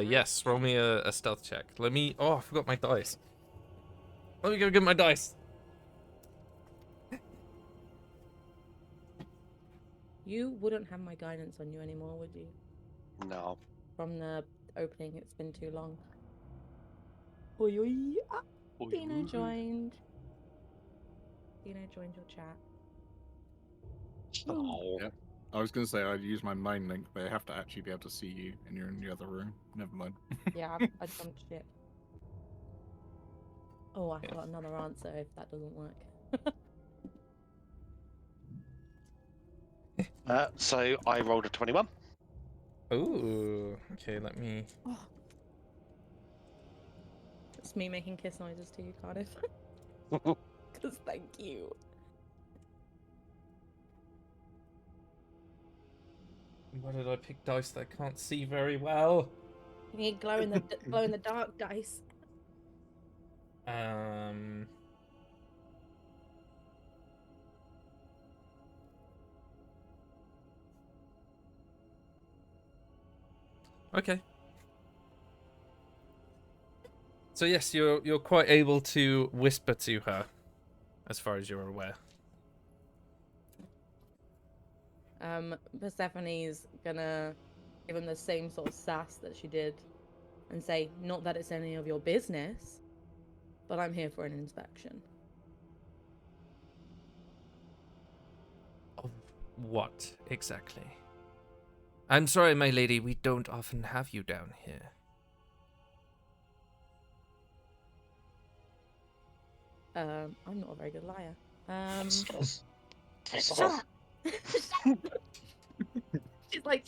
Yes, roll me a stealth check. Let me... Oh, I forgot my dice. Let me go get my dice. You wouldn't have my guidance on you anymore, would you? No. From the opening, it's been too long. Oi, oi. Ah, Dino joined. Dino joined your chat. Oh. Yep. I was going to say I'd use my main link, but I have to actually be able to see you, and you're in the other room. Never mind. Yeah, I jumped ship. Oh, I got another answer if that doesn't work. So I rolled a 21. Ooh, okay, let me... Oh. It's me making kiss noises to you, Cardiff. Because thank you. Why did I pick dice that I can't see very well? You need glow in the dark dice. Okay. So yes, you're quite able to whisper to her, as far as you're aware. Persephone's gonna give him the same sort of sass that she did and say, not that it's any of your business, but I'm here for an inspection. Of what, exactly? I'm sorry, my lady, we don't often have you down here. I'm not a very good liar. Shut up! She's like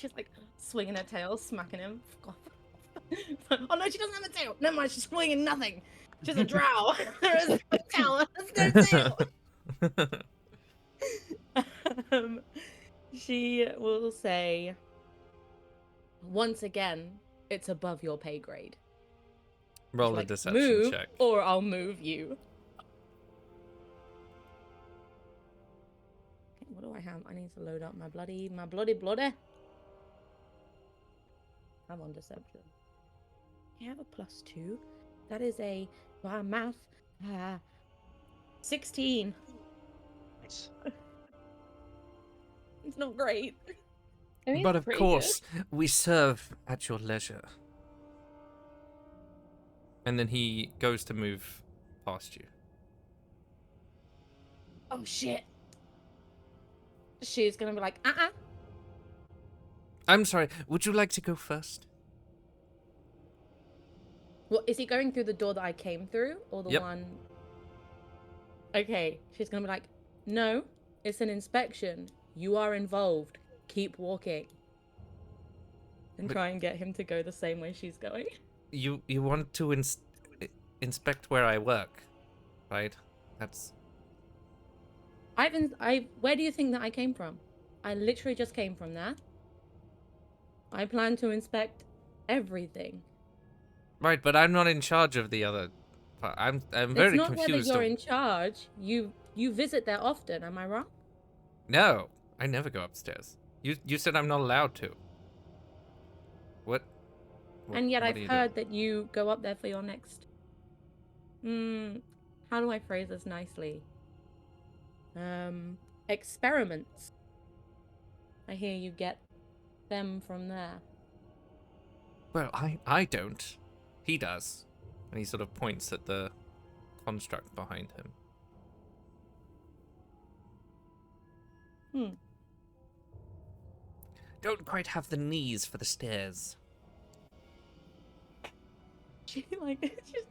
swinging her tail, smacking him. Fuck off. Oh no, she doesn't have a tail. Never mind, she's swinging nothing. She's a drow. There is no tail. There's no tail. She will say, once again, it's above your pay grade. Roll Like, a deception move, check. or I'll move you. Okay, what do I have? I need to load up my bloody. I'm on deception. I have a +2. That is a math 16. Nice. It's not great. I think But it's of pretty course, we serve at your leisure. And then he goes to move past you. Oh shit. She's gonna be like, I'm sorry, would you like to go first? What, is he going through the door that I came through? Or the Yep. one... Okay, she's gonna be like, no, it's an inspection. You are involved. Keep walking. And But- try and get him to go the same way she's going. You want to inspect where I work, right? That's... Where do you think that I came from? I literally just came from there. I plan to inspect everything. Right, but I'm not in charge of the other part. I'm very It's not confused. whether you're in charge. You visit there often, am I wrong? No, I never go upstairs. You said I'm not allowed to. What? And yet what I've are you heard that you go up there for your next... how do I phrase this nicely? Experiments. I hear you get them from there. Well, I don't. He does. And he sort of points at the construct behind him. Don't quite have the knees for the stairs. She's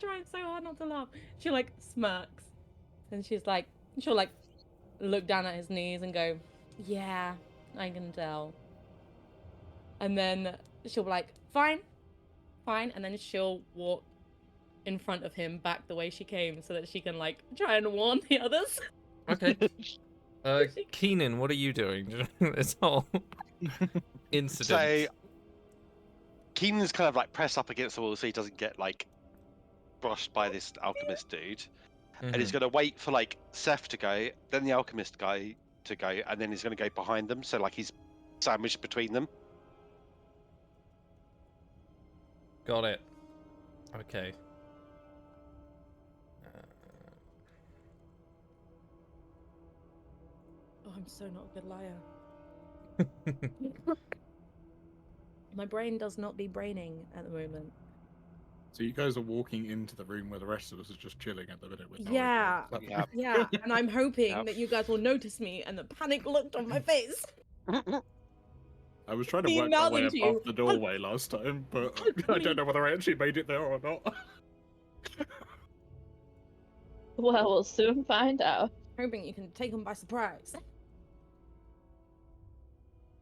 trying so hard not to laugh. She smirks. And she'll look down at his knees and go, yeah, I can tell. And then she'll be like, fine. And then she'll walk in front of him back the way she came so that she can try and warn the others. Okay. Keenan, what are you doing during this whole incident? So Keenan's kind of pressed up against the wall so he doesn't get brushed by this alchemist dude. And he's going to wait for Seth to go, then the alchemist guy to go, and then he's going to go behind them. So he's sandwiched between them. Got it. Okay. Oh, I'm so not a good liar. My brain does not be braining at the moment. So you guys are walking into the room where the rest of us are just chilling at the minute with no Yeah. idea. Yeah. Yeah, and I'm hoping Yep. that you guys will notice me and the panic look on my face. I was trying to Me work my way mouthing to above you. the doorway last time, but Hug I me. don't know whether I actually made it there or not. Well, we'll soon find out. Hoping you can take them by surprise.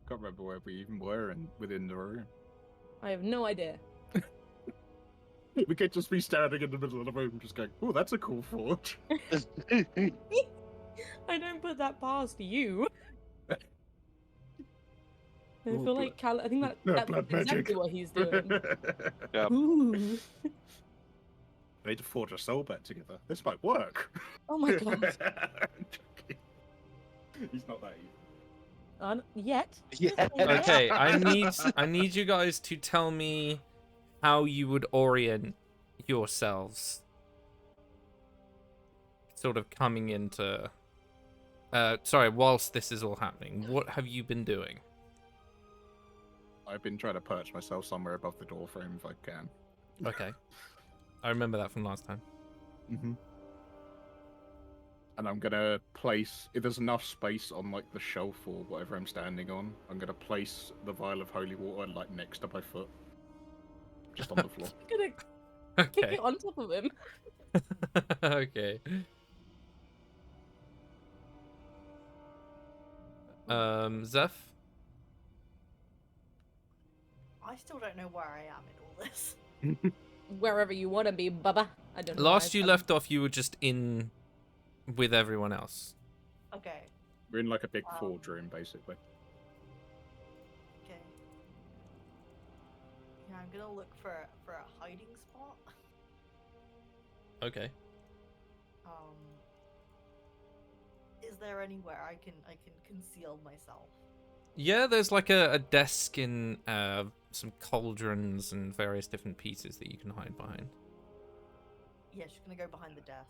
Can't remember where we even were within the room. I have no idea. We could just be standing in the middle of the room, just going, "Oh, that's a cool forge." I don't put that past you. I Ooh, feel like I think no, that's blood exactly magic. what he's doing. Yeah. Ooh. We need to forge a soul bet together. This might work. Oh my god. He's not that evil. Yet. Yeah. Okay, I need you guys to tell me how you would orient yourselves. Sort of coming into sorry, whilst this is all happening, what have you been doing? I've been trying to perch myself somewhere above the door frame if I can. Okay. I remember that from last time. Mm-hmm. And I'm gonna place, if there's enough space on like the shelf or whatever I'm standing on, I'm gonna place the vial of holy water like next to my foot, just on the floor. I'm gonna kick Okay. it on top of him. Okay. Zeph? I still don't know where I am in all this. Wherever you want to be, Bubba. I don't know. Last why you I- left off, you were just in with everyone else. Okay, We're in like a big Wow. forge room, basically. okay. Yeah, I'm gonna look for a hiding spot. Okay. Is there anywhere I can conceal myself? Yeah, there's like a desk in some cauldrons and various different pieces that you can hide behind. Yeah, she's gonna go behind the desk.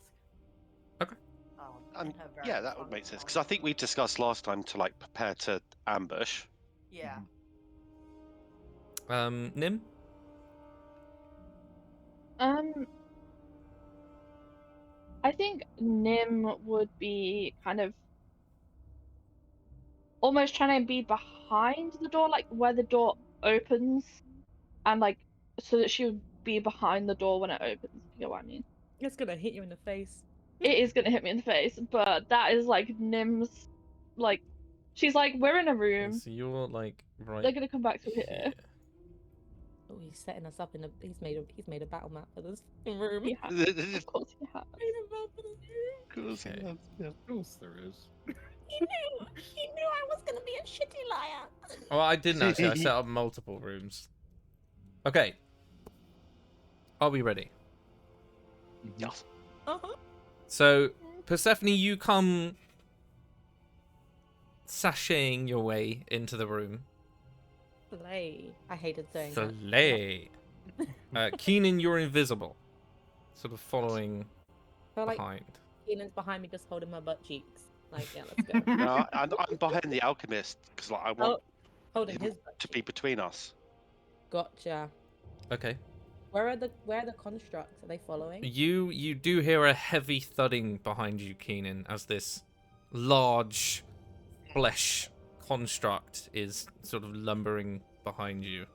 Okay. In her very Yeah, that would front make sense corner. because I think we discussed last time to like prepare to ambush. Yeah. Nim? I think Nim would be kind of almost trying to be behind the door, like where the door opens, and like so that she would be behind the door when it opens. You know what I mean? It's gonna hit you in the face. It is gonna hit me in the face, but that is like Nim's, like, she's like, we're in a room. So you're like right. They're gonna come back to here. here. Oh, he's setting us up in a. He's made a battle map for this room. He has, of course he has. Made a map for this room. Okay. Of course there is. He knew I was gonna be a shitty liar. Well, I didn't actually. I set up multiple rooms. Okay. Are we ready? Yes. So, Persephone, you come sashaying your way into the room. Slay. I hated saying that. Slay. Keenan, you're invisible. Sort of following I feel like behind. Keenan's behind me, just holding my butt cheeks. Like, yeah, let's go. No, I'm behind the alchemist because like I want Holding him his butt to cheeks. be between us. Gotcha. Okay. Where are the constructs? Are they following? You do hear a heavy thudding behind you, Keenan, as this large flesh construct is sort of lumbering behind you.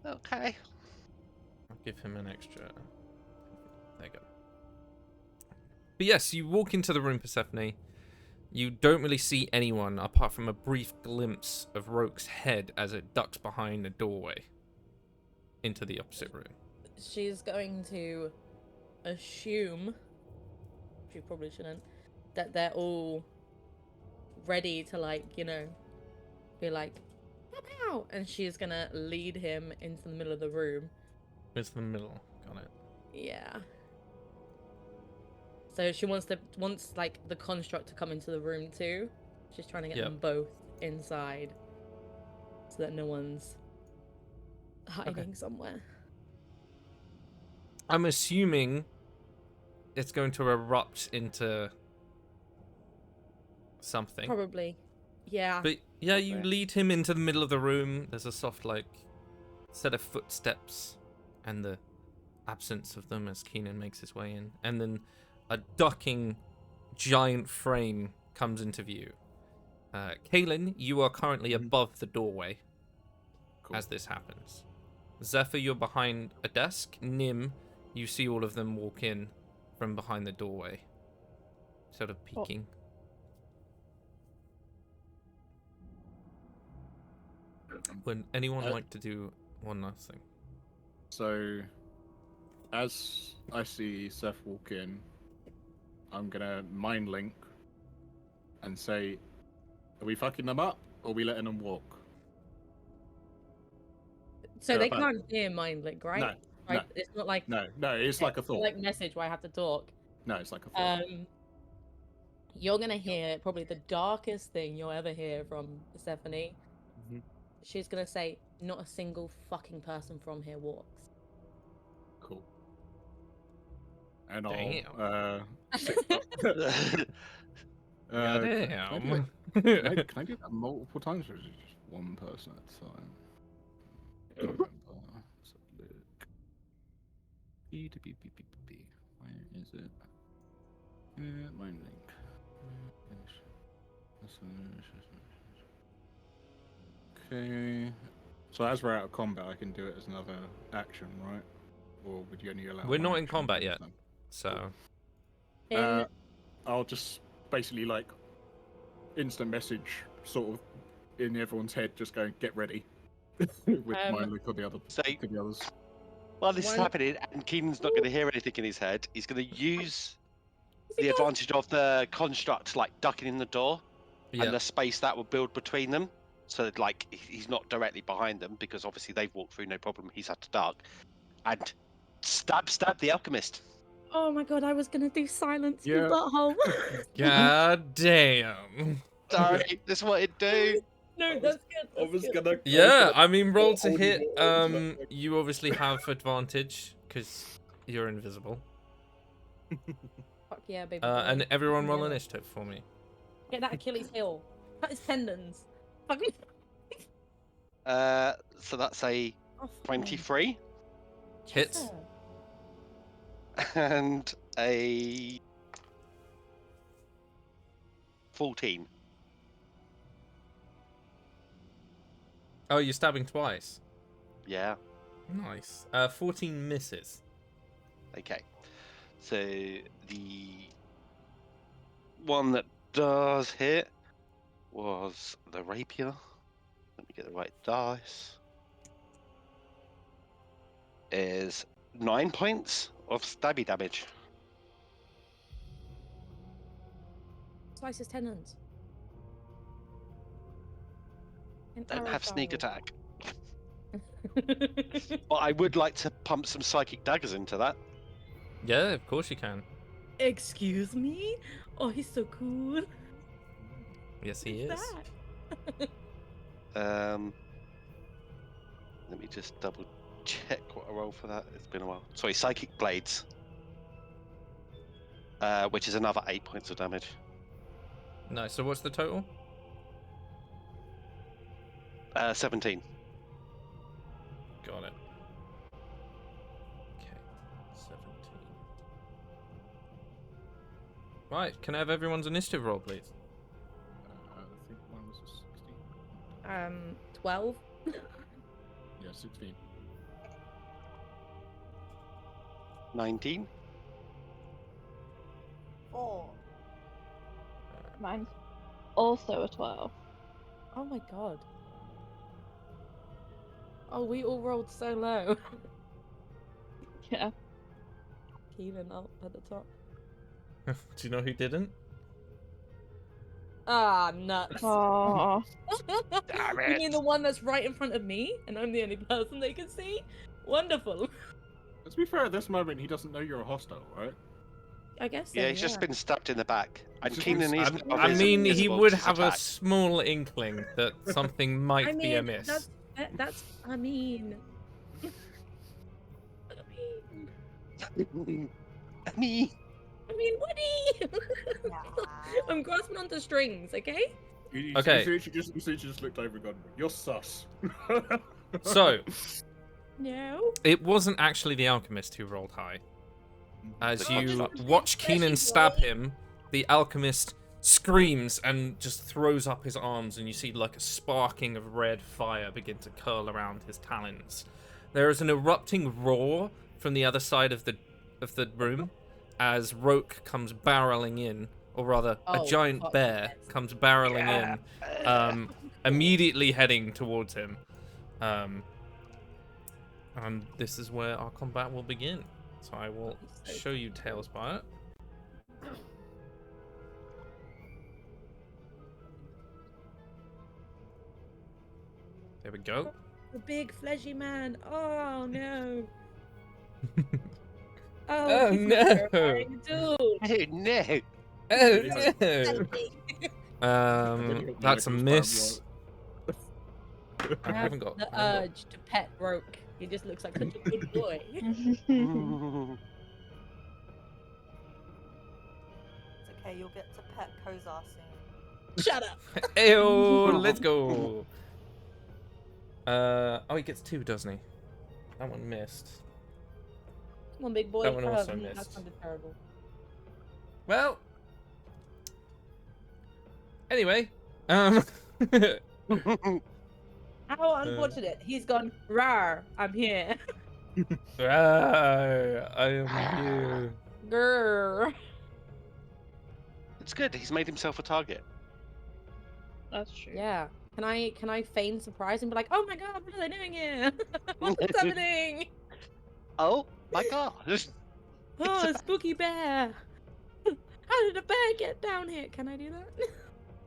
Okay. I'll give him an extra. There you go. But yes, you walk into the room, Persephone. You don't really see anyone apart from a brief glimpse of Roke's head as it ducks behind a doorway into the opposite room. She's going to assume, she probably shouldn't, that they're all ready to, like, you know, be like, "Pow, pow," and she's gonna lead him into the middle of the room. It's the middle. Got it. Yeah. So she wants like the construct to come into the room too. She's trying to get Yep. them both inside, so that no one's hiding somewhere. I'm assuming it's going to erupt into something. Probably, yeah. But yeah, you Probably. lead him into the middle of the room. There's a soft, like, set of footsteps and the absence of them as Keenan makes his way in. And then a ducking giant frame comes into view. Kaelin, you are currently above the doorway Cool. as this happens. Zephyr, you're behind a desk. Nim, you see all of them walk in from behind the doorway, sort of peeking. Would anyone like to do one last thing? So, as I see Seth walk in, I'm gonna mind link and say, "Are we fucking them up, or are we letting them walk?" So Yeah, they but- can't hear mind link, right? No, Right. It's not like no, it's like a thought. like message where I have to talk. No, it's like a thought. You're gonna hear probably the darkest thing you'll ever hear from Persephone. Mhm. She's gonna say, "Not a single fucking person from here walks." Cool. And Damn. I'll Damn. can I do that multiple times, or is it just one person at a time? Can't remember. Let's have a look. B to B. Where is it? Mind link. Okay. So as we're out of combat, I can do it as another action, right? Or would you only allow? We're one not in action combat at a yet. time? So, I'll just basically like instant message sort of in everyone's head, just going get ready with mind link on the other So- to the others. While this is One- happening, and Keenan's not going to hear anything in his head, he's going to use the He does. advantage of the construct, like ducking in the door, yeah. and the space that will build between them. So that, like, he's not directly behind them, because obviously they've walked through, no problem. He's had to duck, and stab the alchemist. Oh my god, I was gonna do silence, you Yeah. butthole. God damn. Sorry, this is what it do. No, that's good. That's good. Yeah, I mean, roll to Holding hit. water and stuff. You obviously have advantage because you're invisible. Fuck yeah, baby. And everyone roll Yeah. initiative for me. Get that Achilles heel. Cut his tendons. Fuck me. So that's a Oh, fuck. 23 Hits. and a 14. Oh, you're stabbing twice. Yeah. Nice. 14 misses. Okay. So the one that does hit was the rapier. Let me get the right dice. Is 9 points of stabby damage. Slice his tendons. An Don't arrow have sneak foul. attack. But I would like to pump some psychic daggers into that. Yeah, of course you can. Excuse me? Oh, he's so cool. Yes, he is. What's that? Let me just double check what I roll for that. It's been a while. Sorry, psychic blades. Which is another 8 points of damage. Nice. So what's the total? 17. Got it. Okay. 17. Right. Can I have everyone's initiative roll, please? I think mine was a 16. 12. Yeah, 16. 19. 4. Mine's also a 12. Oh my god. Oh, we all rolled so low. Yeah. Keenan up at the top. Do you know who didn't? Ah, nuts. Oh. Damn You mean it. the one that's right in front of me, and I'm the only person they can see? Wonderful. To be fair, at this moment, he doesn't know you're a hostile, right? I guess so. Yeah, he's just been stabbed in the back. And Just Keenan is I mean, he invisible would to his have a attack. small inkling that something might I be mean, amiss. that's. I mean. Me. I mean, Woody. Yeah. I'm grasping onto strings, okay? Okay. You just looked over and gone, "You're sus." So, No. it wasn't actually the alchemist who rolled high. As The you construct. watch Fleshy Keenan boy. stab him, the alchemist screams and just throws up his arms, and you see like a sparking of red fire begin to curl around his talons. There is an erupting roar from the other side of the room as Roke comes barreling in, or rather, a Oh, giant fuck bear yes. comes barreling in, immediately heading towards him. And this is where our combat will begin. So I will show you Tails by it. There we go. The big fleshy man. Oh no. Oh, he's no. terrifying, dude. Oh no! Oh no. That's a miss. I I have haven't got. the I haven't urge to pet Roke. He just looks like such a good boy. It's okay, you'll get to pet Kozar soon. Shut up. got... Ayo, let's go. Oh, he gets 2, doesn't he? That one missed. Come on, big boy. That one also That missed. sounded terrible. Well. Anyway, How unfortunate. He's gone, rawr, I'm here. I am here. Grrr. It's good. He's made himself a target. That's true. Yeah. Can I feign surprise and be like, oh my god, what are they doing here? What's happening? Oh my god! Oh, a spooky bear. How did a bear get down here? Can I do that?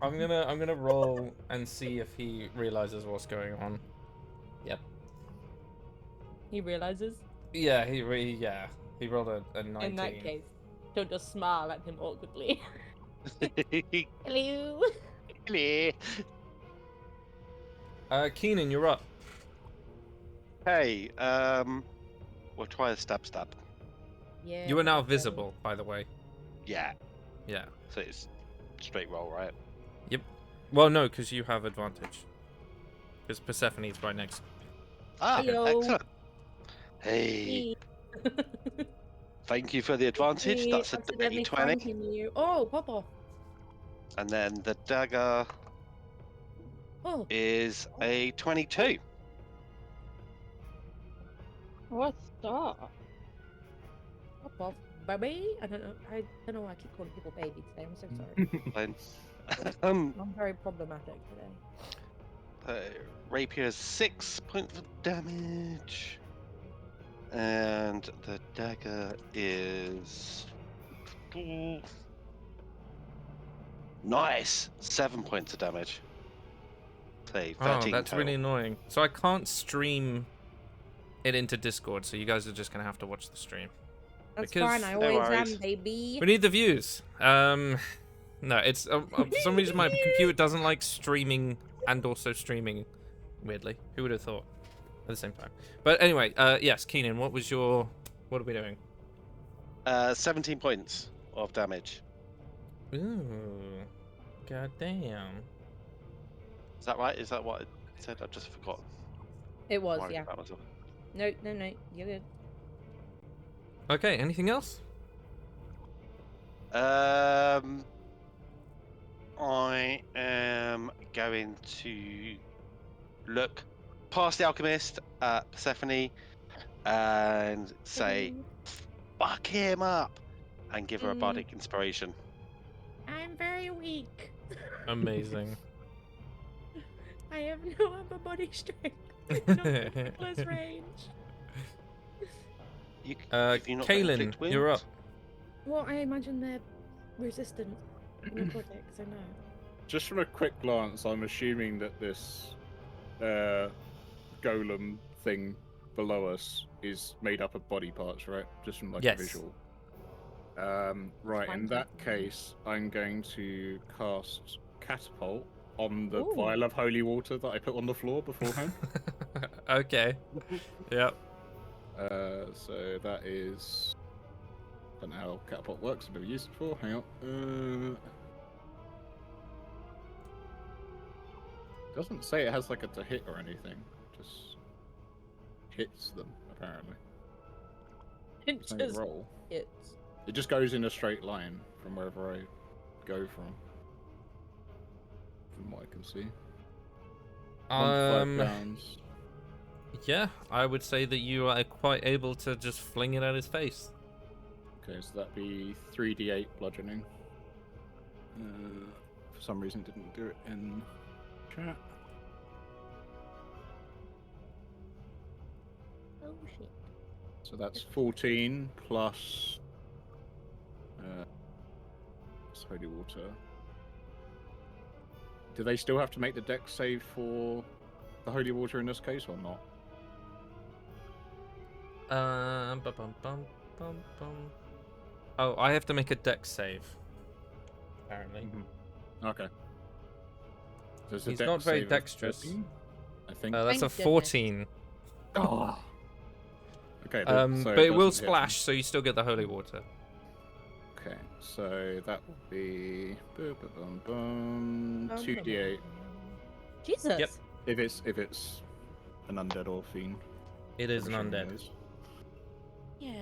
I'm gonna roll and see if he realizes what's going on. Yep. He realizes. Yeah, he rolled a 19. In that case, don't just smile at him awkwardly. Hello. Keenan, you're up. Hey, we'll try a stab. Yeah. You are now visible, by the way. Yeah. Yeah. So it's straight roll, right? Well, no, because you have advantage. Because Persephone's right next. Ah, Heyo. excellent. Hey, thank you for the advantage. That's a accidentally d20. flanking you. Oh, pop off. And then the dagger Oh, is a 22. What's that? pop off, baby. I don't know why I keep calling people baby today. I'm so sorry. Fine. I'm very problematic today. Rapier is 6 points of damage. And the dagger is... Nice! 7 points of damage. Say 13 Oh, that's total. really annoying. So I can't stream it into Discord, so you guys are just gonna have to watch the stream. That's Because- fine. I No always worries. am, baby. We need the views. No, it's for some reason my computer doesn't like streaming and also streaming. Weirdly, who would have thought? At the same time. But anyway, yes, Keenan, what are we doing? 17 points of damage. Ooh, goddamn. Is that right? Is that what it said? I've just forgotten. It was, Worried yeah. about myself. No, you're good. Okay, anything else? I am going to look past the alchemist at Persephone and say, "Fuck him up," and give her a bardic inspiration. I'm very weak. Amazing. I have no upper body strength. No close range. You, if you're not Kaylin, inflict you're wounds- up. Well, I imagine they're resistant. Necrotic, so no. Just from a quick glance, I'm assuming that this golem thing below us is made up of body parts, right? Just from like Yes. a visual. Right, in Fine. that case, I'm going to cast Catapult on the Ooh. vial of holy water that I put on the floor beforehand. Okay. Yep. So that is... I don't know how Catapult works, I've never used it before. Hang on. Doesn't say it has like a to hit or anything. Just hits them, apparently. It There's no just roll. hits. It just goes in a straight line from wherever I go from what I can see. 1 to 5 pounds. Yeah, I would say that you are quite able to just fling it at his face. Okay, so that'd be 3d8 bludgeoning. For some reason, it didn't do it in chat. Oh shit. So that's 14 plus it's holy water. Do they still have to make the dex save for the holy water in this case or not? Bum, bum, bum. Oh, I have to make a dex save. Apparently. Okay. So it's a He's dex not very save of dexterous. 13, I think. That's a Thank goodness. 14. Oh. Okay. So But it will doesn't hit splash, so you still get the holy water. me. Okay, so that will be 2d8 Jesus. Yep. if it's an undead or fiend. It is an I'm assuming undead. it is. Yeah.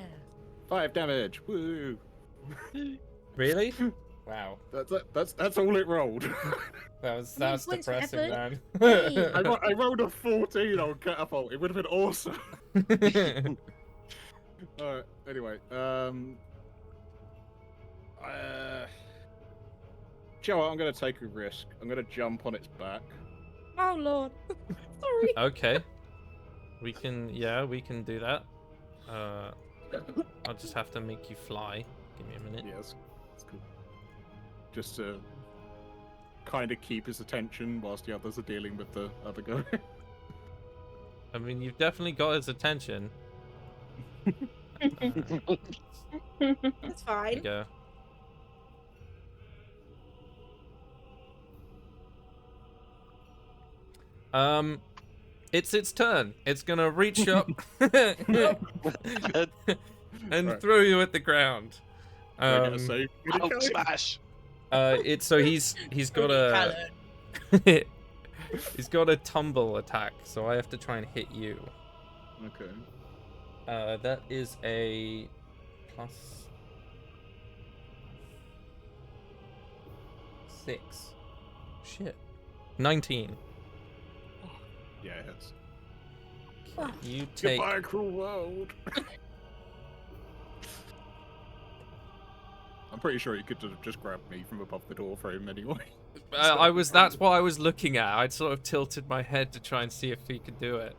5 damage. Woo! Really? Wow. That's all it rolled. That's points for depressing, effort. man. Hey. I rolled a 14 on Catapult. It would have been awesome. Alright, anyway, Joe, I'm gonna take a risk. I'm gonna jump on its back. Oh lord. Sorry. Okay. We can do that. I'll just have to make you fly. Give me a minute. Yes, that's cool. Just to kind of keep his attention whilst the others are dealing with the other guy. I mean, you've definitely got his attention. It's There you fine. go. It's its turn. It's gonna reach up and Right. throw you at the ground. Do I get a save? Hulk smash. He's got a he's got a tumble attack, so I have to try and hit you. Okay. That is a plus 6. Shit. 19. Yeah, it hits. You take. Goodbye, cruel world. I'm pretty sure he could have just grabbed me from above the door frame anyway. That's what I was looking at. I'd sort of tilted my head to try and see if he could do it.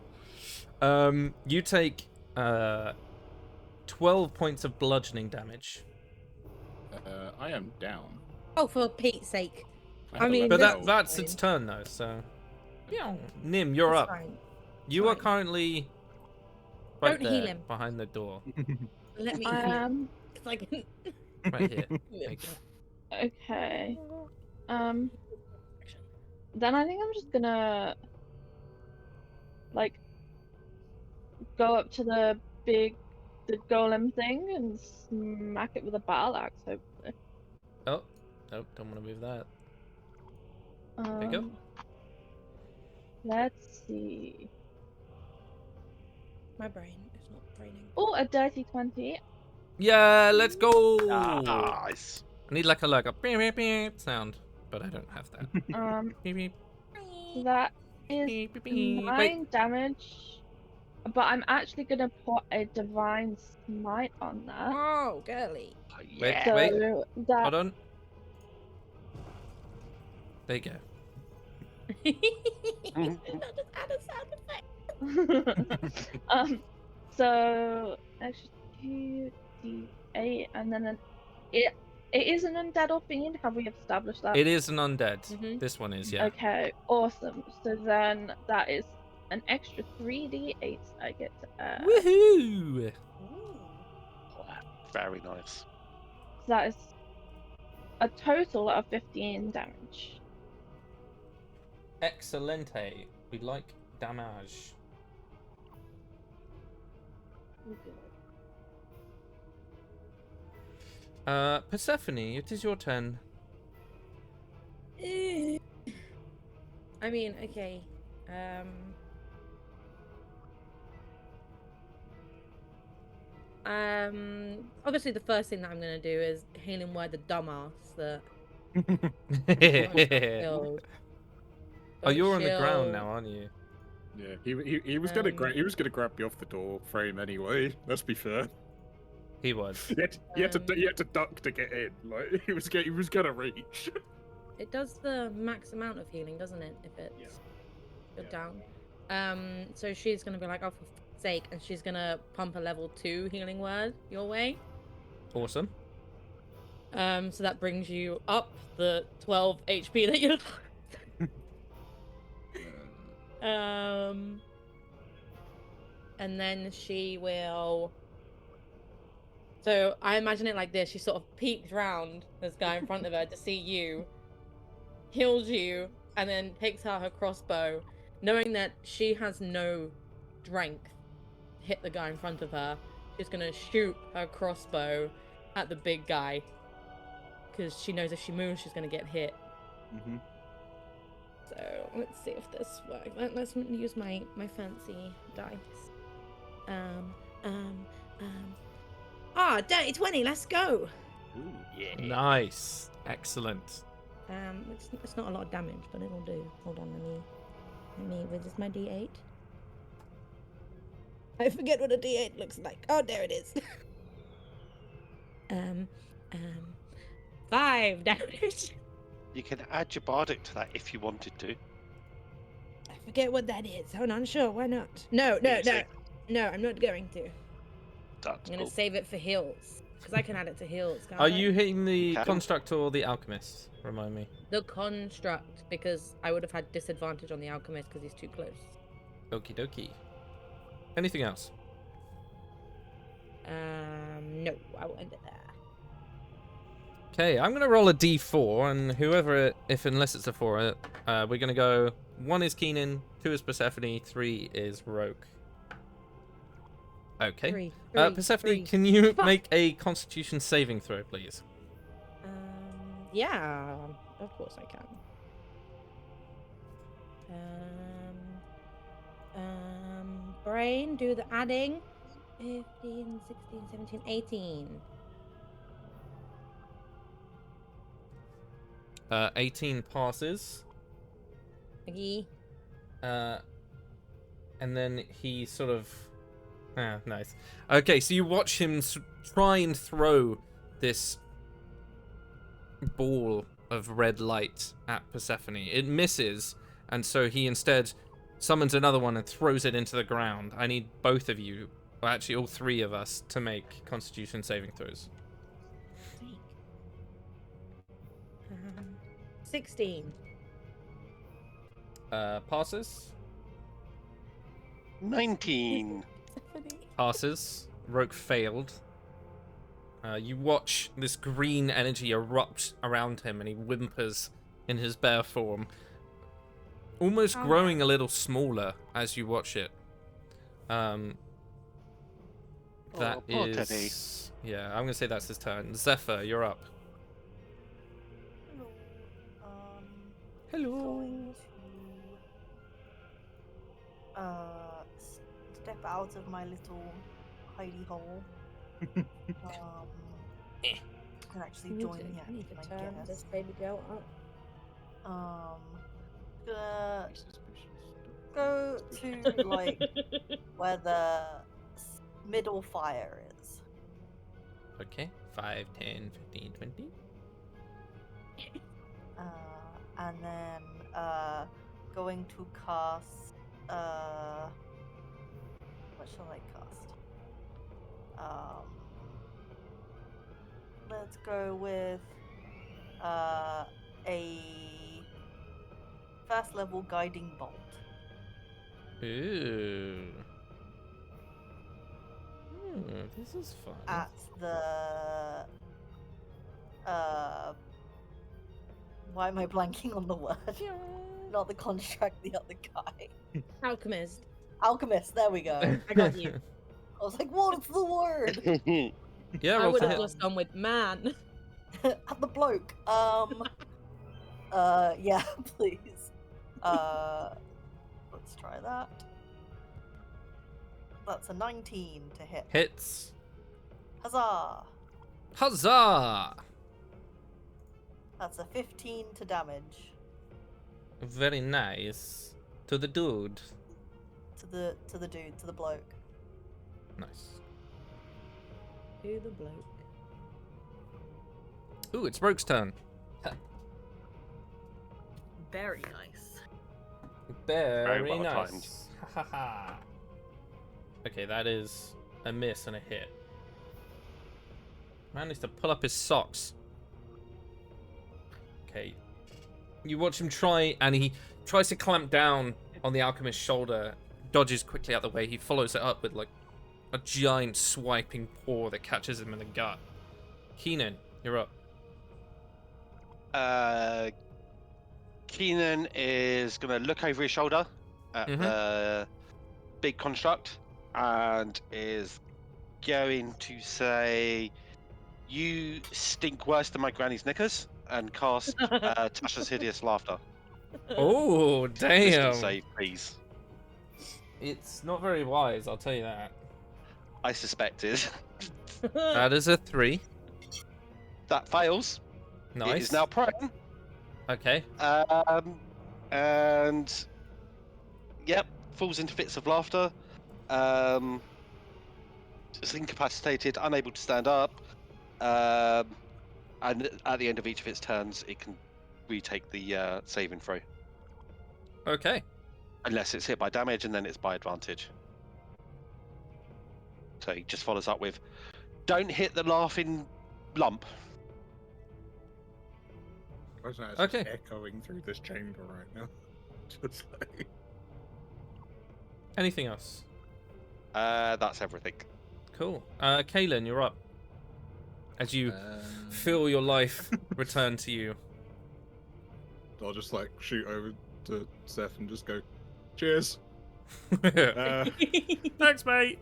You take 12 points of bludgeoning damage. I am down. Oh, for Pete's sake. have I mean, a But level that's its turn though, so. Yeah. Nim, you're It's up. fine. You are fine. currently right Don't there, heal him. behind the door. Let me heal him. 'Cause I can... Right here. There you go. Okay. Then I think I'm just gonna like go up to the golem thing and smack it with a battle axe. Hopefully. Oh, nope, don't want to move that. There you go. Let's see. My brain is not braining. Oh, a dirty 20. Yeah, let's go. Nice. I need like a beep, beep, beep sound, but I don't have that. Beep, beep, That is beep, beep, beep. 9 Wait, damage. But I'm actually gonna put a divine smite on that. Oh, girly. Wait, So wait. that Hold on. There you go. Not just add a sound effect. So extra 2d8 and then it is an undead or fiend. Have we established that? It is an undead. Mhm. This one is, yeah. Okay, awesome. So then that is an extra 3d8 I get to add. Woohoo! Very nice. that is a total of 15 damage. Excelente. We like damage. Persephone, it is your turn. I mean, okay. Obviously the first thing that I'm gonna do is Healing Word the dumbass that killed. Oh, you're on the She'll- ground now, aren't you? Yeah, he was gonna grab you off the door frame anyway. Let's be fair. He was. He had to duck to get in. Like he was gonna reach. It does the max amount of healing, doesn't it? If it's you're down. So she's gonna be like, oh, for fuck's sake, and she's gonna pump a level 2 Healing Word your way. Awesome. So that brings you up the 12 HP that you. And then she will. So I imagine it like this: she sort of peeks round this guy in front of her to see you, heals you, and then takes out her crossbow, knowing that she has no strength to hit the guy in front of her. She's gonna shoot her crossbow at the big guy because she knows if she moves, she's gonna get hit. Mm-hmm. So let's see if this works. Let's use my fancy dice. Dirty 20. Let's go. Ooh, Yeah. Nice. Excellent. It's not a lot of damage, but it'll do. Hold on, let me. Where's my D8? I forget what a D8 looks like. Oh, there it is. 5 damage. You can add your bardic to that if you wanted to. I forget what that is. Hold on, sure, why not? No, I'm not going to. That's I'm gonna cool. save it for heals, because I can add it to heals. Can't Are I? you hitting the Okay. construct or the alchemist? Remind me. The construct, because I would have had disadvantage on the alchemist because he's too close. Okie dokie. Anything else? No, I will end it there. Okay, I'm gonna roll a d4, and whoever, unless it's a 4, we're gonna go. 1 is Keenan, 2 is Persephone, 3 is Rogue. Okay. Three, Persephone, three. can you Fuck. make a Constitution saving throw, please? Yeah, of course I can. Brain, do the adding. 15, 16, 17, 18. 18 passes. Maggie. And then he sort of... nice. Okay, so you watch him try and throw this ball of red light at Persephone. It misses, and so he instead summons another one and throws it into the ground. I need both of you, or actually all 3 of us, to make Constitution saving throws. 16. Passes. 19. Passes. Rogue failed. You watch this green energy erupt around him, and he whimpers in his bare form, almost Oh, growing a little smaller as you watch it. That Oh, poor Teddy. is... Yeah, I'm gonna say that's his turn. Zephyr, you're up. Hello. Hello. Going to step out of my little hidey hole. And actually join the I need to action, I turn guess. this baby girl up. Gonna go to like where the middle fire is. Okay, 5, 10, 15, 20. And then going to cast what shall I cast? Let's go with a first level guiding bolt. Ooh. This is fun. At the Why am I blanking on the word? Not the construct, the other guy. Alchemist. Alchemist, there we go. I got you. I was like, what's the word? Yeah, I roll would to have hit. just gone with man. At the bloke. Yeah, please. Let's try that. That's a 19 to hit. Hits. Huzzah! Huzzah! That's a 15 to damage. Very nice. To the dude. To the dude, to the bloke. Nice. Who the bloke? Ooh, it's Rogue's turn. Very nice. Very well nice. timed. Ha ha ha. Okay, that is a miss and a hit. Man needs to pull up his socks. Okay. You watch him try, and he tries to clamp down on the alchemist's shoulder, dodges quickly out the way. He follows it up with like a giant swiping paw that catches him in the gut. Keenan, you're up. Keenan is going to look over his shoulder at the big construct and is going to say, "You stink worse than my granny's knickers," and cast Tasha's Hideous Laughter. Oh, damn. Wisdom save, please. It's not very wise, I'll tell you that. I suspected. That is a 3. That fails. Nice. It is now prone. Okay. And yep, falls into fits of laughter. Is incapacitated, unable to stand up. And at the end of each of its turns, it can retake the saving throw. Okay. Unless it's hit by damage, and then it's by advantage. So he just follows up with, "Don't hit the laughing lump." It's Okay. echoing through this chamber right now. Just like... Anything else? That's everything. Cool. Kaylin, you're up. As you feel your life return to you. I'll just like shoot over to Seth and just go, "Cheers." Thanks, mate.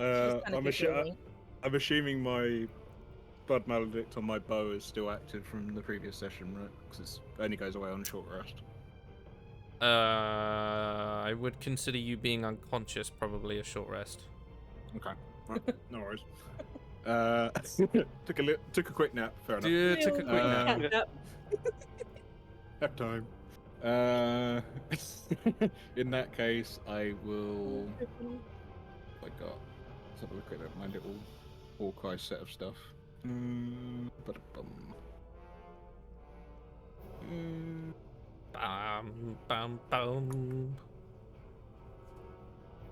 I'm assuming my Blood Maledict on my bow is still active from the previous session, right? Because it only goes away on short rest. I would consider you being unconscious probably a short rest. Okay, right, no worries. Took a quick nap. Fair enough. Dude, took a quick nap. Nap time. In that case, I will. I got. Let's have a look at my little Hawkeye set of stuff. Bam, bam, bam.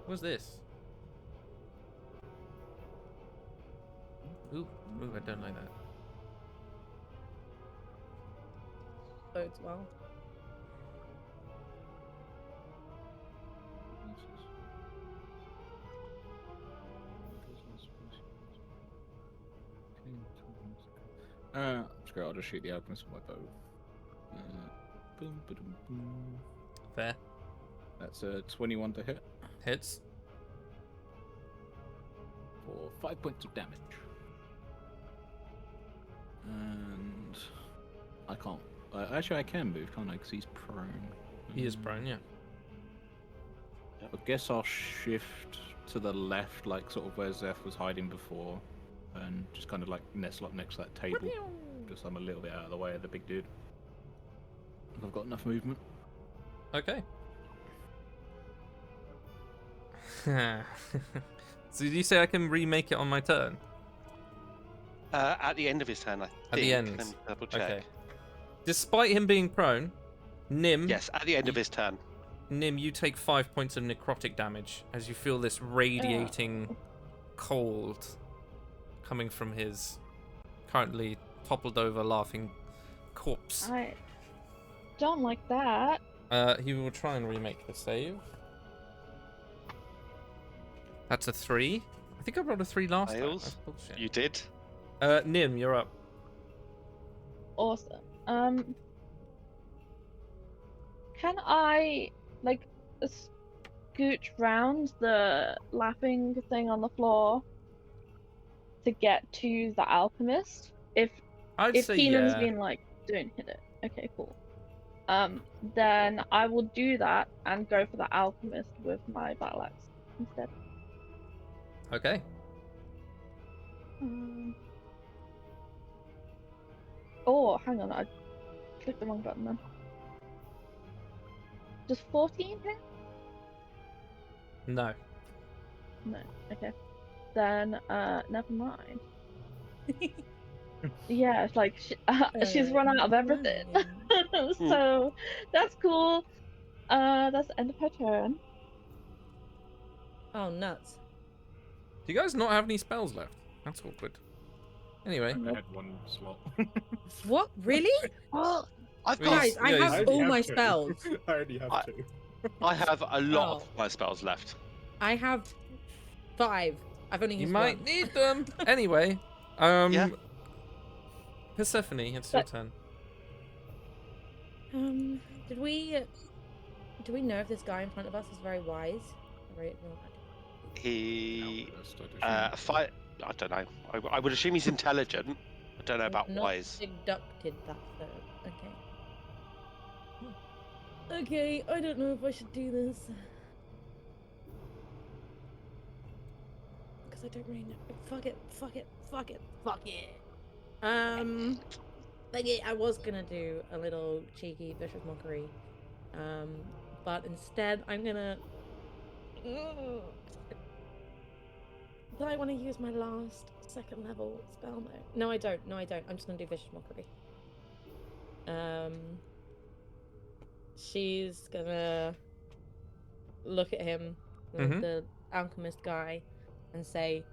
What's this? Ooh, I don't like that. Bodes well. I'll just shoot the alchemist with my bow. Boom, ba-dum, boom. Fair. That's a 21 to hit Hits. for 5 points of damage. And I can't. Actually, I can move, can't I? Because he's prone. He is prone, yeah. I guess I'll shift to the left, like sort of where Zeph was hiding before, and just kind of like nestle up next to that table. Just so I'm a little bit out of the way of the big dude. If I've got enough movement. Okay. So did you say I can remake it on my turn? At the end of his turn, I think. At the end. Let me double check. Okay. Despite him being prone, Nim, Yes, at the end of his turn. Nim, you take 5 points of necrotic damage as you feel this radiating cold coming from his currently toppled over laughing corpse. I don't like that. He will try and remake the save. That's a 3. I think I rolled a 3 last time. Fails. That's bullshit. You did. Nim, you're up. Awesome. Can I like scooch round the laughing thing on the floor to get to the alchemist? If I'd say Keenan's yeah. been like, don't hit it. Okay, cool. Then I will do that and go for the alchemist with my battle axe instead. Okay. Oh, hang on, I clicked the wrong button then. Does 14 hit? No. No. Okay. Then, never mind. Yeah, it's like she's run out of everything. So that's cool. That's the end of her turn. Oh, nuts. Do you guys not have any spells left? That's awkward. Anyway. I had one slot. What? Really? Well, I've Well, got. Guys, I yeah, have all my spells. I already have two. I have a lot Oh. of my spells left. I have 5. I've only You used might one. need them. Anyway. Yeah. Persephone, it's your turn. Do we know if this guy in front of us is very wise? Very He. Outburst, Fight. I don't know. I would assume he's intelligent. I don't know about not wise. deducted that though. Okay. Okay, I don't know if I should do this. Because I don't really know. Fuck it. Fuck it. I was gonna do a little cheeky vicious mockery. But instead I'm gonna... But I want to use my last 2nd level spell mode. No, I don't. I'm just gonna do vicious mockery. She's gonna look at him, the alchemist guy, and say,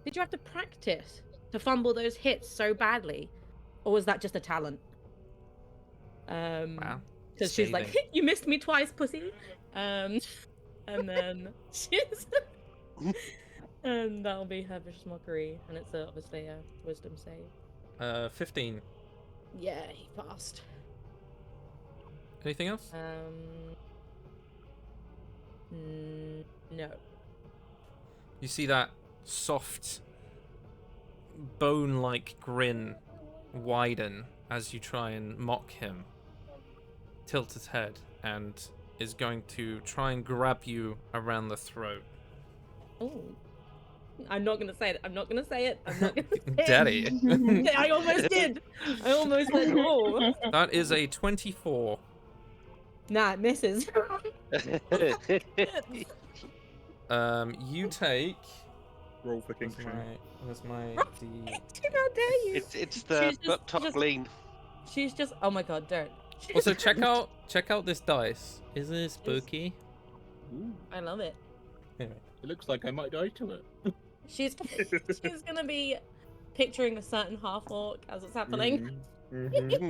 "Did you have to practice to fumble those hits so badly, or was that just a talent?" Wow. Because she's like, Scathing. "You missed me twice, pussy." And then she's. And that'll be her vicious mockery, and it's obviously a wisdom save. 15. Yeah, he passed. Anything else? No. You see that soft, bone-like grin widen as you try and mock him. Tilt his head and is going to try and grab you around the throat. Oh. I'm not gonna say it. I'm not gonna say it. Daddy. I almost did. I almost went, oh. That is a 24. Nah, it misses. You take... Roll for King Where's my D... How dare you? It's the She's just- top lean. She's just. Oh my god, don't. Also, check out this dice. Is it spooky? Ooh, I love it. Anyway. it looks like I might die to it. She's gonna be picturing a certain half orc as it's happening. Looking at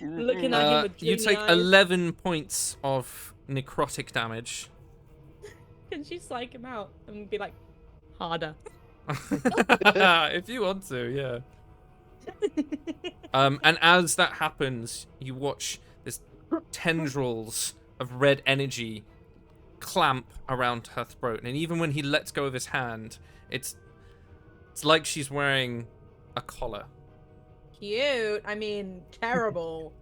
him with You dreamy take eyes. 11 points of necrotic damage. Can she psych him out and be like, harder? If you want to, yeah. And as that happens, you watch this tendrils of red energy clamp around her throat, and even when he lets go of his hand, it's like she's wearing a collar. Cute. I mean, terrible.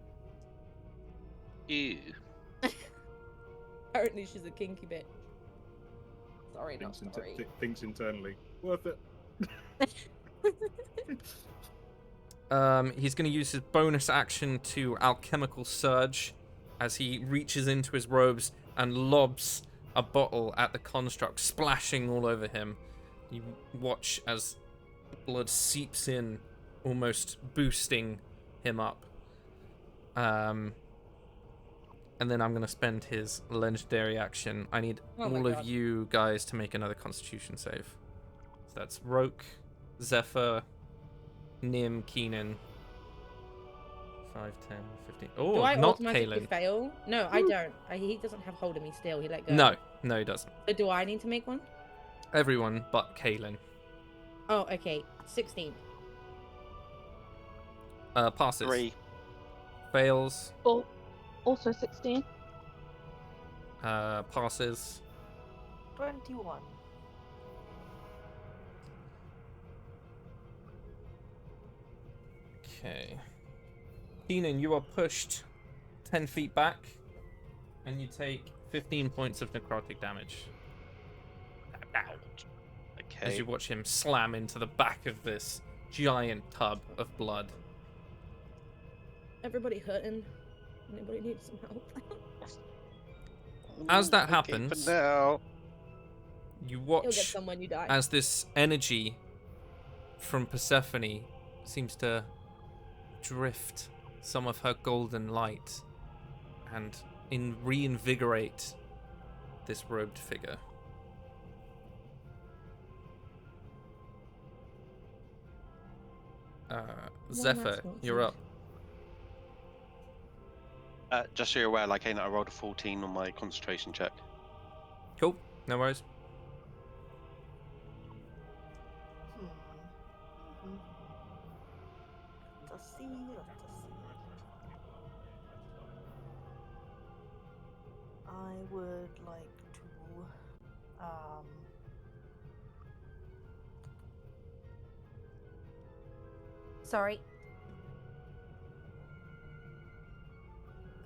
Ew. Apparently, she's a kinky bitch. Sorry, not sorry. Thinks internally. Worth it. He's going to use his bonus action to alchemical surge as he reaches into his robes and lobs a bottle at the construct, splashing all over him. You watch as blood seeps in, almost boosting him up. And then I'm going to spend his legendary action. I need Oh my all God. of you guys to make another constitution save. So that's Roke, Zephyr, Nim, Keenan. 5, 10, 15. Do Oh, I not automatically Kaelin. fail? No, I don't. He doesn't have hold of me still. He let go. No, he doesn't. So do I need to make one? Everyone but Kaelin. Oh, okay. 16. Passes. 3. Fails. Oh, also 16. Passes. 21. Okay. Keenan, you are pushed 10 feet back, and you take 15 points of necrotic damage Okay. as you watch him slam into the back of this giant tub of blood. Everybody hurting. Anybody need some help? As that Okay, happens, for now. you You'll get watch some when you die. as this energy from Persephone seems to drift some of her golden light and reinvigorate this robed figure. Zephyr, that's not you're good. up. Just so you're aware, like, I rolled a 14 on my concentration check. Cool, no worries. Let's see. I would like to sorry.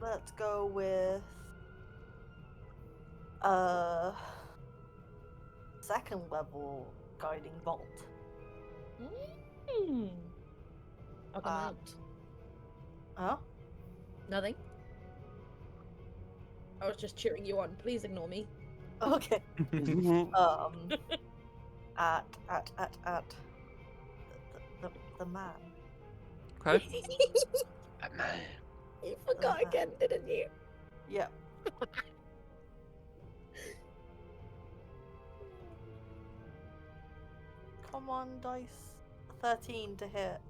Let's go with second level guiding bolt. I'll come out. Huh? Nothing. I was just cheering you on. Please ignore me. Okay. At the man. Okay. You forgot again, didn't you? Yeah. Come on, dice. 13 to hit.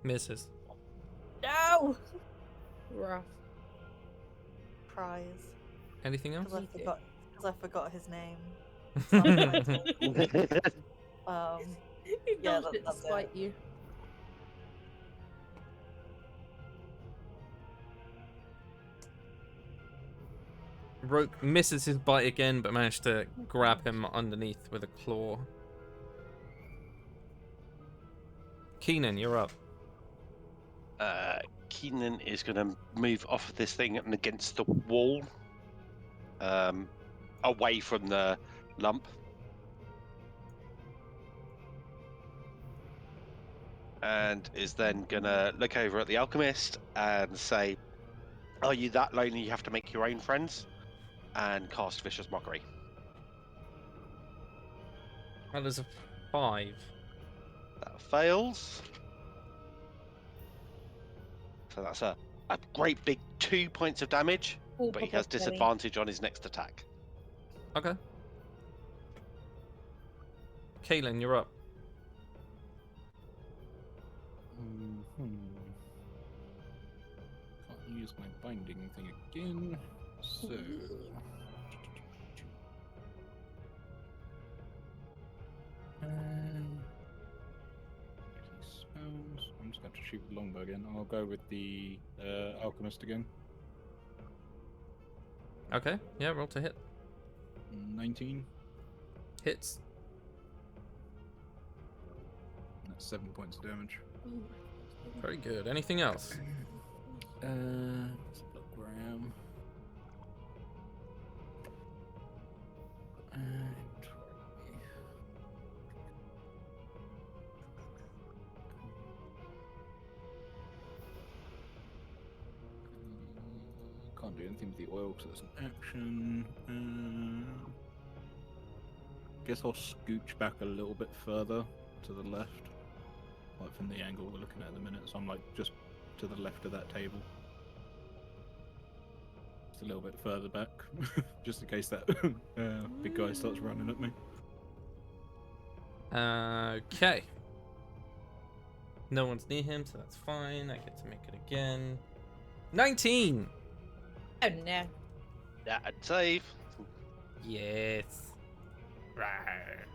Misses. No! Rough. Prize. Anything else? Because I forgot his name. He Yeah, dodged it that's despite it. you. Roke misses his bite again, but managed to grab him underneath with a claw. Keenan, you're up. Keenan is going to move off of this thing and against the wall, away from the lump. And is then going to look over at the alchemist and say, "Are you that lonely you have to make your own friends?" And cast Vicious Mockery. That is a 5. That fails. So that's a great big 2 points of damage, Oh, but he Papa has Kelly. disadvantage on his next attack. Okay. Kaylin, you're up. Can't use my binding thing again. So. Spells. I'm just going to shoot the longbow again. I'll go with the alchemist again. Okay, yeah, roll to hit. 19. Hits. That's 7 points of damage. Very good. Anything else? Let's look where I am. Can't do anything with the oil because it's an action. Guess I'll scooch back a little bit further to the left, like from the angle we're looking at the minute. So I'm like just to the left of that table, just a little bit further back, just in case that big guy starts running at me. Okay. No one's near him, so that's fine. I get to make it again. 19! Oh no. That'd save. Yes. Yeah,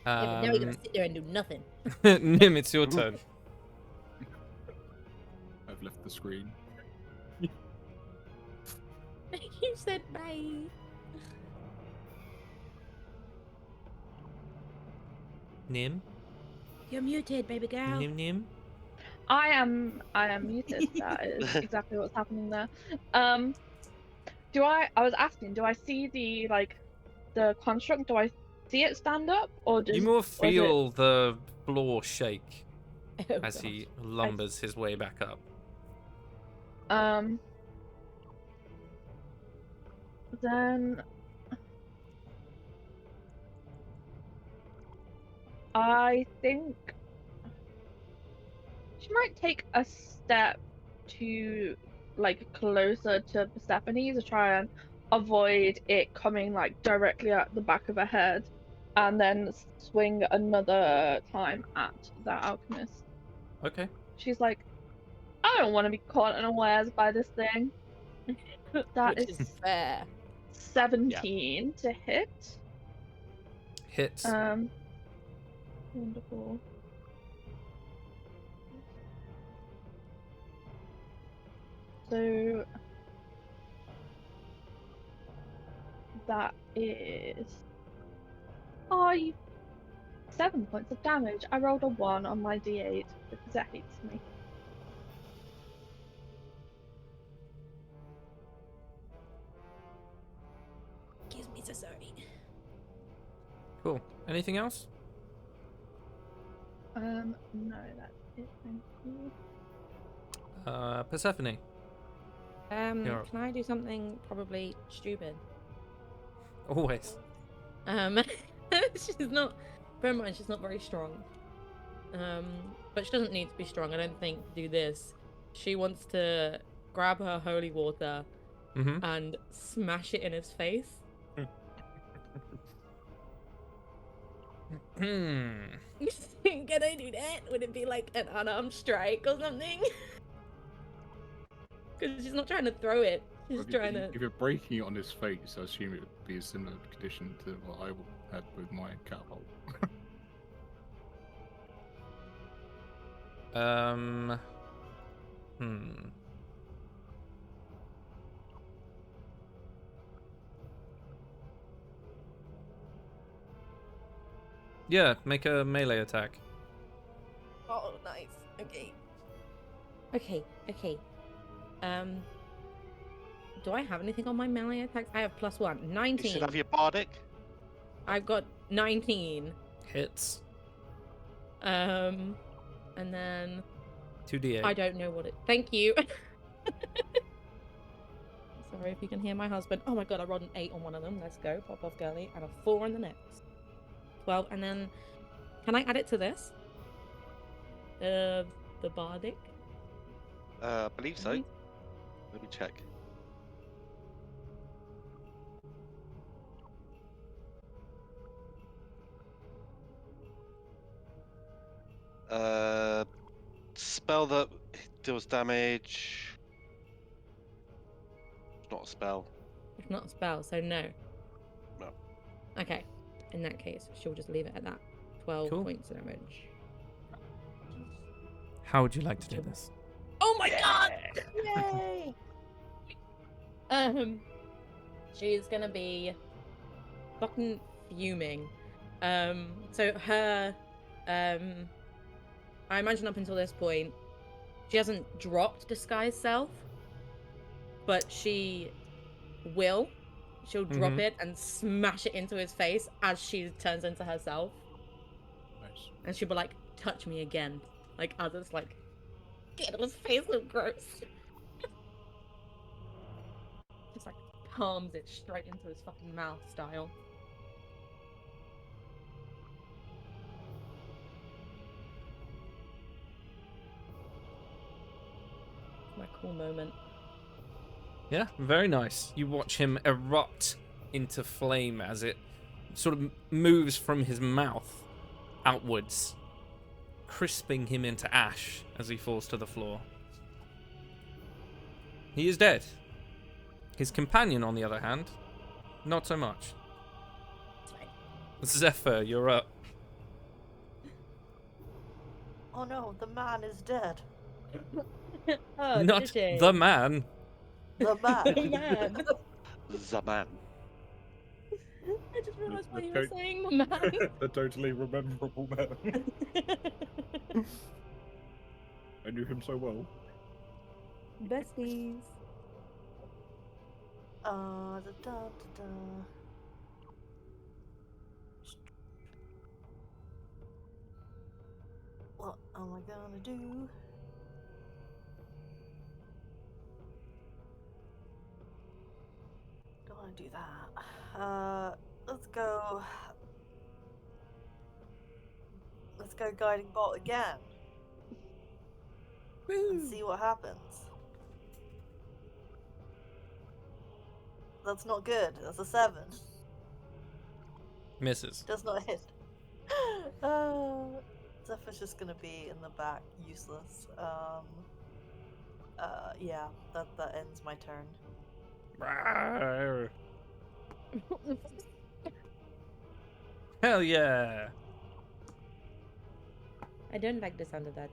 but now you're gonna sit there and do nothing. Nim, it's your turn. left the screen. You said bye. Nim? You're muted, baby girl. Nim Nim? I am muted. That is exactly what's happening there. I was asking, do I see the construct? Do I see it stand up, or does You more or is it- feel the floor shake Oh, as gosh. he lumbers his way back up. Then I think she might take a step to closer to Persephone to try and avoid it coming directly at the back of her head, and then swing another time at that alchemist. Okay. She's like, I don't want to be caught unawares by this thing. That Which is is fair. 17 to hit. Hits. Wonderful. So that is 7 points of damage. I rolled a 1 on my d8 because it hates me. Gives me so sorry. Cool. Anything else? No, that's it. Thank you. Persephone. You're up. Can I do something probably stupid? Always. She's not. Bear in mind, she's not very strong. But she doesn't need to be strong. I don't think to do this. She wants to grab her holy water Mm-hmm. and smash it in his face. Hmm. Can I do that? Would it be like an unarmed strike or something? Because she's not trying to throw it. She's If trying to. if you're breaking it on his face, I assume it would be a similar condition to what I had with my catapult. Yeah, make a melee attack. Oh, nice. Okay. Okay. Do I have anything on my melee attacks? I have +1. You 19. should have your bardic. I've got 19. Hits. And then 2d8. I don't know what it. Thank you. Sorry if you can hear my husband. Oh my god, I rolled an 8 on one of them. Let's go. Pop off, girly. And a 4 on the next. 12. And then, can I add it to this? The bardic? I believe so. Maybe? Let me check. Spell that deals damage. It's not a spell. It's not a spell, so no. No. Okay. In that case, she'll just leave it at that. 12 Cool. points of damage. How would you like to do this? Oh my god! Yay! She's gonna be fucking fuming. So her, I imagine up until this point, she hasn't dropped Disguise Self, but she will. She'll drop it and smash it into his face as she turns into herself. Nice. And she'll be like, touch me again. Like, others, like, get his face look gross. Just like palms it straight into his fucking mouth style. My cool moment. Yeah, very nice. You watch him erupt into flame as it sort of moves from his mouth outwards, crisping him into ash as he falls to the floor. He is dead. His companion, on the other hand, not so much. Zephyr, you're up. Oh no, the man is dead. Oh, Not Jishay. the man. The man. The man. The man. I just realised why The you were coat- saying the man. The totally rememberable man. I knew him so well. Besties. Da, da, da, da. What am I gonna do? Don't want to do that. Let's go. Let's go guiding bolt again and Woo. see what happens. That's not good. That's a 7. Misses. Does not hit. Zephyr's just gonna be in the back, useless. Yeah, that ends my turn. Rawr. Hell yeah. I don't like the sound of that.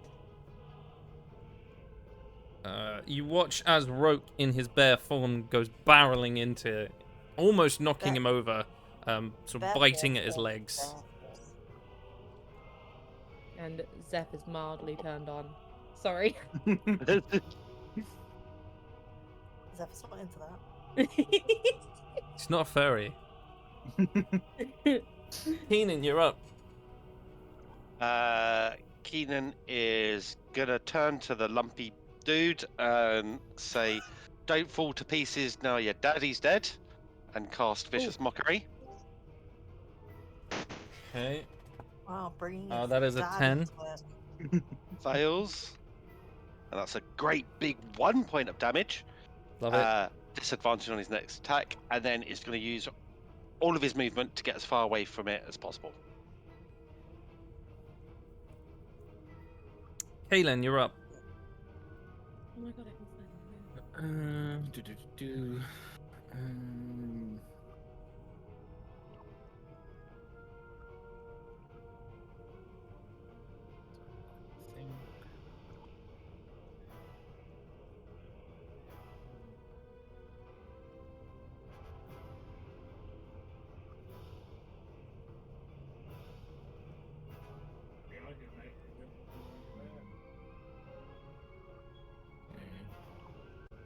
You watch as Roke in his bare form goes barreling into it, almost knocking him over, sort of biting at his legs. And Zeph is mildly turned on. Sorry. Zephyr's not into that. He's not a furry. Keenan, you're up. Keenan is gonna turn to the lumpy dude and say, "Don't fall to pieces now your daddy's dead," and cast Vicious Mockery. Okay. Wow, bringing Oh, his that is a dad 10. into it. Fails. And that's a great big 1 point of damage. Love it. Disadvantage on his next attack, and then he's going to use all of his movement to get as far away from it as possible. Kaylin, you're up. Oh my god, I can find it.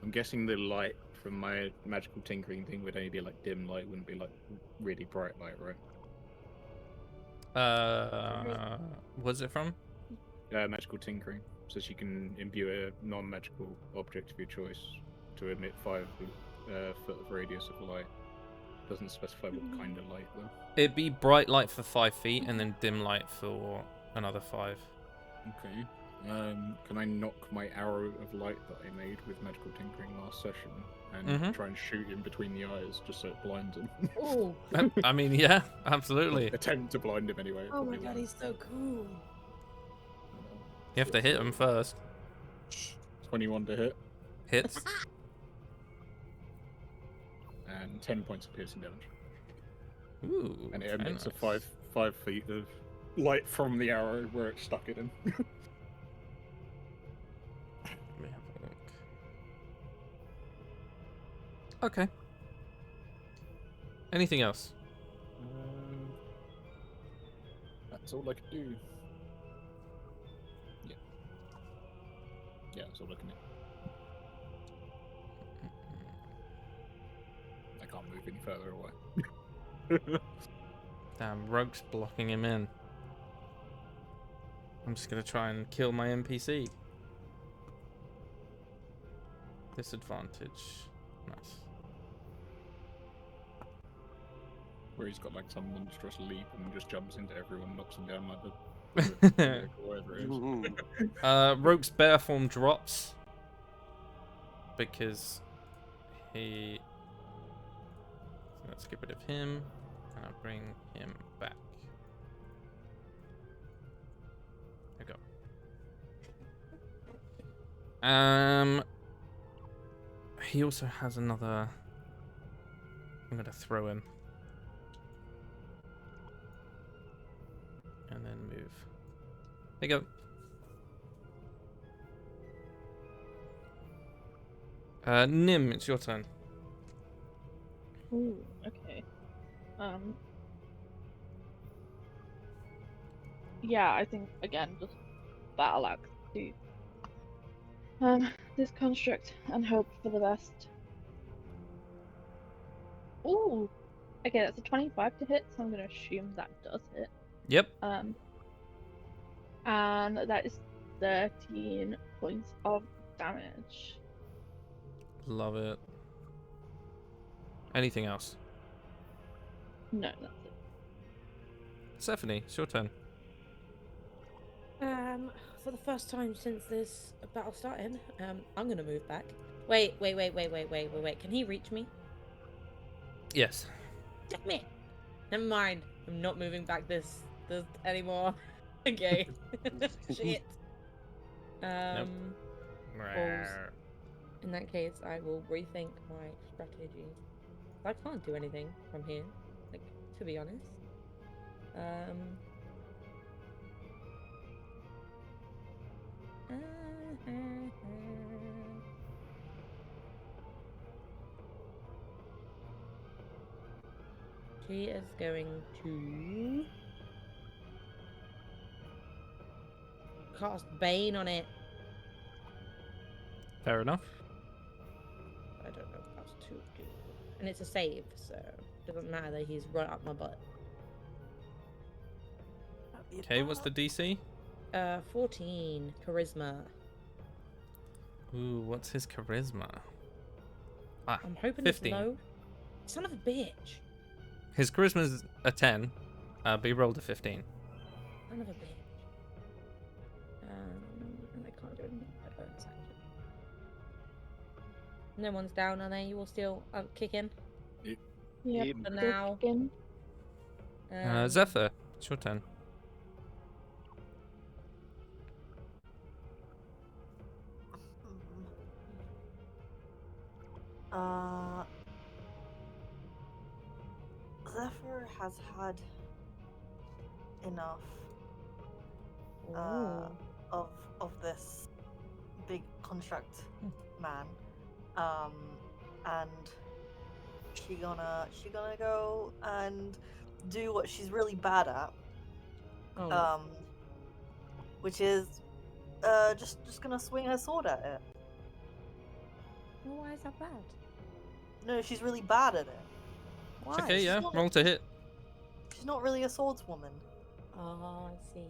I'm guessing the light from my magical tinkering thing would only be like dim light, wouldn't be like really bright light, right? What's it from? Magical tinkering. So she can imbue a non-magical object of your choice to emit 5 foot of radius of light. Doesn't specify what kind of light though. It'd be bright light for 5 feet and then dim light for another 5. Okay. Can I knock my arrow of light that I made with magical tinkering last session and try and shoot him between the eyes just so it blinds him? Oh. I mean, yeah, absolutely. Attempt to blind him anyway. Oh my probably god, won't. he's so cool. You have to hit him first. 21 to hit Hits. and 10 points of piercing damage. Ooh. And it very emits nice. a 5 feet of light from the arrow where it stuck it in. Let me have a look. Okay. Anything else? That's all I can do. Yeah. Yeah, that's all I can do. I can't move any further away. Damn, Rogue's blocking him in. I'm just gonna try and kill my NPC. Disadvantage. Nice. Where he's got like some monstrous leap and just jumps into everyone, knocks them down like the whatever it is. Rogue's bear form drops because he. So let's get rid of him and I'll bring him back. There we go. He also has another. I'm gonna throw him. And then move. There you go. Nim, it's your turn. Ooh, okay. Yeah, I think again just battle axe to this construct and hope for the best. Ooh, okay, that's a 25 to hit, so I'm gonna assume that does hit. Yep. And that is 13 points of damage. Love it. Anything else? No, that's it. Stephanie, it's your turn. For the first time since this battle started, I'm gonna move back. Wait. Can he reach me? Yes. Damn it! Never mind. I'm not moving back this anymore. Okay. Shit. Balls. In that case, I will rethink my strategy. I can't do anything from here, like, to be honest. She is going to cast Bane on it. Fair enough. I don't know if that's too good. And it's a save, so it doesn't matter that he's right up my butt. Okay, what's the DC? 14 charisma. Ooh, what's his charisma? Ah, I'm hoping 15. it's low. Son of a bitch. His charisma's a 10, but he rolled a 15. Son of a bitch. And I can't do anything with my bonus action. No one's down, are they? You all still kicking? Yep. For now. Again. Zephyr, it's your turn. Zephyr has had enough Ooh. of this big construct man, and she gonna go and do what she's really bad at, Oh. which is just gonna swing her sword at it. Well, why is that bad? No, she's really bad at it. Why? Okay, She's yeah, not- roll to hit. She's not really a swordswoman. Oh, I see.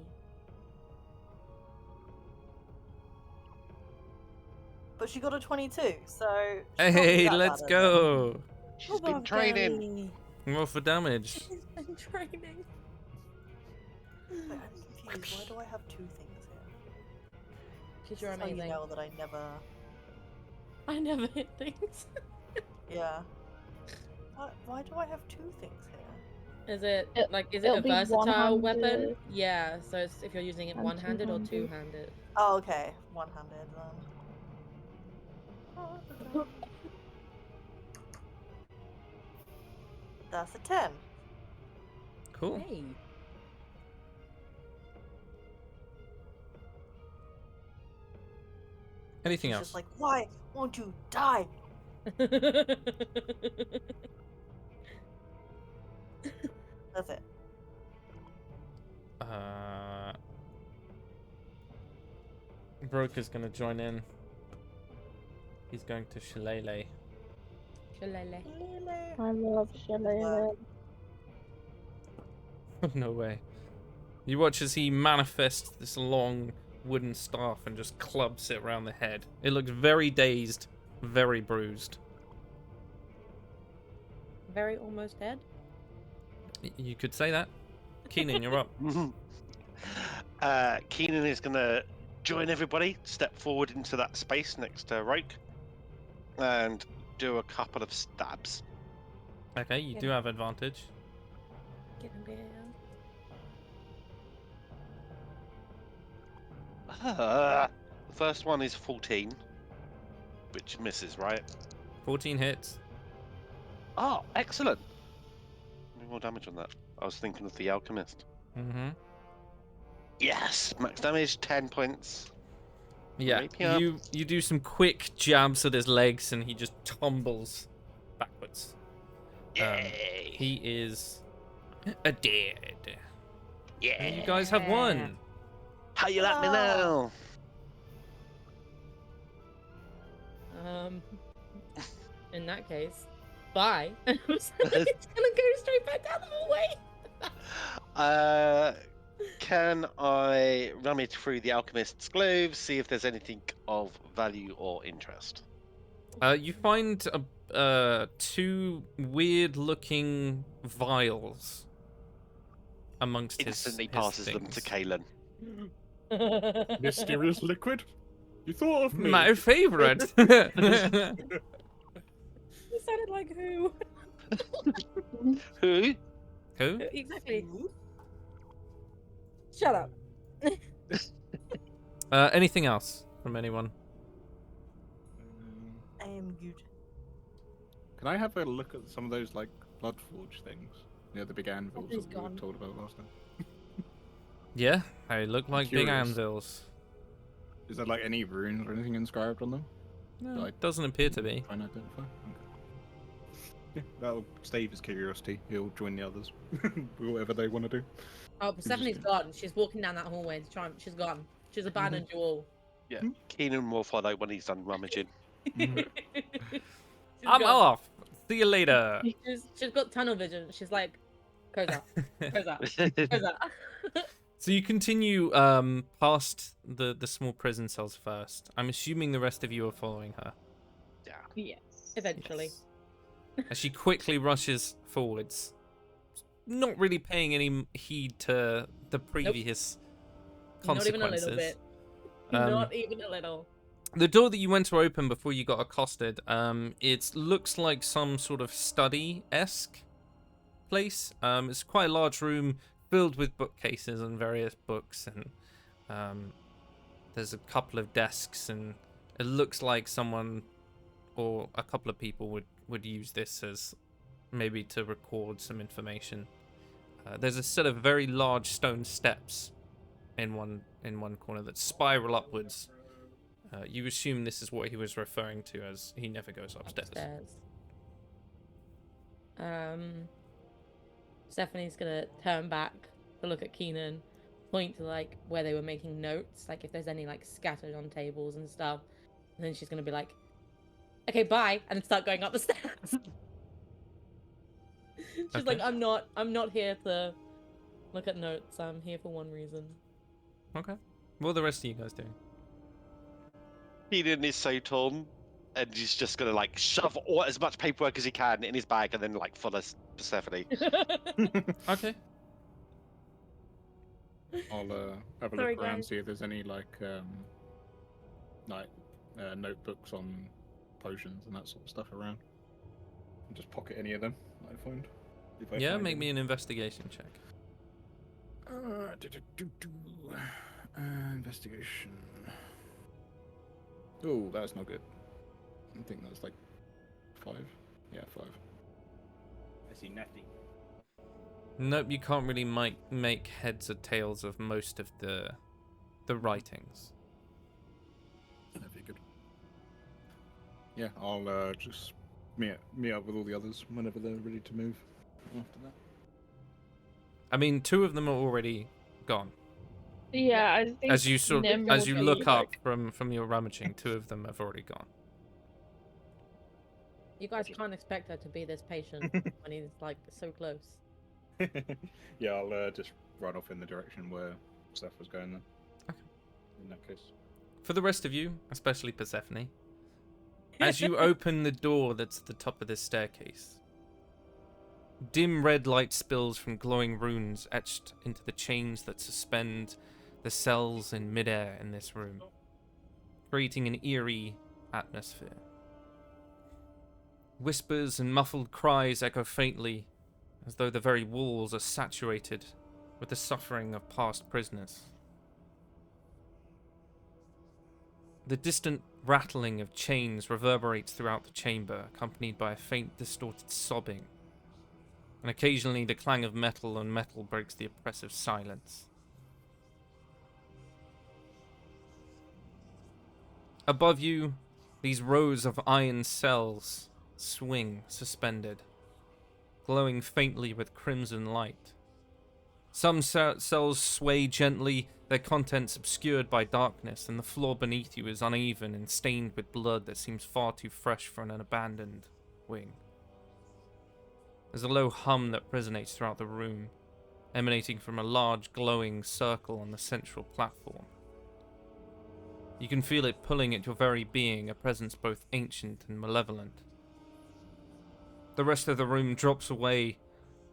But she got a 22, so... she's not Hey, that let's bad at go. She's been training. Roll for damage. She's been training. it. Wait, I'm confused. Why do I have 2 things here? Because you're This is how amazing. you know that I never... I never hit things. Yeah. Why do I have 2 things here? Is it like is it It'll a be versatile weapon? one-handed Yeah, so it's if you're using it and one-handed or two-handed. two-handed. Oh, okay. One-handed then. That's a 10. Cool. Hey. Anything She's else? just like, why won't you die? That's it. Broker's gonna join in. He's going to Shillelagh. Shillelagh. I love Shillelagh. No way. You watch as he manifests this long wooden staff and just clubs it around the head. It looks very dazed, very bruised. Very almost dead. You could say that. Keenan, you're up. Keenan is going to join everybody, step forward into that space next to Roke, and do a couple of stabs. Okay, you do have advantage. Get him, get him. The first one is 14, which misses, right? 14 hits. Oh, excellent. No more damage on that. I was thinking of the alchemist. Mm-hmm. Yes, max damage, 10 points. Yeah, Rapier. you do some quick jabs at his legs, and he just tumbles backwards. Yay! He is dead. Yeah. And you guys have won. How you like me Ah. now? In that case, bye. I'm just gonna go straight back down the hallway. Can I rummage through the alchemist's glove, see if there's anything of value or interest? You find two weird-looking vials amongst Instantly his passes them to things. Kalen. Mysterious liquid? You thought of me? My favorite. You sounded like who? Who? Who? Exactly. Shut up. Anything else from anyone? I am good. Can I have a look at some of those like Bloodforge things? The big anvils He's that we were gone. told about last time. Yeah, they look like big Curious. anvils. Is there like any runes or anything inscribed on them? No, Like- it doesn't appear to be. Try and identify. Okay. Yeah, that'll stave his curiosity. He'll join the others, whatever they want to do. Oh, Persephone's gone. She's walking down that hallway to try. She's gone. She's abandoned you all. Yeah. Keenan will follow when he's done rummaging. She's I'm gone. off. See you later. She's got tunnel vision. She's like, Kozar, Kozar, Kozar. So you continue past the small prison cells first. I'm assuming the rest of you are following her. Yes. Eventually. Yes. As she quickly rushes forwards, not really paying any heed to the previous Not even a consequences. little bit. Um, Not even a little. The door that you went to open before you got accosted, it looks like some sort of study-esque place. It's quite a large room filled with bookcases and various books, and there's a couple of desks, and it looks like someone or a couple of people would use this as maybe to record some information. There's a set of very large stone steps in one corner that spiral upwards. You assume this is what he was referring to as he never goes upstairs. Stephanie's gonna turn back to look at Keenan, point to like where they were making notes, like if there's any like scattered on tables and stuff. And then she's gonna be like, "Okay, bye," and start going up the stairs. She's like, Okay. I'm not here to look at notes. I'm here for one reason." Okay. What are the rest of you guys doing? Keenan is so torn, and he's just gonna like shove as much paperwork as he can in his bag, and then like follow Persephone. Okay. I'll have a Sorry, look around, guys. see if there's any like notebooks on potions and that sort of stuff around. And just pocket any of them that I find. if I Yeah, find make them. me an investigation check. Investigation. Oh, that's not good. I think that's like 5. Yeah, 5. I see nothing. Nope, you can't really make heads or tails of most of the writings. That'd be good. Yeah, I'll just meet up with all the others whenever they're ready to move. After that. I mean, 2 of them are already gone. Yeah, I think As you Nim as will you be, look up like- from your rummaging, 2 of them have already gone. You guys can't expect her to be this patient when he's like so close. Yeah, I'll just run off in the direction where Seth was going then. Okay. In that case. For the rest of you, especially Persephone, as you open the door that's at the top of this staircase, dim red light spills from glowing runes etched into the chains that suspend the cells in midair in this room, creating an eerie atmosphere. Whispers and muffled cries echo faintly, as though the very walls are saturated with the suffering of past prisoners. The distant rattling of chains reverberates throughout the chamber, accompanied by a faint, distorted sobbing, and occasionally the clang of metal on metal breaks the oppressive silence. Above you, these rows of iron cells swing suspended, glowing faintly with crimson light. Some cells sway gently, their contents obscured by darkness, and the floor beneath you is uneven and stained with blood that seems far too fresh for an abandoned wing. There's a low hum that resonates throughout the room, emanating from a large glowing circle on the central platform. You can feel it pulling at your very being, a presence both ancient and malevolent. The rest of the room drops away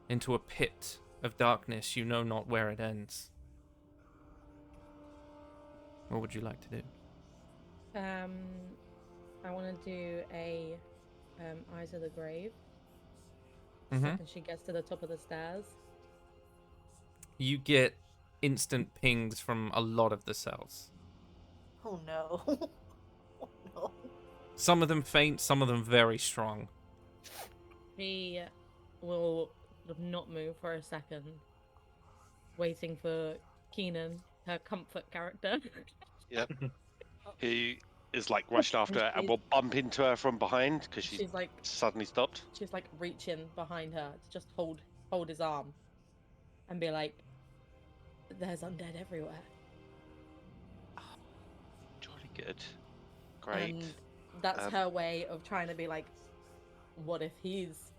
into a pit of darkness, you know not where it ends. What would you like to do? I want to do a Eyes of the Grave. Mm-hmm. Second she gets to the top of the stairs. You get instant pings from a lot of the cells. Oh no. Oh no. Some of them faint, some of them very strong. She will not move for a second, waiting for Keenan, her comfort character. Yep. Who is like rushed after her and will bump into her from behind because she's like suddenly stopped. She's like reaching behind her to just hold his arm and be like, "There's undead everywhere." Jolly good. Great. And that's her way of trying to be like, what if he's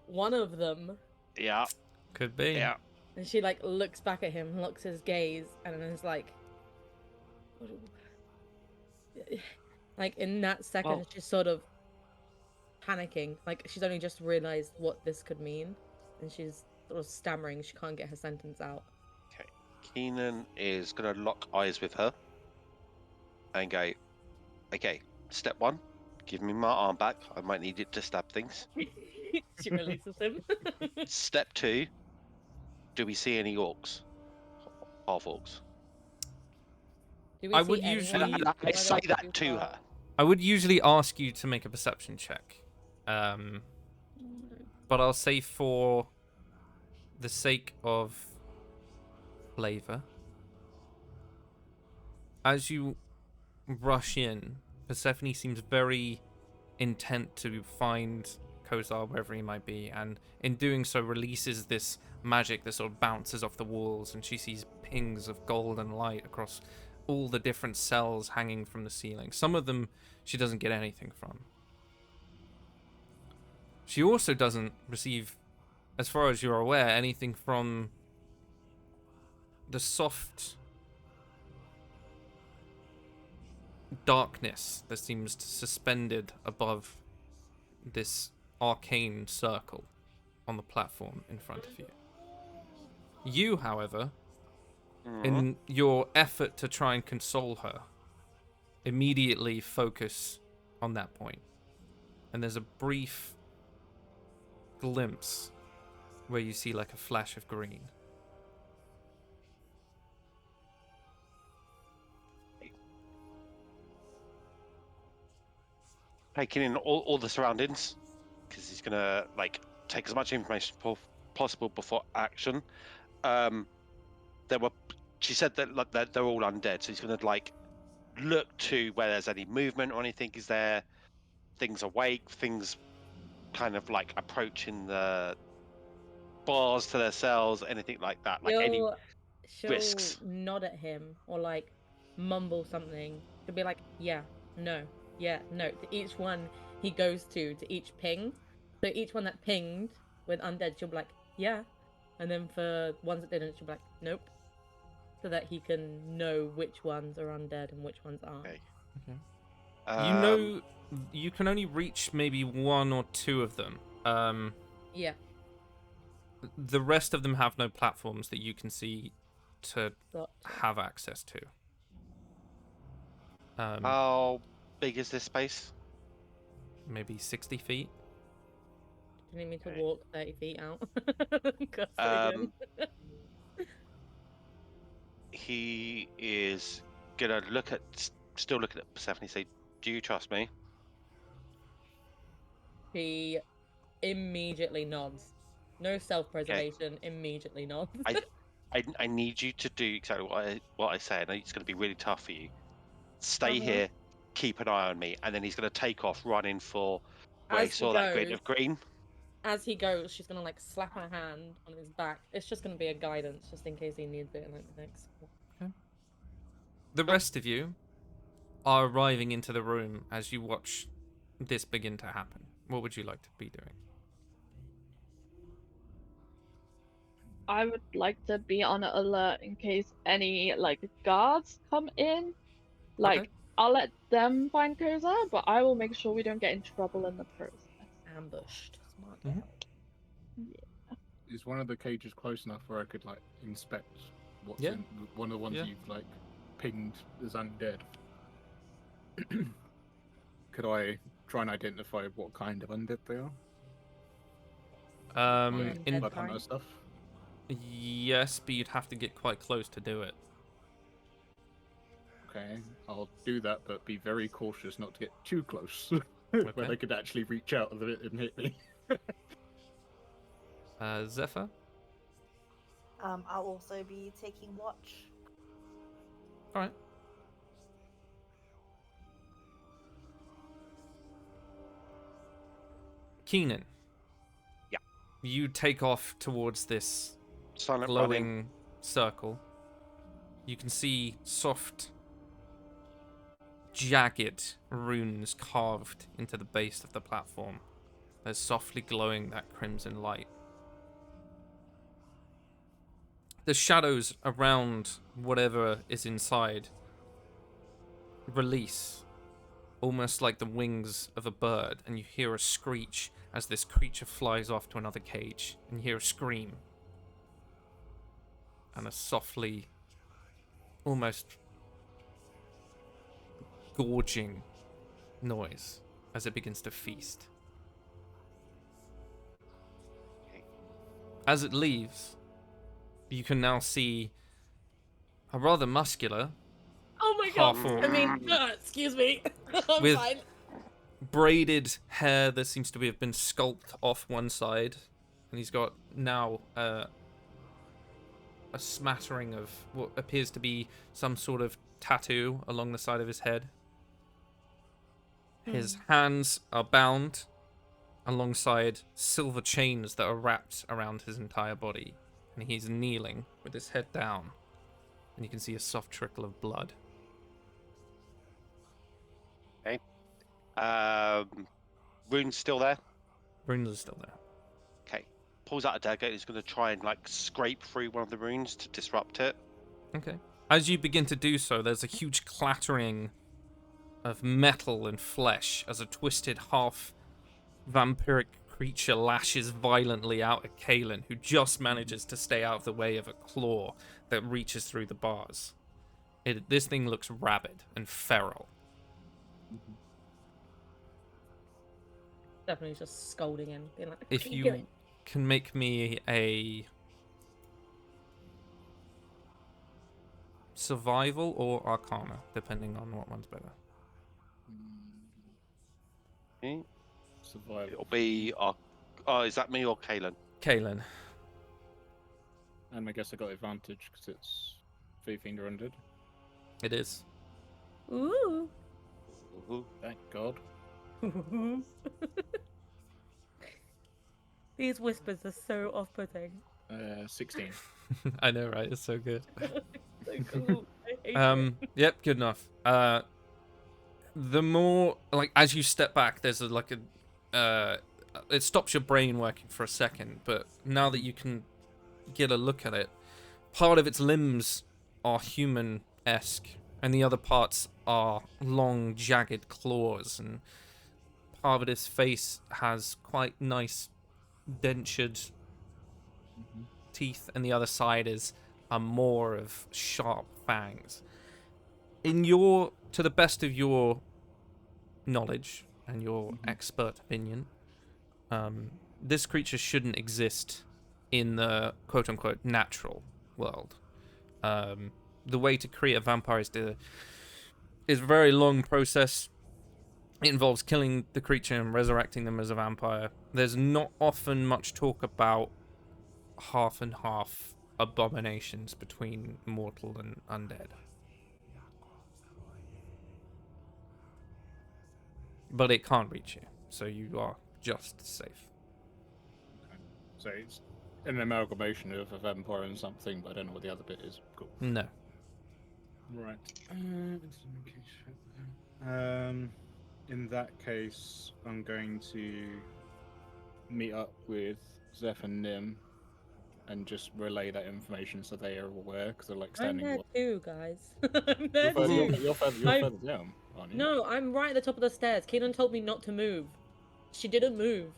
one of them? Yeah. Could be. Yeah. And she like looks back at him, looks his gaze, and then is like, like in that second, she's sort of panicking. Like she's only just realized what this could mean, and she's sort of stammering. She can't get her sentence out. Okay. Keenan is gonna lock eyes with her and go, okay, step one, give me my arm back. I might need it to stab things. She releases him. Step two, do we see any orcs? Half orcs. Do we I see would anyone? usually- I say that to her. I would usually ask you to make a perception check. But I'll say for the sake of flavor, as you rush in, Persephone seems very intent to find Kozar wherever he might be, and in doing so releases this magic that sort of bounces off the walls, and she sees pings of golden light across all the different cells hanging from the ceiling. Some of them she doesn't get anything from. She also doesn't receive, as far as you're aware, anything from the soft darkness that seems suspended above this arcane circle on the platform in front of you. You, however, in your effort to try and console her, immediately focus on that point. And there's a brief glimpse where you see like a flash of green. Taking in all the surroundings, because he's gonna like take as much information possible before action. She said that like they're all undead, so he's gonna like look to where there's any movement or anything. Is there things awake, things kind of like approaching the bars to their cells, anything like that? Like She'll risks. nod at him or like mumble something. She'll be like, yeah, no, to each one he goes to each ping. So each one that pinged with undead, she'll be like, yeah. And then for ones that didn't, she'll be like, nope. So that he can know which ones are undead and which ones aren't. Okay. You know, you can only reach maybe one or two of them. Yeah. The rest of them have no platforms that you can see to Gotcha. have access to. How big is this space? Maybe 60 feet. Do you need me to Okay. walk 30 feet out? Custodian. He is gonna still looking at Persephone and say, do you trust me? He immediately nods. No self-preservation, immediately nods. I need you to do exactly what I say, and it's going to be really tough for you. stay here, keep an eye on me, and then he's going to take off running for where he As saw that grid of green. As he goes, she's gonna like slap her hand on his back. It's just gonna be a guidance, just in case he needs it in like the next. The rest of you are arriving into the room as you watch this begin to happen. What would you like to be doing? I would like to be on alert in case any like guards come in. Like, Okay. I'll let them find Kozar, but I will make sure we don't get in trouble in the process. Ambushed. Smart Mhm. girl. Is one of the cages close enough where I could like inspect what's Yeah. in one of the ones Yeah. you've like pinged as undead? Could I try and identify what kind of undead they are? Like, In blood hunter stuff. yes, but you'd have to get quite close to do it. Okay, I'll do that, but be very cautious not to get too close, where Okay. they could actually reach out a bit and hit me. Zephyr? I'll also be taking watch. All right. Keenan. Yeah. You take off towards this Silent glowing running. circle. You can see soft, jagged runes carved into the base of the platform. They're softly glowing that crimson light. The shadows around whatever is inside release, almost like the wings of a bird, and you hear a screech as this creature flies off to another cage, and you hear a scream and a softly, almost gorging noise as it begins to feast. As it leaves, you can now see a rather muscular, Oh my god! Half-orc. I mean, excuse me. I'm With- fine. braided hair that seems to have been sculpted off one side, and he's got now a smattering of what appears to be some sort of tattoo along the side of his head. His hands are bound alongside silver chains that are wrapped around his entire body, and he's kneeling with his head down, and you can see a soft trickle of blood. Rune's still there. Runes are still there. Okay. Pulls out a dagger. He's going to try and like scrape through one of the runes to disrupt it. Okay. As you begin to do so, there's a huge clattering of metal and flesh as a twisted half vampiric creature lashes violently out at Kalen, who just manages to stay out of the way of a claw that reaches through the bars. This thing looks rabid and feral. Definitely just scolding him, being like, If "What are you doing?" can make me a survival or arcana, depending on what one's better. Okay. Survival. It'll be. Oh, is that me or Kalen? Kalen. And I guess I got advantage because it's 15 or undead. It is. Ooh. Ooh. Thank God. These whispers are so off-putting. 16. I know, right? It's so good. So cool. I hate it. Yep, good enough. The more, like, as you step back, there's it stops your brain working for a second, but now that you can get a look at it, part of its limbs are human-esque, and the other parts are long, jagged claws, and part of its face has quite nice dentured teeth, and the other side is a more of sharp fangs. To the best of your knowledge and your expert opinion, this creature shouldn't exist in the quote-unquote natural world. The way to create a vampire is a very long process. It involves killing the creature and resurrecting them as a vampire. There's not often much talk about half and half abominations between mortal and undead. but it can't reach you, so you are just safe. So it's an amalgamation of a vampire and something, but I don't know what the other bit is. Cool. No. Right. In that case, I'm going to meet up with Zeph and Nim and just relay that information so they are aware, because they're like I'm standing. there too, guys. I'm You're there too. further down, aren't you? No, I'm right at the top of the stairs. Keelan told me not to move. She didn't move.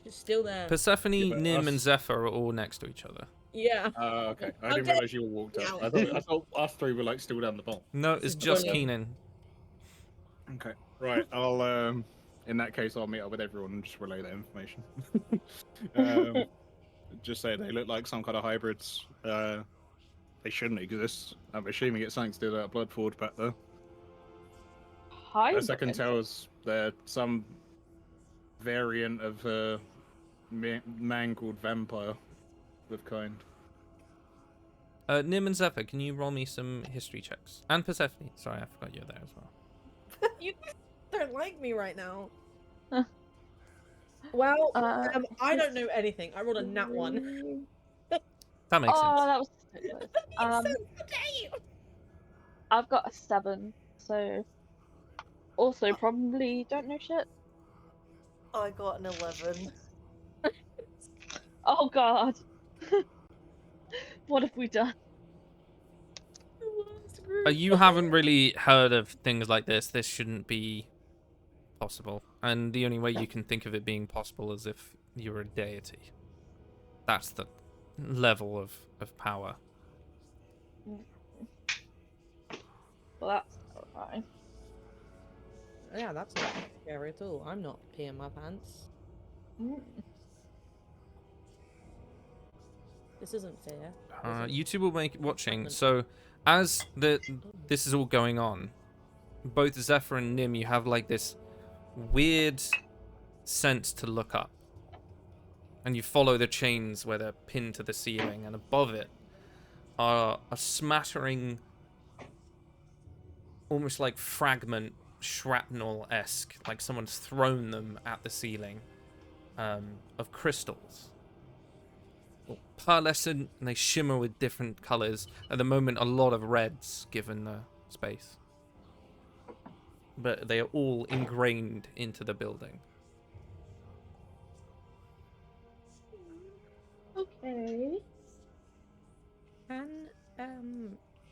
She's still there. Persephone, Yeah, but Nim, and us- Zephyr are all next to each other. Yeah. Okay. I I'm didn't dead. realize you all walked up. I thought us three were like still down the bottom. No, This it's is just brilliant. Keenan. Okay. Right. I'll in that case I'll meet up with everyone and just relay that information. Just say they look like some kind of hybrids. They shouldn't exist. I'm assuming it's something to do with that blood forge back there. As I can tell, is they're some variant of a man called vampire of kind. Nim and Zephyr, can you roll me some history checks? And Persephone. Sorry, I forgot you're there as well. You don't like me right now. Huh. Well, Uh, I don't know anything. I rolled a nat 1. That makes Oh, sense. that was ridiculous. How dare you? I've got a 7, so also probably don't know shit. I got an 11. Oh god. What have we done? You haven't really heard of things like this. This shouldn't be possible. And the only way you can think of it being possible is if you're a deity. That's the level of power. Well, that's terrifying. Yeah, that's not scary at all. I'm not peeing my pants. This isn't fair. You two will make watching. So, as this is all going on, both Zephyr and Nim, you have like this weird sense to look up, and you follow the chains where they're pinned to the ceiling, and above it are a smattering, almost like fragment shrapnel-esque, like someone's thrown them at the ceiling, of crystals. Pearlescent, and they shimmer with different colors. At the moment, a lot of reds, given the space. But they are all ingrained into the building. Okay.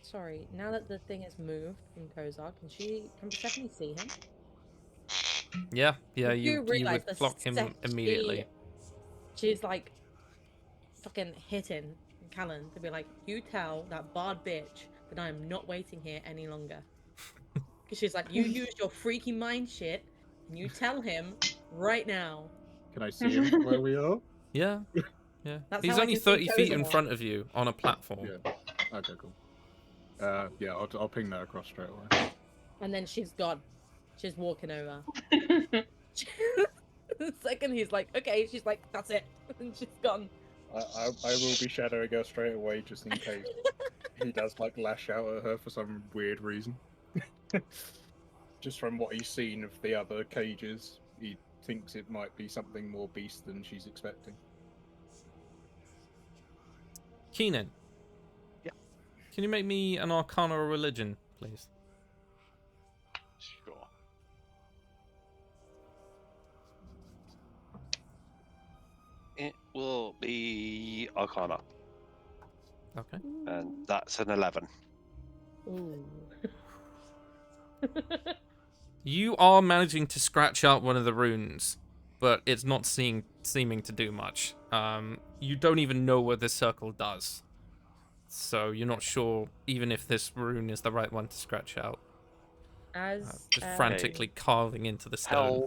Sorry, now that the thing has moved from Kozar, can Persephone see him? Yeah, you realise would the clock him second immediately. She's like fucking hitting Callan to be like, you tell that barred bitch that I am not waiting here any longer. Because she's like, you use your freaky mind shit, and you tell him right now. Can I see him from where we are? Yeah, yeah. That's He's how I only can see 30 feet in Kozar. front of you on a platform. Yeah. Okay, cool. Yeah, I'll ping that across straight away. And then she's gone. She's walking over. The second he's like, okay, she's like, that's it. And she's gone. I will be shadowing her straight away just in case he does like lash out at her for some weird reason. Just from what he's seen of the other cages, he thinks it might be something more beast than she's expecting. Keenan. Yeah. Can you make me an Arcana or Religion, please? Sure. It will be Arcana, Okay. and that's an 11. Ooh. You are managing to scratch out one of the runes, but it's not seeming to do much. You don't even know what this circle does. So you're not sure even if this rune is the right one to scratch out. As Just frantically carving into the stone.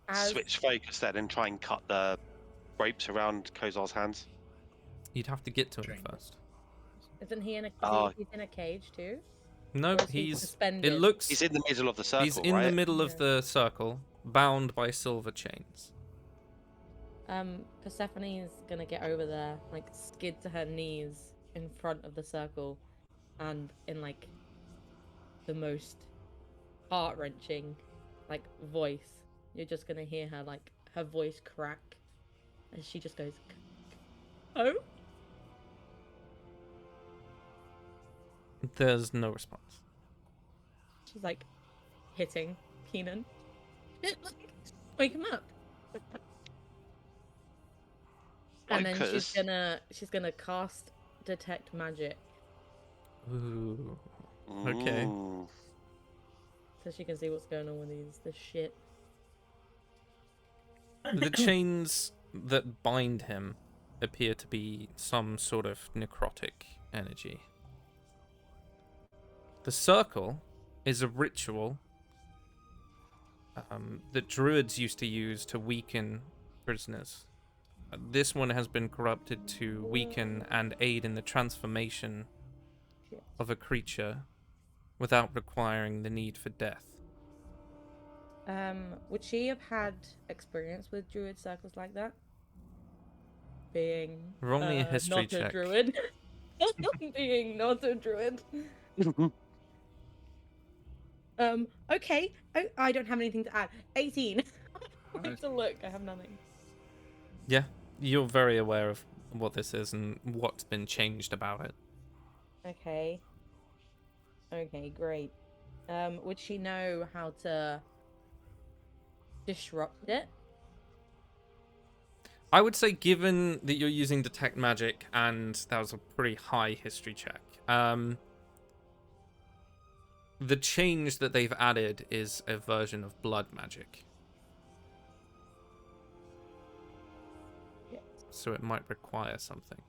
I'll switch focus then and try and cut the ropes around Kozar's hands. You'd have to get to him Chain. first. Isn't he in a Oh. he's in a cage too? No, Or is he he's. suspended? It looks. He's in the middle of the circle, He's in right? the middle of Yeah. the circle, bound by silver chains. Persephone is gonna get over there, like skid to her knees in front of the circle, and in like the most heart-wrenching like voice. You're just gonna hear her like her voice crack, and she just goes, "Oh." There's no response. She's like hitting Keenan. Wake him up. And then she's gonna cast detect magic, Ooh. Okay. Ooh. so she can see what's going on with this shit. The chains that bind him appear to be some sort of necrotic energy. The circle is a ritual that druids used to use to weaken prisoners. This one has been corrupted to weaken and aid in the transformation of a creature without requiring the need for death. Would she have had experience with druid circles like that? Being Roll me a history not check. a druid. Being not a druid. Okay. I don't have anything to add. 18. I have to look. I have nothing. Yeah, you're very aware of what this is and what's been changed about it. Okay. Okay, great. Would she know how to disrupt it? I would say, given that you're using detect magic and that was a pretty high history check, the change that they've added is a version of blood magic. Yeah. So it might require something.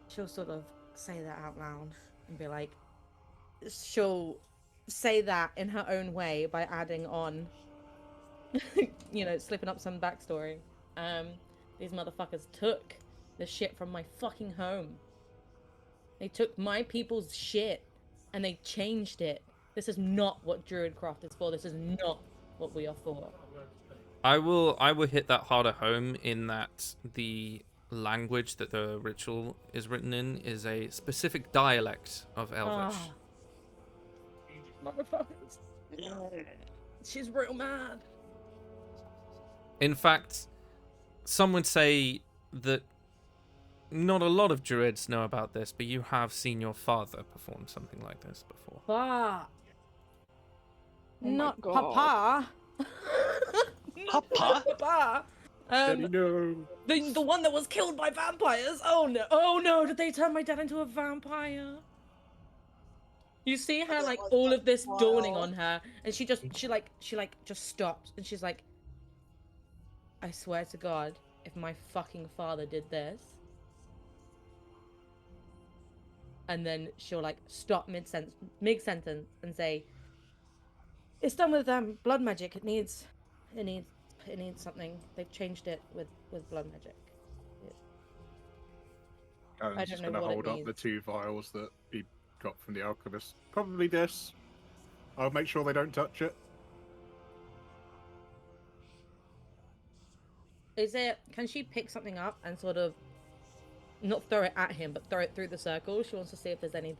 She'll sort of say that out loud and be like, she'll say that in her own way by adding on, slipping up some backstory. These motherfuckers took the shit from my fucking home. They took my people's shit and they changed it. This is not what Druidcraft is for. This is not what we are for. I will hit that harder home in that the language that the ritual is written in is a specific dialect of Elvish. Motherfuckers. She's real mad. In fact, some would say that not a lot of druids know about this, but you have seen your father perform something like this before. Fuck. my Not God. Papa. Not Papa? Papa. The one that was killed by vampires. Oh no! Oh no! Did they turn my dad into a vampire? You see her like all of this dawning on her, and she just stops, and she's like, "I swear to God, if my fucking father did this," and then she'll like stop mid sentence and say, "It's done with blood magic. It needs something. They've changed it with blood magic." I'm I just don't going know to what it hold up the means. 2 vials that he got from the alchemist. Probably this. I'll make sure they don't touch it. Can she pick something up and sort of not throw it at him, but throw it through the circle? She wants to see if there's any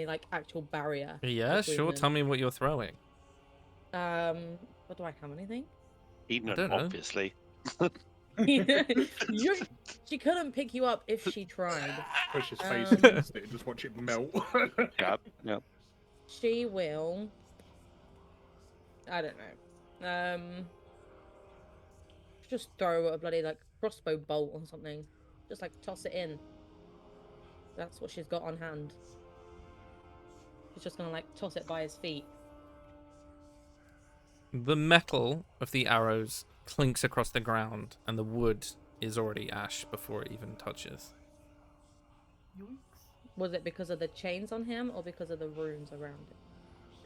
like actual barrier. Yeah, between sure. them. Tell me what you're throwing. What do I have? Anything? Eaten, don't know. obviously. She couldn't pick you up if she tried. Push his face Um, against it and just watch it melt. Yep. She will. I don't know. Just throw a bloody like crossbow bolt or something. Just like toss it in. That's what she's got on hand. She's just gonna like toss it by his feet. The metal of the arrows clinks across the ground, and the wood is already ash before it even touches. Was it because of the chains on him or because of the runes around it?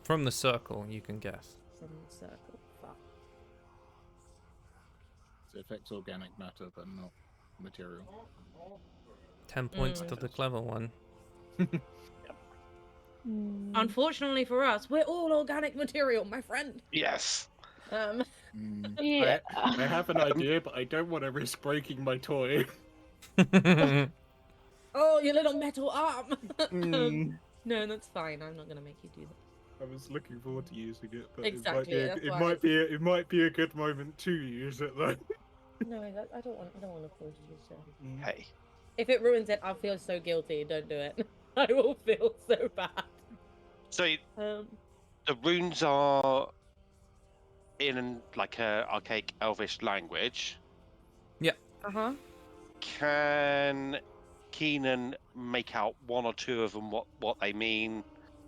From the circle, you can guess. From the circle. Fuck. It affects organic matter, but not material. 10 points to the clever one. Unfortunately for us, we're all organic material, my friend. Yes. Yeah. I have an idea, but I don't want to risk breaking my toy. Oh, your little metal arm. Mm. No, that's fine. I'm not gonna make you do that. I was looking forward to using it, but Exactly, it that's might be why- it might be a good moment to use it though. No, I don't want to force you to. Hey, If it ruins it, I'll feel so guilty. Don't do it. I will feel so bad. so Um. the runes are in like a archaic elvish language. Uh huh. Can Keenan make out one or two of them what they mean?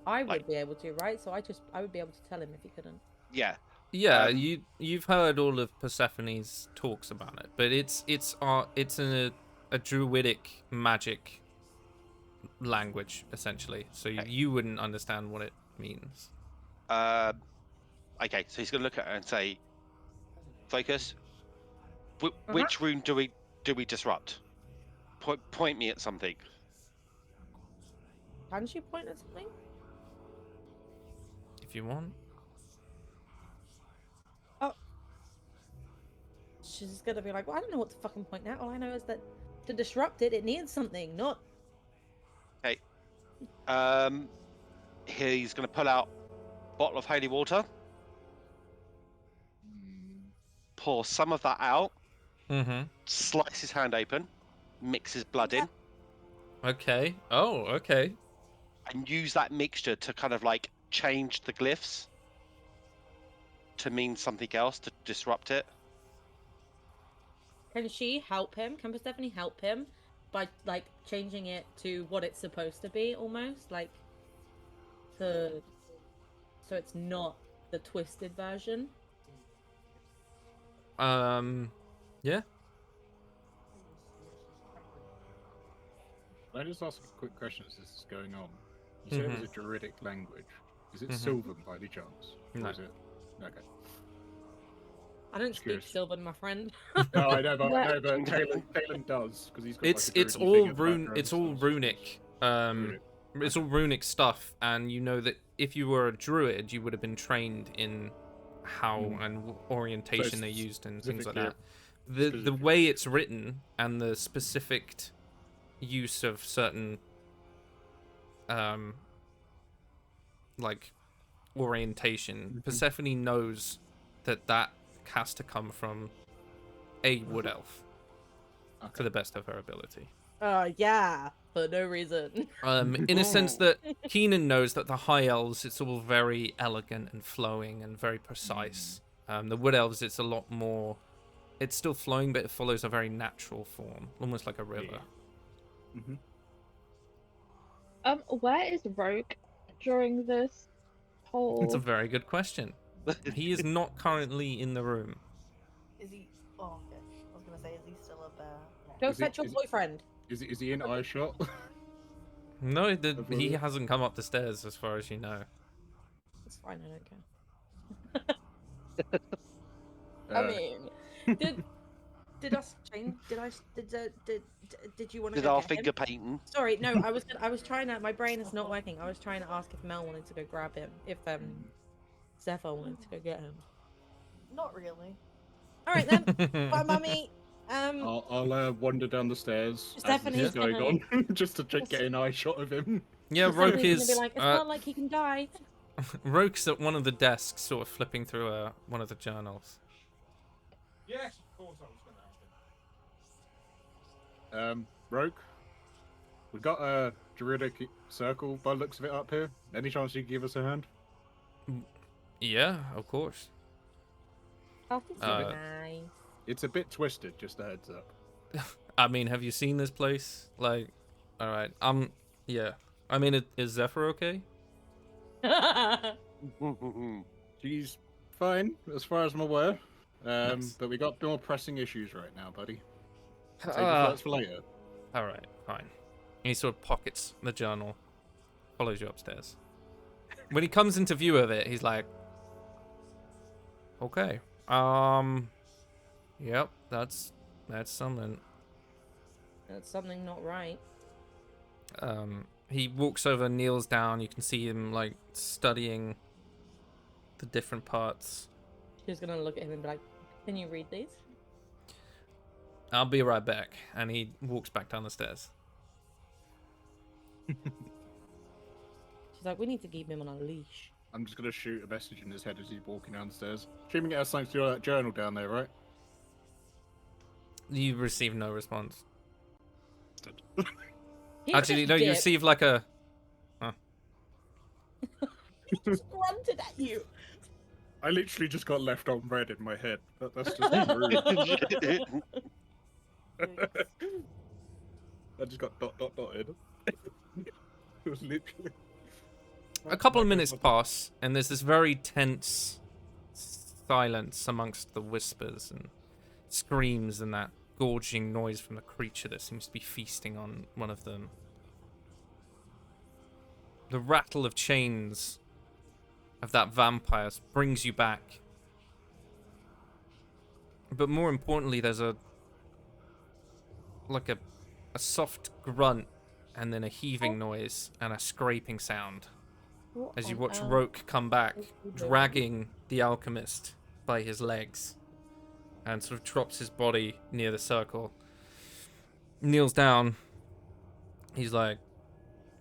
I would Like- be able to, right? So I would be able to tell him if he couldn't. Yeah. Yeah, Um, you've heard all of Persephone's talks about it, but it's a druidic magic language essentially, so Okay. you wouldn't understand what it means. Okay, so he's gonna look at her and say, "Focus. Which rune do we disrupt? Point me at something." Can she point at something? If you want. She's just gonna be like, well, I don't know what to fucking point at. All I know is that to disrupt it, it needs something, not. Okay. He's gonna pull out a bottle of holy water, pour some of that out, Mm-hmm. slice his hand open, mix his blood in, Okay. Oh, okay. and use that mixture to kind of like change the glyphs to mean something else to disrupt it. Can she help him? Can Persephone help him by like changing it to what it's supposed to be, almost like so it's not the twisted version? Yeah. Can I just ask a quick question as this is going on? You said it was a druidic language. Is it Mhm. Sylvan by any chance? Or No. is it? Okay. I don't speak Curious. Sylvan, my friend. No, I know, but Yeah. Talon does because he's got. It's like, a it's druidy all thing in the rune background it's and all stuff. runic. Druidic. It's all runic stuff, and you know that if you were a druid, you would have been trained in how and orientation they used and things like that. The specifically- way it's written and the specific use of certain like orientation, Persephone knows that has to come from a wood elf to the best of her ability. Yeah, for no reason. In a sense that Keenan knows that the high elves, it's all very elegant and flowing and very precise. The wood elves, it's a lot more. It's still flowing, but it follows a very natural form, almost like a river. Where is Rogue during this whole? It's a very good question. He is not currently in the room. Is he? Oh, okay. I was gonna say, is he still a bear? Go Is it- fetch your is it- boyfriend. Is he in eye shot? No, he Absolutely. hasn't come up the stairs, as far as you know. It's fine, I don't care. I Uh, mean, did us change? Did you want to Did go our get him? finger painting? Sorry, no. I was trying to. My brain is not working. I was trying to ask if Mel wanted to go grab him. If Zephyr wanted to go get him. Not really. All right then. Bye, mummy. I'll wander down the stairs as this Stephanie's is going gonna- on, just to get an eye shot of him. Yeah, Stephanie's Roke gonna is. be like, it's not like he can die. Roke's at one of the desks, sort of flipping through one of the journals. Yes, of course I was going to ask him. Roke, we got a druidic circle by the looks of it up here. Any chance you could give us a hand? Yeah, of course. Oh, this is nice. It's a bit twisted, just a heads up. I mean, have you seen this place? Like, all right, yeah. I mean, is Zephyr okay? She's fine, as far as I'm aware. Nice. But we got more pressing issues right now, buddy. Save the Ah. flirts for later. All right, fine. And he sort of pockets the journal, follows you upstairs. When he comes into view of it, he's like, "Okay, yep, that's something." That's something not right. He walks over, kneels down. You can see him like studying the different parts. She's gonna look at him and be like, "Can you read these?" I'll be right back. And he walks back down the stairs. She's like, "We need to keep him on a leash." I'm just gonna shoot a message in his head as he's walking downstairs. Assuming it has something to do with that journal down there, right? You receive no response. He Actually, just no, you dipped. receive like a. He just grunted at you. I literally just got left on red in my head. That's just rude. I just got dotted. It was literally. A couple of minutes pass, and there's this very tense silence amongst the whispers and screams and that gorging noise from the creature that seems to be feasting on one of them. The rattle of chains of that vampire brings you back. But more importantly, there's a soft grunt and then a heaving noise and a scraping sound What as you on watch earth Roke come back, is he doing? dragging the alchemist by his legs, and sort of drops his body near the circle. Kneels down. He's like,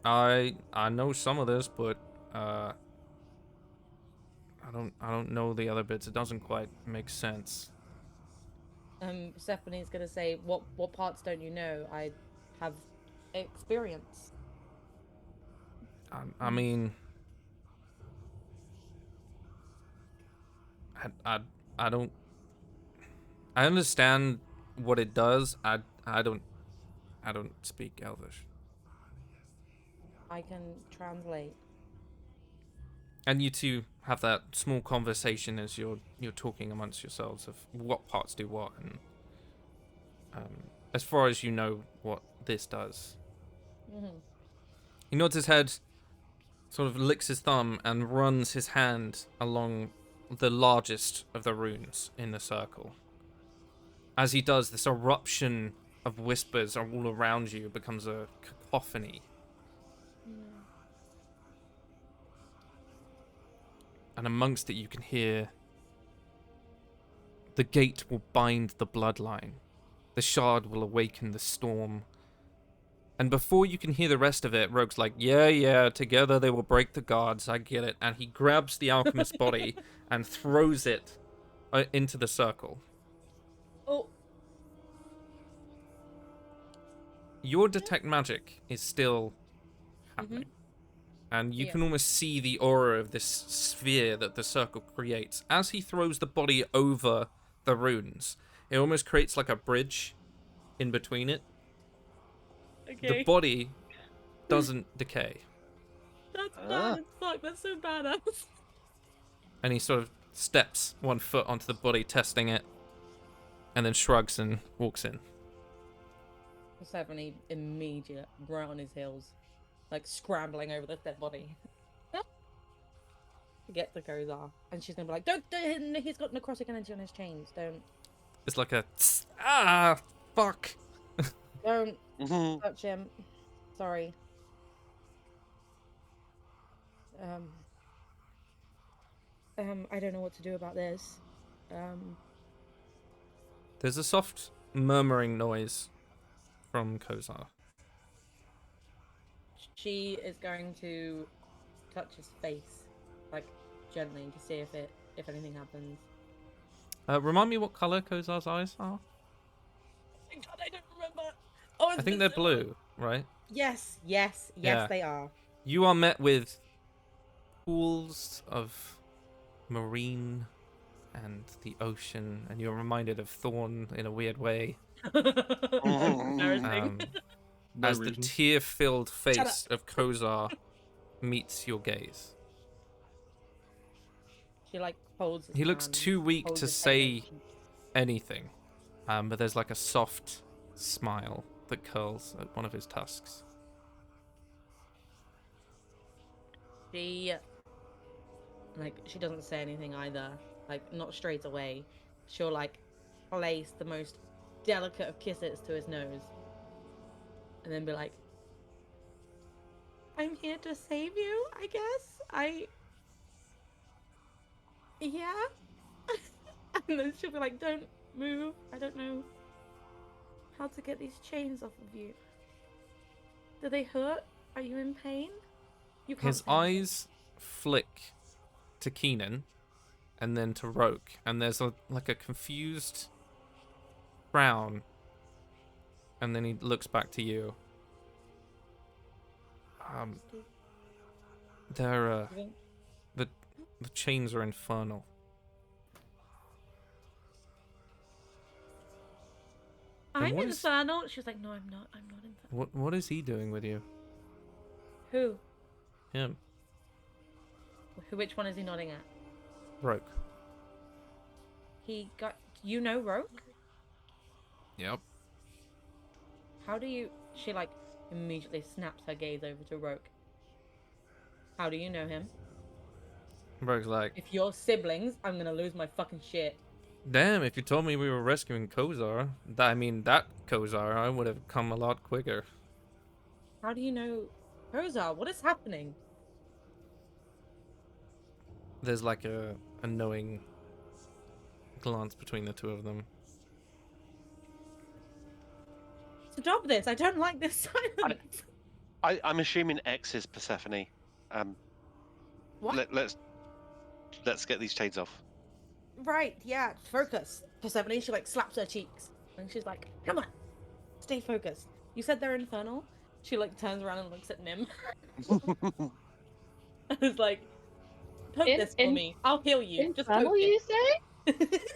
I know some of this, but I don't know the other bits. It doesn't quite make sense. Persephone's gonna say, what parts don't you know? I have experience. I mean, I don't. I understand what it does. I don't speak Elvish. I can translate. And you two have that small conversation as you're talking amongst yourselves of what parts do what, and as far as you know, what this does. Mm-hmm. He nods his head, sort of licks his thumb, and runs his hand along the largest of the runes in the circle. As he does, this eruption of whispers all around you becomes a cacophony. And amongst it you can hear, the gate will bind the bloodline. The shard will awaken the storm. And before you can hear the rest of it, Rogue's like, yeah, together they will break the guards, I get it. And he grabs the alchemist's body and throws it into the circle. Oh, Your detect magic is still happening. And you can almost see the aura of this sphere that the circle creates. As he throws the body over the runes, it almost creates like a bridge in between it. okay. The body doesn't decay. That's bad as fuck. That's so badass. And he sort of steps one foot onto the body, testing it, and then shrugs and walks in. Persephone immediate, right on his heels, like scrambling over the dead body. To get to Kozar, and she's gonna be like, "Don't! He's got necrotic energy on his chains. Don't! It's like a fuck. Don't touch him. Sorry." I don't know what to do about this. There's a soft murmuring noise from Kozar. She is going to touch his face, like gently, to see if anything happens. Remind me what color Kozar's eyes are? God, I don't remember. Oh, I think they're blue, right? Yes, Yeah. they are. You are met with pools of marine and the ocean, and you're reminded of Thorn in a weird way. Embarrassing. No As reason. the tear-filled face of Kozar meets your gaze. She like holds. His He looks hand, too weak holds to his head say up. anything, but there's like a soft smile that curls at one of his tusks. She doesn't say anything either. Like, not straight away. She'll like place the most delicate of kisses to his nose, and then be like, "I'm here to save you, I guess. Yeah." And then she'll be like, "Don't move. I don't know how to get these chains off of you. Do they hurt? Are you in pain?" You can't His tell me. eyes flick to Keenan, and then to Roke, and there's like a confused frown, and then he looks back to you. They're the chains are infernal. I'm what is- infernal. She was like, no, I'm not. I'm not infernal. What is he doing with you? Who? Him. Which one is he nodding at? Roke. He got. You know Roke? Yep. How do you? She like immediately snaps her gaze over to Roke. How do you know him? Roke's like, If you're siblings, I'm gonna lose my fucking shit. damn, if you told me we were rescuing Kozar, that Kozar, I would have come a lot quicker. How do you know Kozar? What is happening? There's like a knowing glance between the two of them. Stop this! I don't like this silence. I'm assuming X is Persephone. What? Let's get these chains off. Right, yeah, focus. Persephone, she like slaps her cheeks. And she's like, come on, stay focused. You said they're infernal? She like turns around and looks at Nim. I was like, poke this for me. I'll heal you. Just Infernal, poke you it. say?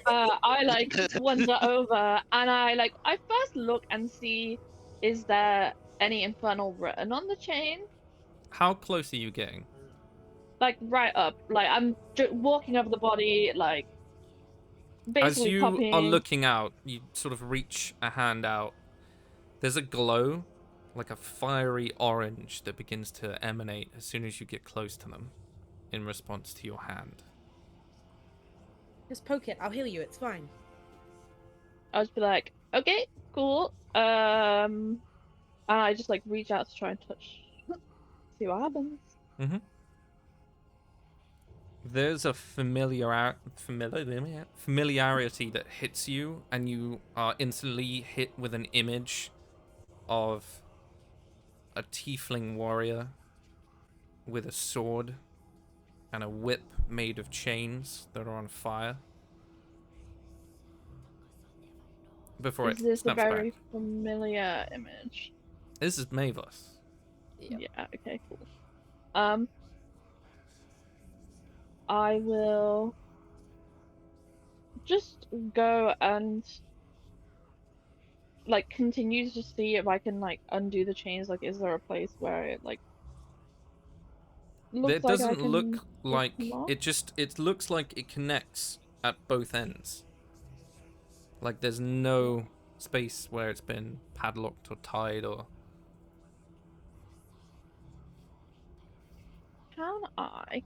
I like wander over and I first look and see, is there any infernal written on the chain? How close are you getting? Like right up, like I'm walking over the body, like basically As you copying. are looking out, you sort of reach a hand out. There's a glow, like a fiery orange, that begins to emanate as soon as you get close to them, in response to your hand. Just poke it. I'll heal you. It's fine. I was be like, okay, cool. And I just like reach out to try and touch, see what happens. Mm-hmm. There's a familiarity that hits you, and you are instantly hit with an image of a tiefling warrior with a sword and a whip made of chains that are on fire. Before Is it this a snaps very back. familiar image? This is Mavis. Yeah. Okay. Cool. I will just go and like continue to see if I can like undo the chains. Like, is there a place where it like looks It like I doesn't can look lift like them off? it looks like it connects at both ends. Like there's no space where it's been padlocked or tied or. Can I?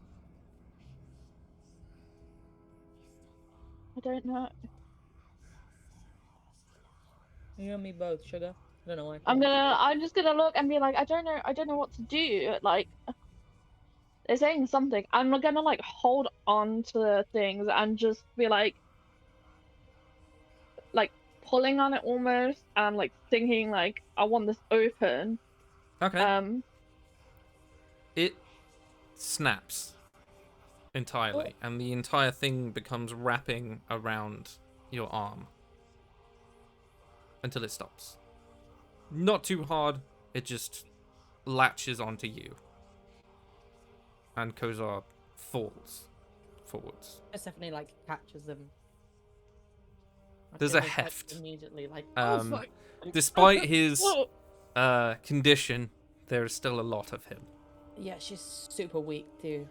I don't know. You and me both, sugar. I don't know why. I'm just gonna look and be like, I don't know what to do. Like, they're saying something. I'm gonna like hold on to the things and just be like pulling on it almost, and like thinking like I want this open. Okay. It snaps entirely, and the entire thing becomes wrapping around your arm until it stops. Not too hard, it just latches onto you. And Kozar falls forwards. Persephone like catches them. I There's feel a like heft. Immediately, like, Um, Despite his Whoa. condition, there is still a lot of him. Yeah, she's super weak too.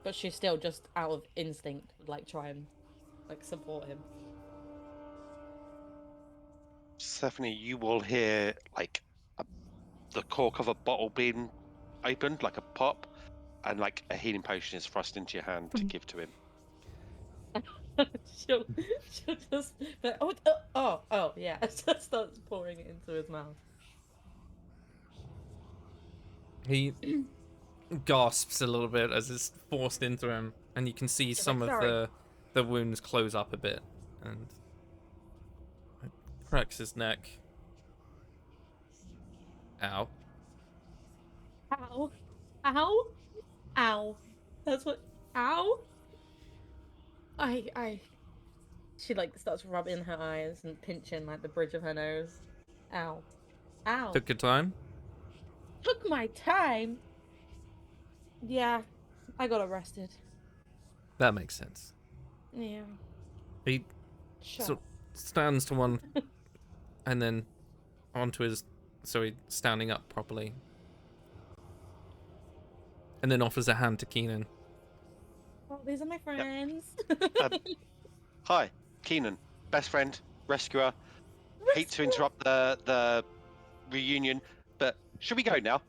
But she's still just out of instinct would like try and like support him. Stephanie, you will hear like the cork of a bottle being opened, like a pop, and like a healing potion is thrust into your hand to give to him. she'll just but oh yeah, just starts pouring it into his mouth. He gasps a little bit as it's forced into him, and you can see some like, of "Sorry." the wounds close up a bit, and it cracks his neck. Ow. Ow. Ow. Ow. That's what Ow! She like starts rubbing her eyes and pinching like the bridge of her nose. Ow. Ow. Took your time. Took my time. Yeah, I got arrested. That makes sense. Yeah. He Shut so up. stands to one, and then onto his, so he's standing up properly, and then offers a hand to Keenan. Oh, these are my friends. Hi, Keenan, best friend, rescuer. Hate to interrupt the reunion, but should we go now?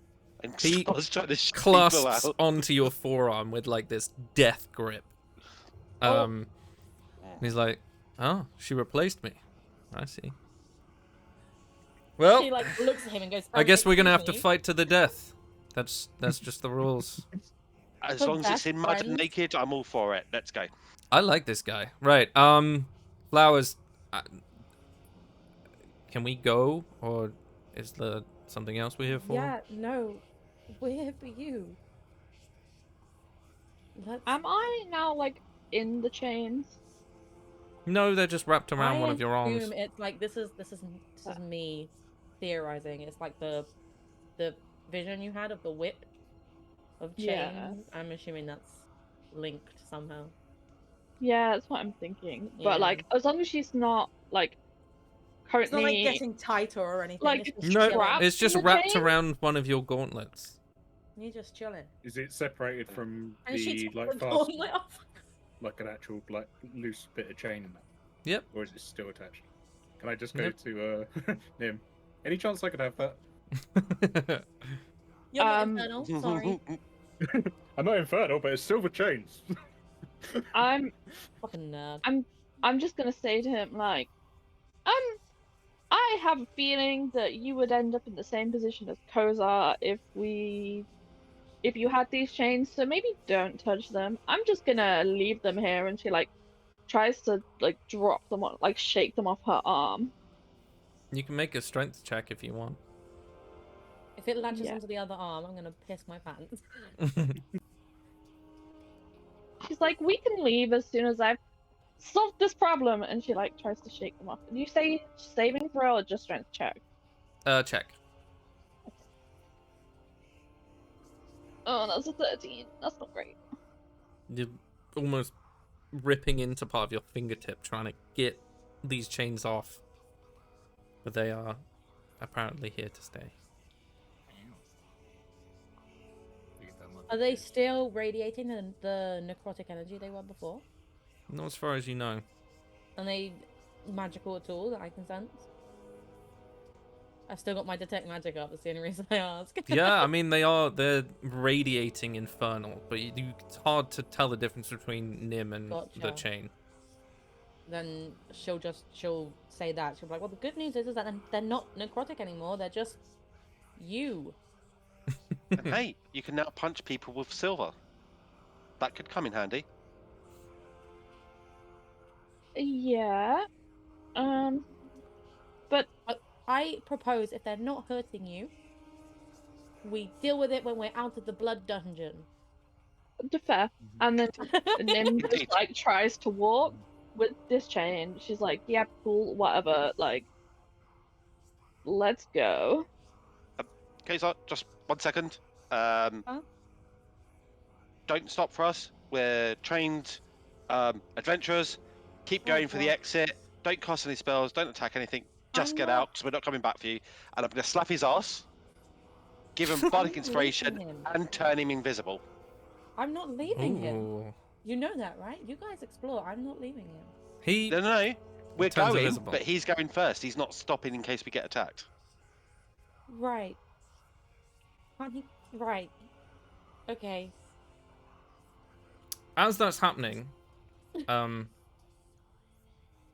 And He I was trying to shake Beau Clasps out. onto your forearm with like this death grip. And he's like, "Oh, she replaced me. I see. Well, She like looks at him and goes, I guess we're gonna have to "Excuse me?" fight to the death. That's just the rules." As We're long as it's best in mud and friends. naked, I'm all for it. Let's go. I like this guy. Right. Flowers. Can we go, or is there something else we're here for? Yeah, no, we're here for you. Let's... Am I now like in the chains? No, they're just wrapped around I one of your arms. assume it's like this is me theorizing. It's like the vision you had of the whip of chains. Yeah. I'm assuming that's linked somehow. Yeah, that's what I'm thinking. Yeah. But like, as long as she's not like It's currently not like getting tighter or anything. like it's just No, chilling. trapped it's just in the wrapped chain? around one of your gauntlets. You're just chilling. Is it separated from And she the took like the fast, gauntlet off. like an actual like loose bit of chain in that? Yep. Or is it still attached? Can I just go Nope. to Nim? Any chance I could have that? You're not Um, infernal. Sorry. I'm not infernal, but it's silver chains. I'm Fucking nerd. I'm just gonna say to him like, I have a feeling that you would end up in the same position as Kozar if you had these chains, so maybe don't touch them. I'm just gonna leave them here, and she like tries to like drop them on, like shake them off her arm. You can make a strength check if you want. If it latches Yeah. onto the other arm, I'm gonna piss my pants. She's like, we can leave as soon as I've solved this problem, and she like tries to shake them off. Did you say saving throw or just strength check? Check. Oh, that's a 13. That's not great. You're almost ripping into part of your fingertip trying to get these chains off. But they are apparently here to stay. Are they still radiating the necrotic energy they were before? Not as far as you know. Are they magical at all that I can sense? I've still got my detect magic up. That's the only reason I ask. Yeah, I mean they're radiating infernal, but it's hard to tell the difference between Nim and the Gotcha. chain. Then she'll say that. She'll be like, well, the good news is that they're not necrotic anymore. They're just you. And hey, you can now punch people with silver. That could come in handy. Yeah. But I propose if they're not hurting you, we deal with it when we're out of the blood dungeon. to fair. And then Nim just Indeed. like tries to walk with this chain. She's like, yeah, cool, whatever. Like, let's go. Kozar, just 1 second. Don't stop for us. We're trained adventurers. Keep going for the God. exit. Don't cast any spells. Don't attack anything. Just I'm get not- out, because we're not coming back for you. And I'm going to slap his ass, give him bardic not inspiration, leaving him. and turn him invisible. I'm not leaving him. Ooh. You know that, right? You guys explore. I'm not leaving him. He No, no, no. We're Turns going, invisible. but he's going first. He's not stopping in case we get attacked. Right. Can't he? Right. Okay. As that's happening,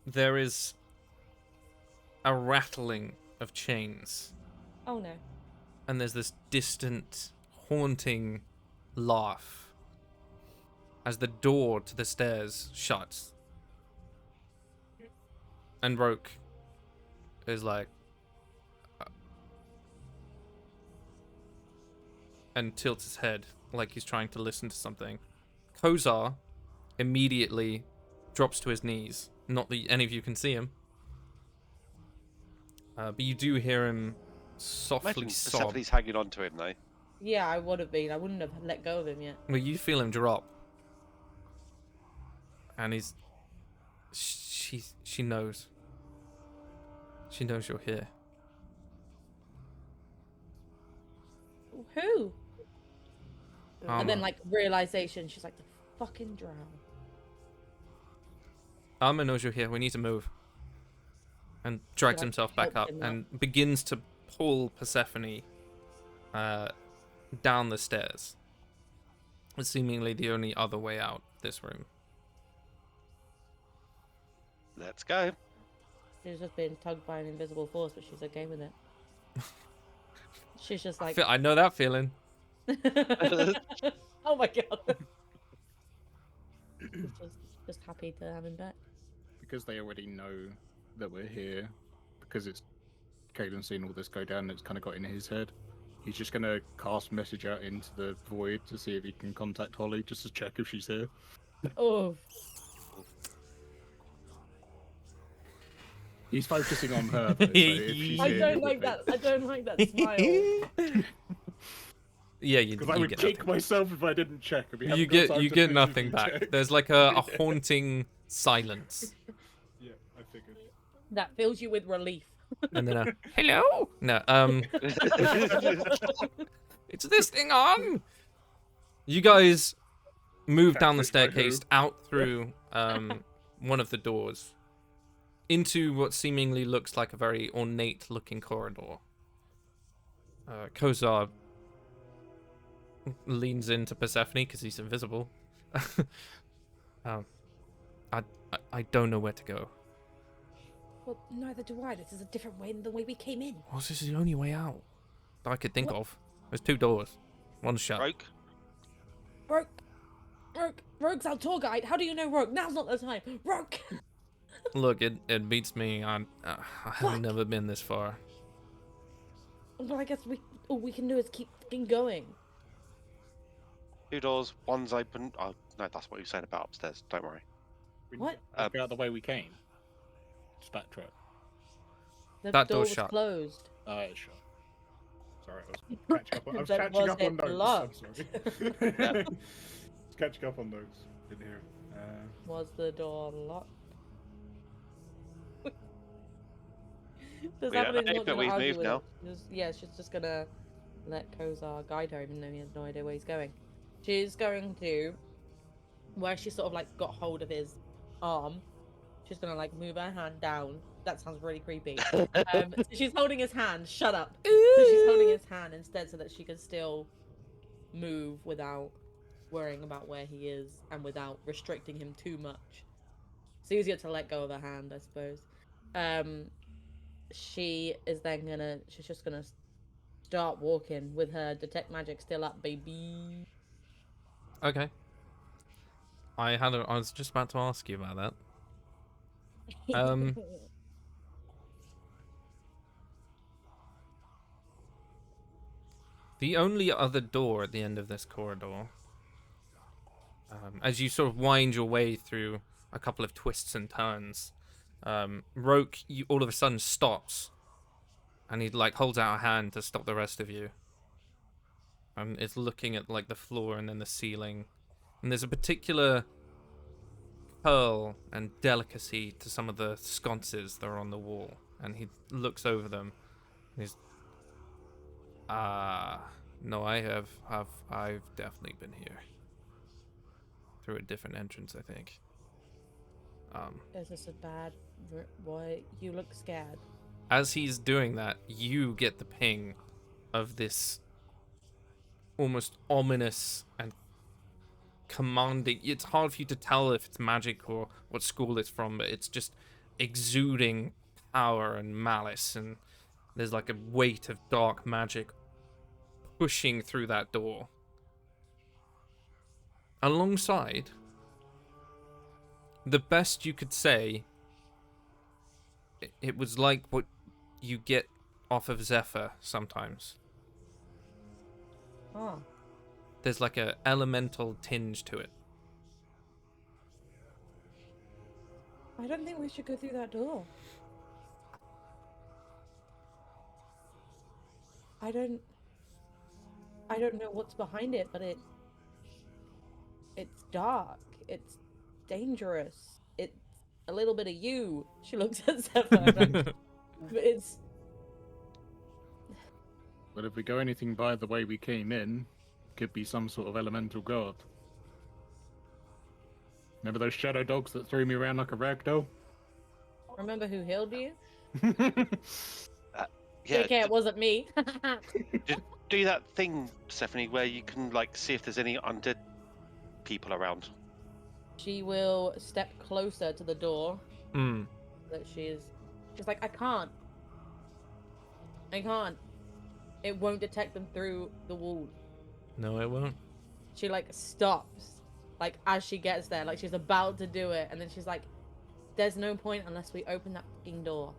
there is a rattling of chains, Oh no. and there's this distant, haunting laugh as the door to the stairs shuts. And Roke is like, and tilts his head like he's trying to listen to something. Kozar immediately drops to his knees. Not that any of you can see him. But you do hear him softly Imagine sob. Persephone's hanging on to him, though. Yeah, I would have been. I wouldn't have let go of him yet. Well, you feel him drop. And she knows. She knows you're here. Who? Armor. And then, like, realization, she's like, the fucking drow. Armor knows you're here. We need to move. And drags Should I himself back help up him and begins to pull Persephone down the stairs. It's seemingly the only other way out of this room. Let's go. She's just being tugged by an invisible force, but she's okay with it. She's just like, I know that feeling. oh my god. She's just happy to have him back. Because they already know that we're here, because it's Caelan's seen all this go down and it's kind of got in his head. He's just going to cast message out into the void to see if he can contact Holly, just to check if she's here. Oh. He's focusing on her, though, so if she's I here, don't it would like be- that. I don't like that smile. Yeah, you, Because I you would get kick nothing. myself if I didn't check. If You get nothing back. There's like a haunting silence. Yeah, I figured. That fills you with relief. And then a hello? No, it's this thing on. You guys move down the Catfish by who? staircase out through one of the doors into what seemingly looks like a very ornate looking corridor. Kozar leans into Persephone because he's invisible. I don't know where to go. Well, neither do I. This is a different way than the way we came in. Well, this is the only way out that I could think of. There's two doors. One's shut. Broke. Rogue's our tour guide. How do you know Rogue? Now's not the time. Rogue! Look, it beats me. I have What? never been this far. Well, I guess all we can do is keep fucking going. Two doors, one's open. Oh, no, that's what you were saying about upstairs. Don't worry. What? Go out the way we came. Just backtrack. The That door door's was shut. closed. Oh, it's shut. Sorry, I was catching up. I was That catching was up on it those. locked. I'm sorry. Yeah. Just catching up on those. Didn't hear. Was the door locked? Does We don't Evelyn know, not but gonna we've argue moved with now. it? Yeah, she's just gonna let Kozar guide her, even though he has no idea where he's going. She's going to, where she sort of like got hold of his arm. She's gonna like move her hand down. That sounds really creepy. So she's holding his hand. Shut up. So she's holding his hand instead, so that she can still move without worrying about where he is and without restricting him too much. It's easier to let go of her hand, I suppose. She is then she's just gonna start walking with her detect magic still up, baby. Okay. I was just about to ask you about that. The only other door at the end of this corridor, as you sort of wind your way through a couple of twists and turns, Roke all of a sudden stops, and he like holds out a hand to stop the rest of you. And is looking at like the floor and then the ceiling, and there's a particular curl and delicacy to some of the sconces that are on the wall, and he looks over them, and he's no, I've definitely been here. Through a different entrance, I think. Is this a bad... Why? You look scared. As he's doing that, you get the ping of this almost ominous and commanding... It's hard for you to tell if it's magic or what school it's from, but it's just exuding power and malice, and there's like a weight of dark magic pushing through that door. Alongside, the best you could say, it was like what you get off of Zephyr sometimes. Oh. There's like a elemental tinge to it. I don't think we should go through that door. I don't know what's behind it, but it's dark. It's dangerous. It's a little bit of you. She looks at Zephyr. Like, but it's But if we go anything by the way we came in, could be some sort of elemental guard. Remember those shadow dogs that threw me around like a rag doll? remember who healed you? Yeah, Okay, it wasn't me. do that thing, Stephanie, where you can like see if there's any undead people around. She will step closer to the door. Hmm. That she's like, I can't. It won't detect them through the wall. No, it won't. She like stops, like as she gets there, like she's about to do it, and then she's like, "There's no point unless we open that fucking door."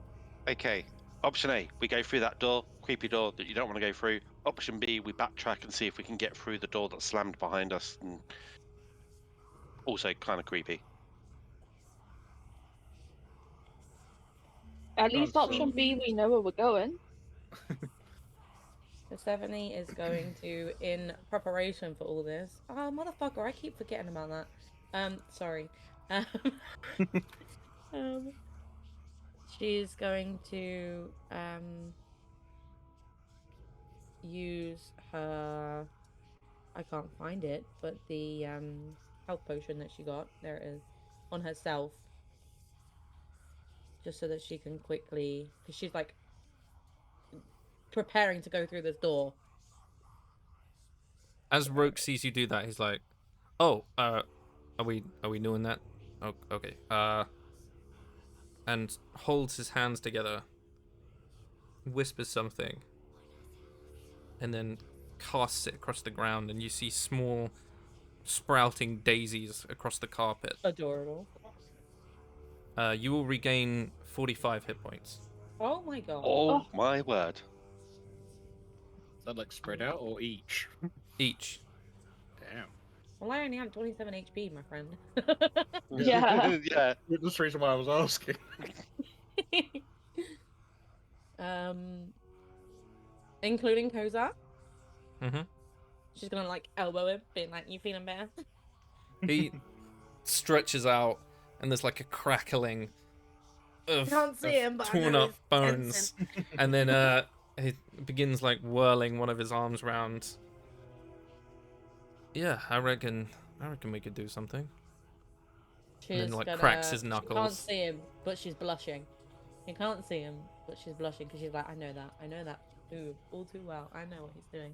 Okay. Option A, we go through that door, creepy door that you don't want to go through. Option B, we backtrack and see if we can get through the door that's slammed behind us, and also kind of creepy. At least so- option B, we know where we're going. So Stephanie is going to, in preparation for all this. Oh motherfucker! I keep forgetting about that. Sorry. She's going to use her. I can't find it, but the health potion that she got, there it is, on herself, just so that she can quickly, because she's like preparing to go through this door. As Roke sees you do that, he's like, "Oh, are we doing that? Oh, okay." And holds his hands together, whispers something, and then casts it across the ground, and you see small, sprouting daisies across the carpet. Adorable. You will regain 45 hit points. Oh my god. Oh my word. Is that like spread out or each? Each. Damn. Well, I only have 27 HP, my friend. Yeah. Yeah. That's the reason why I was asking. Including Kozar. Mm-hmm. She's gonna like elbow him, being like, "You feeling better?" He stretches out, and there's like a crackling of, Can't see of him, but I torn know up he's bones, and then he begins like whirling one of his arms round. Yeah, I reckon we could do something. She's then, like, gonna, cracks his She can't knuckles. see him, but she's blushing. You can't see him, but she's blushing because she's like, I know that move all too well. I know what he's doing.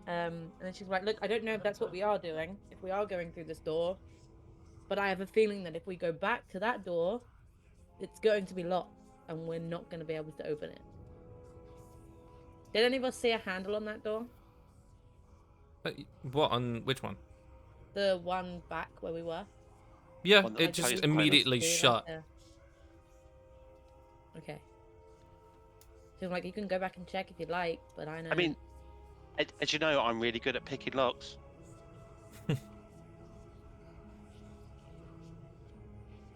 And then she's like, look, I don't know if that's what we are doing, if we are going through this door, but I have a feeling that if we go back to that door, it's going to be locked, and we're not going to be able to open it. Did any of us see a handle on that door? What, on which one? The one back where we were? Yeah, On the it just post- immediately See, right shut. there. Okay. So like, you can go back and check if you'd like, but I know. I mean, as you know, I'm really good at picking locks.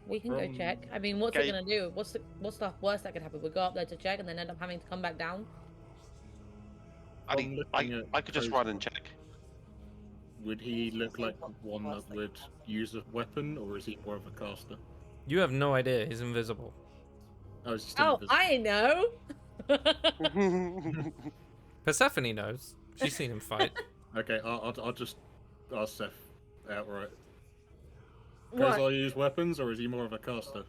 we can go from- check. I mean, what's Okay. it gonna do? What's the worst that could happen? We go up there to check and then end up having to come back down. I From mean, looking at I could just Kozar, run and check. Would he look like one that would use a weapon, or is he more of a caster? You have no idea. He's invisible. Oh, is he Oh, still invisible? I know. Persephone knows. She's seen him fight. Okay, I'll just ask Seth outright. What? Kozar use weapons, or is he more of a caster?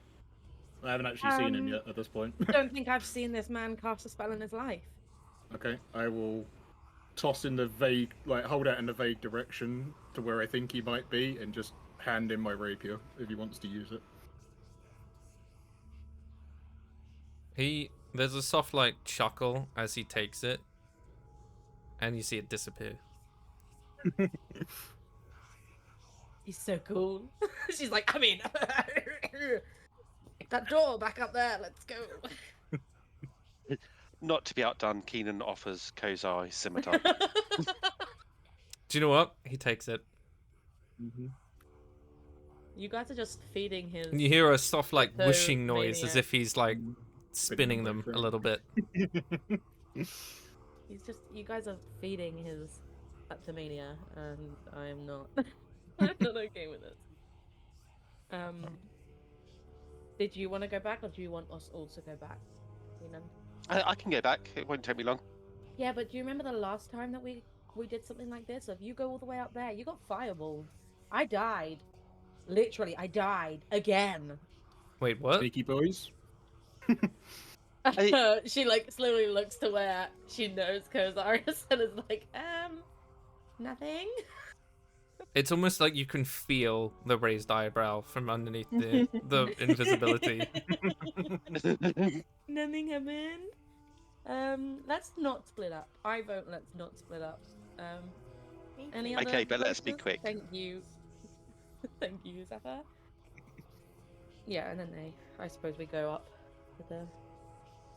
I haven't actually seen him yet at this point. I don't think I've seen this man cast a spell in his life. Okay, I will toss in the vague, like hold out in the vague direction to where I think he might be, and just hand him my rapier if he wants to use it. There's a soft like chuckle as he takes it, and you see it disappear. He's so cool. She's like, I mean, that door back up there. Let's go. Not to be outdone, Keenan offers Kozar his scimitar. Do you know what? He takes it. You guys are just feeding his. And you hear a soft, like, So whooshing noise as maniac. if he's, like, spinning them a little bit. He's just. You guys are feeding his kleptomania, and I am not. I'm not okay with it. Did you want to go back, or do you want us all to go back? Keenan? I can go back. It won't take me long. Yeah, but do you remember the last time that we did something like this? If you go all the way up there, you got fireballed. I died. Literally, I died again. Wait, what? Sneaky boys. She like slowly looks to where she knows Kozar is and is like, nothing. It's almost like you can feel the raised eyebrow from underneath the invisibility. Nothing happened. Let's not split up. I vote let's not split up. Any other Okay, but let's be voices? quick. Thank you. Thank you, Zephyr. Yeah, and then I suppose we go up to the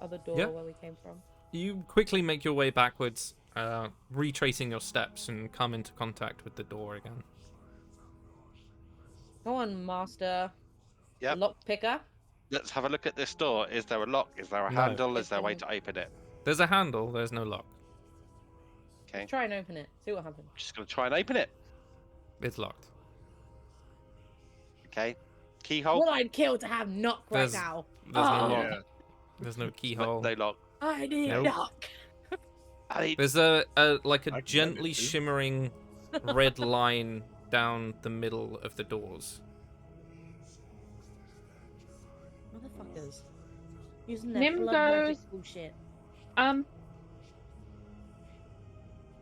other door Yeah. where we came from. You quickly make your way backwards, retracing your steps, and come into contact with the door again. Go on, Master. Yep. Lock picker. Let's have a look at this door. Is there a lock? Is there a No. handle? Is there a way to open it? There's a handle, there's no lock. Okay. Try and open it. See what happens. Just gonna try and open it. It's locked. Okay. Keyhole. What I'd kill to have knock right There's- now. There's no Oh. lock. Yeah. There's no keyhole. No lock. I need Nope. knock. There's a like a I can gently manage to. shimmering red line down the middle of the doors. Motherfuckers. Using their Nim blood magic goes- bullshit.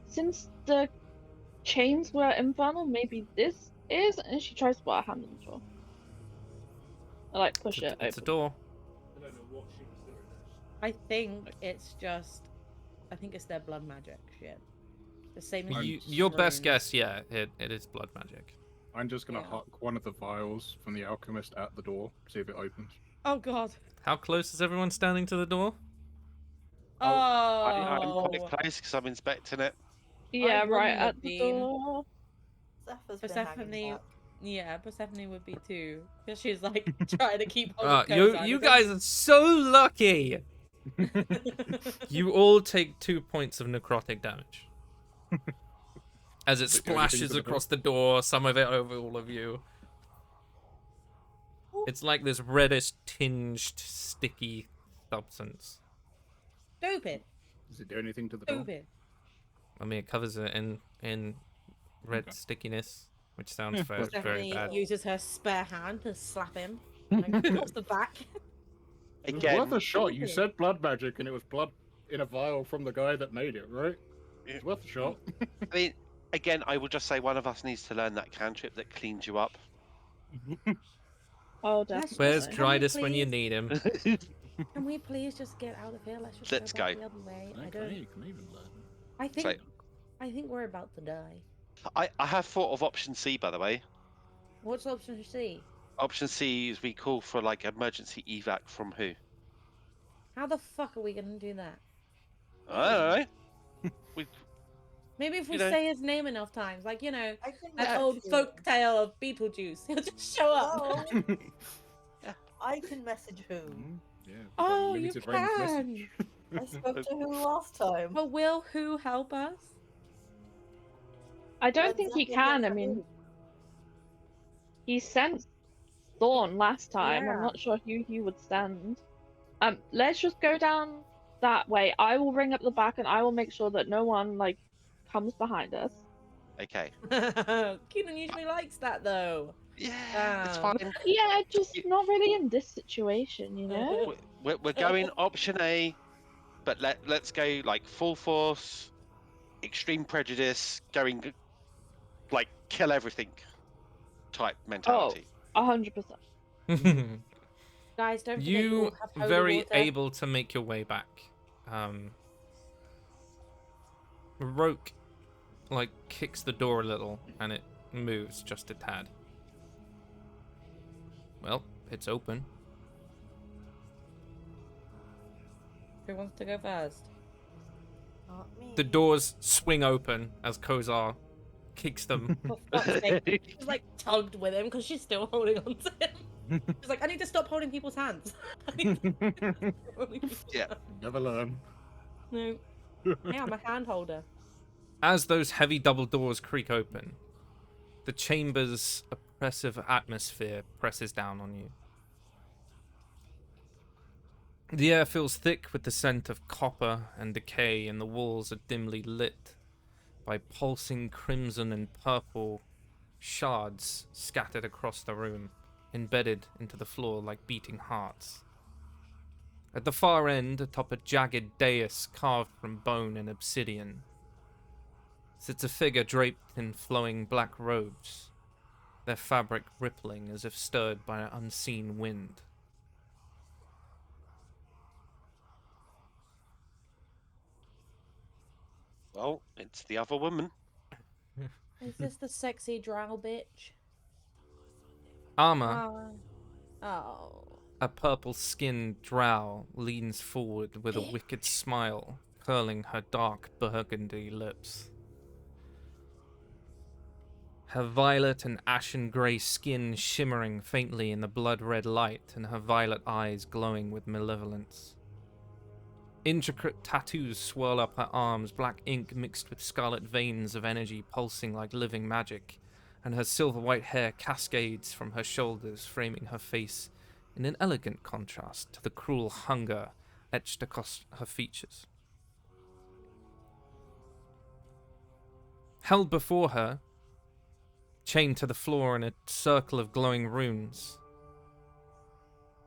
Since the chains were infernal, maybe this is, and she tries to put her hand on the door. I like push it It's a open. door. I think it's just. I think it's their blood magic shit. The same as Your best shrooms. guess, yeah, it is blood magic. I'm just gonna Yeah. huck one of the vials from the alchemist at the door, see if it opens. Oh god. How close is everyone standing to the door? Oh. I'm quite close because I'm inspecting it. Yeah, wouldn't right have at the been. door. Zephyr's Persephone, been hanging back. yeah, Persephone would be too, because she's like trying to keep hold of You Kozar, you because- guys are so lucky. You all take 2 points of necrotic damage. As it Does it do anything splashes to the across the door, some of it over all of you. It's like this reddish tinged sticky substance. Stupid. Does it do anything to the door? Stupid. I mean, it covers it in red Okay. stickiness, which sounds Yeah, very, that's very Stephanie bad. uses her spare hand to slap him across the back. It was Again, worth a shot. You stupid. said blood magic, and it was blood in a vial from the guy that made it, right? It's worth a shot. I mean, again, I will just say one of us needs to learn that cantrip that cleans you up. Oh, Yes. definitely. Where's Can we Drydas when you please- need him? Can we please just get out of here? Let's just Let's go back go. the other way. I Okay, don't. you can even learn. I think we're about to die. I have thought of option C, by the way. What's option C? Option C is we call for like emergency evac from who? How the fuck are we gonna do that? I don't know. Maybe if we You know- say his name enough times, like you know, I can that message old him. folk tale of Beetlejuice, he'll just show up. Oh, I can message who? Yeah. we've got Oh, you limited range can. message. I spoke to who last time? But will who help us? I don't When think he Zephyr can. gets I mean, who? he sent Thorn last time. Yeah. I'm not sure who he would send. Let's just go down that way. I will ring up the back, and I will make sure that no one like comes behind us. Okay. Keenan usually likes that though. Yeah, it's Damn. fine. Yeah, just You- not really in this situation, you know. We're going option A, but let's go like full force, extreme prejudice, going like kill everything type mentality. 100%. Guys, don't forget You all have holy very water. able to make your way back. Roke like kicks the door a little and it moves just a tad. Well, it's open. Who wants to go first? Not me. The doors swing open as Kozar kicks them. For fuck's sake. She's like tugged with him because she's still holding on to him. She's like, I need to stop holding people's hands. I need to stop holding people's Yeah. hands. Never learn. No. Yeah, I'm a hand holder. As those heavy double doors creak open, the chamber's oppressive atmosphere presses down on you. The air feels thick with the scent of copper and decay, and the walls are dimly lit by pulsing crimson and purple shards scattered across the room, embedded into the floor like beating hearts. At the far end, atop a jagged dais carved from bone and obsidian, sits a figure draped in flowing black robes, their fabric rippling as if stirred by an unseen wind. Well, it's the other woman. Is this the sexy drow bitch? Armor, Oh. a purple-skinned drow, leans forward with a wicked smile, curling her dark burgundy lips. Her violet and ashen grey skin shimmering faintly in the blood-red light, and her violet eyes glowing with malevolence. Intricate tattoos swirl up her arms, black ink mixed with scarlet veins of energy pulsing like living magic, and her silver-white hair cascades from her shoulders, framing her face in an elegant contrast to the cruel hunger etched across her features. Held before her, chained to the floor in a circle of glowing runes,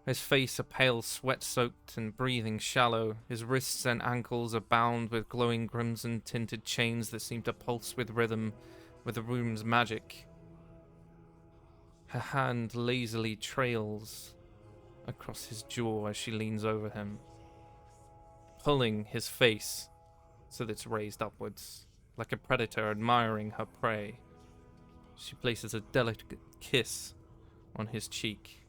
his face a pale sweat-soaked and breathing shallow, his wrists and ankles are bound with glowing crimson-tinted chains that seem to pulse with rhythm with the rune's magic. Her hand lazily trails across his jaw as she leans over him, pulling his face so that it's raised upwards, like a predator admiring her prey. She places a delicate kiss on his cheek.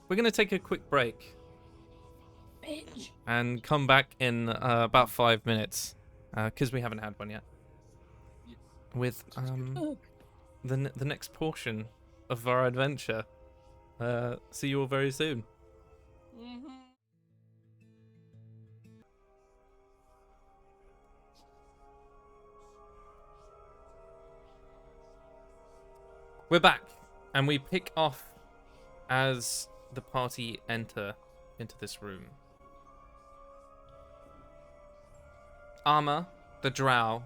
We're going to take a quick break Bitch. and come back in about 5 minutes, because we haven't had one yet, with the next portion of our adventure. See you all very soon. We're back, and we pick off as the party enter into this room. Armor, the drow,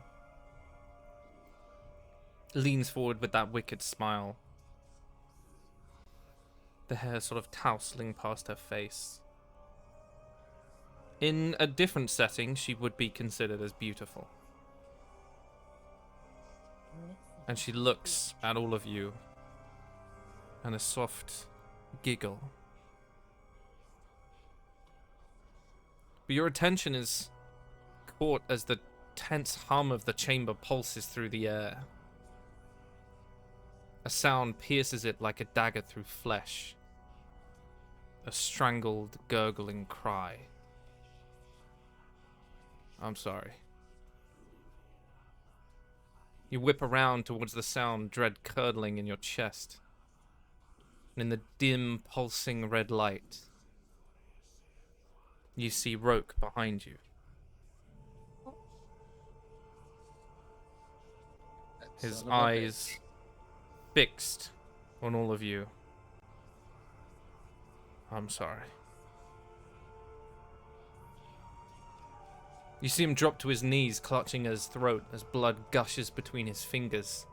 leans forward with that wicked smile, the hair sort of tousling past her face. In a different setting, she would be considered as beautiful. And she looks at all of you, and a soft giggle. But your attention is caught as the tense hum of the chamber pulses through the air. A sound pierces it like a dagger through flesh. A strangled, gurgling cry. I'm sorry. You whip around towards the sound, dread curdling in your chest. And in the dim, pulsing red light, you see Roke behind you. His eyes fixed on all of you. I'm sorry. You see him drop to his knees, clutching at his throat as blood gushes between his fingers.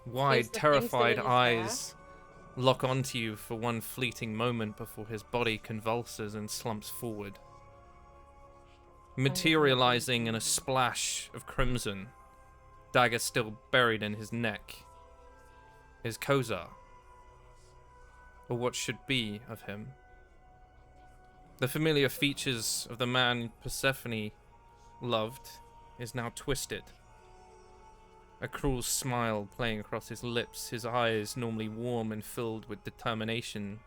Wide, Is the thing terrified still in his eyes lock onto you for one fleeting moment before his body convulses and slumps forward. Materializing in a splash of crimson, dagger still buried in his neck, is Kozar, or what should be of him. The familiar features of the man Persephone loved is now twisted. A cruel smile playing across his lips, his eyes normally warm and filled with determination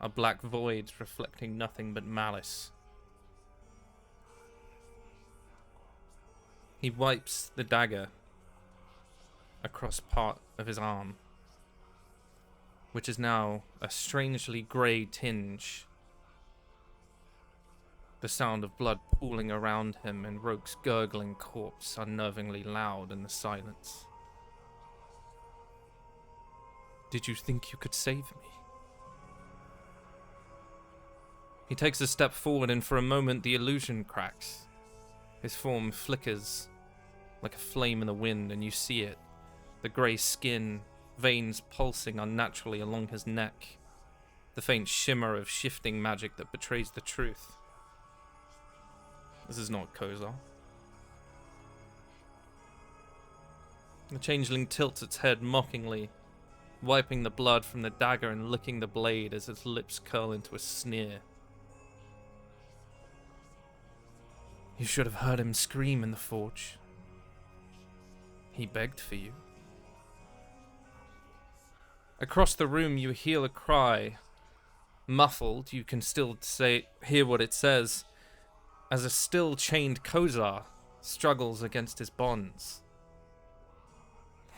are black voids reflecting nothing but malice. He wipes the dagger across part of his arm, which is now a strangely grey tinge. The sound of blood pooling around him and Roke's gurgling corpse unnervingly loud in the silence. Did you think you could save me? He takes a step forward, and for a moment the illusion cracks. His form flickers like a flame in the wind, and you see it. The grey skin, veins pulsing unnaturally along his neck. The faint shimmer of shifting magic that betrays the truth. This is not Kozar. The changeling tilts its head mockingly, wiping the blood from the dagger and licking the blade as its lips curl into a sneer. You should have heard him scream in the forge. He begged for you. Across the room you hear a cry. Muffled, you can still hear what it says, as a still chained Kozar struggles against his bonds.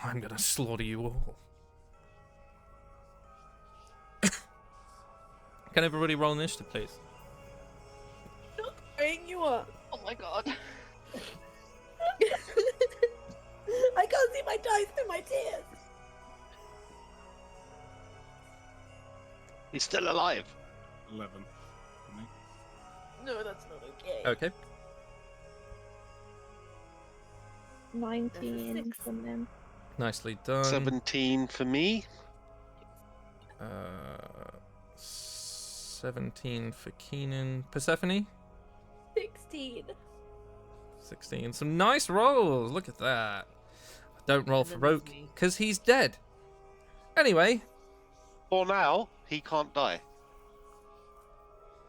I'm gonna slaughter you all. Can everybody roll initiative, please? Bring you up. Oh my god. I can't see my dice through my tears. He's still alive. 11. No, that's not okay. Okay. 19 Six. from them. Nicely done. 17 for me. 17 for Keenan. Persephone? 16. 16. Some nice rolls. Look at that. Don't roll And for then there's Roke, me. because he's dead. Anyway, For now, he can't die.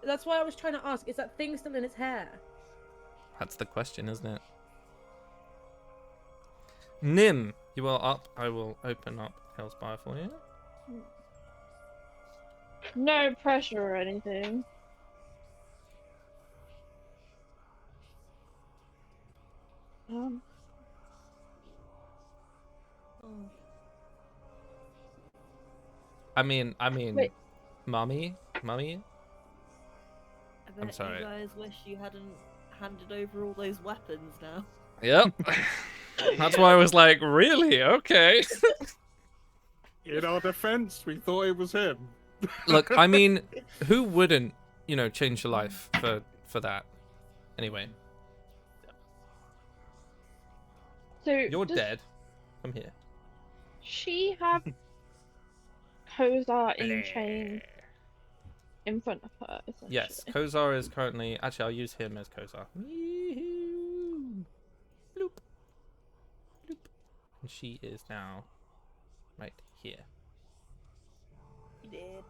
That's why I was trying to ask, is that thing still in its hair? that's the question, isn't it? Nim, you are up. I will open up Hellspire for you. No pressure or anything. Oh, I mean, Wait. Mummy? I bet sorry. you guys wish you hadn't handed over all those weapons now. Yep. That's why I was like, really? Okay. In our defense, we thought it was him. Look, I mean, who wouldn't, change your life for that? Anyway, So you're does dead. Come here. she have Kozar in chains in front of her, essentially? Yes, Kozar is currently... Actually, I'll use him as Kozar. Bloop. Bloop. And she is now right here. You did.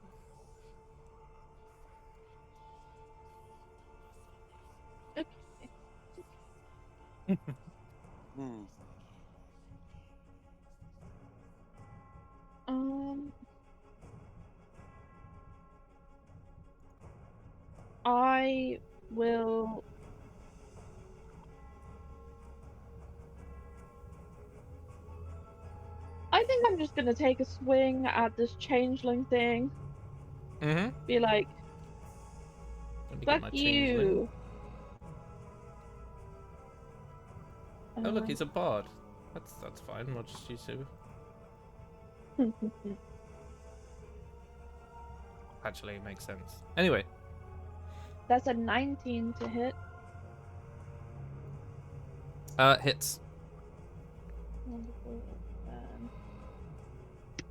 Hmm. I will. I think I'm just gonna take a swing at this changeling thing. Mm-hmm. Be like, Let me get my fuck changeling. you. Oh, look, he's a bard. That's fine. We'll just use him. Actually, it makes sense. Anyway, That's a 19 to hit. hits. Wonderful.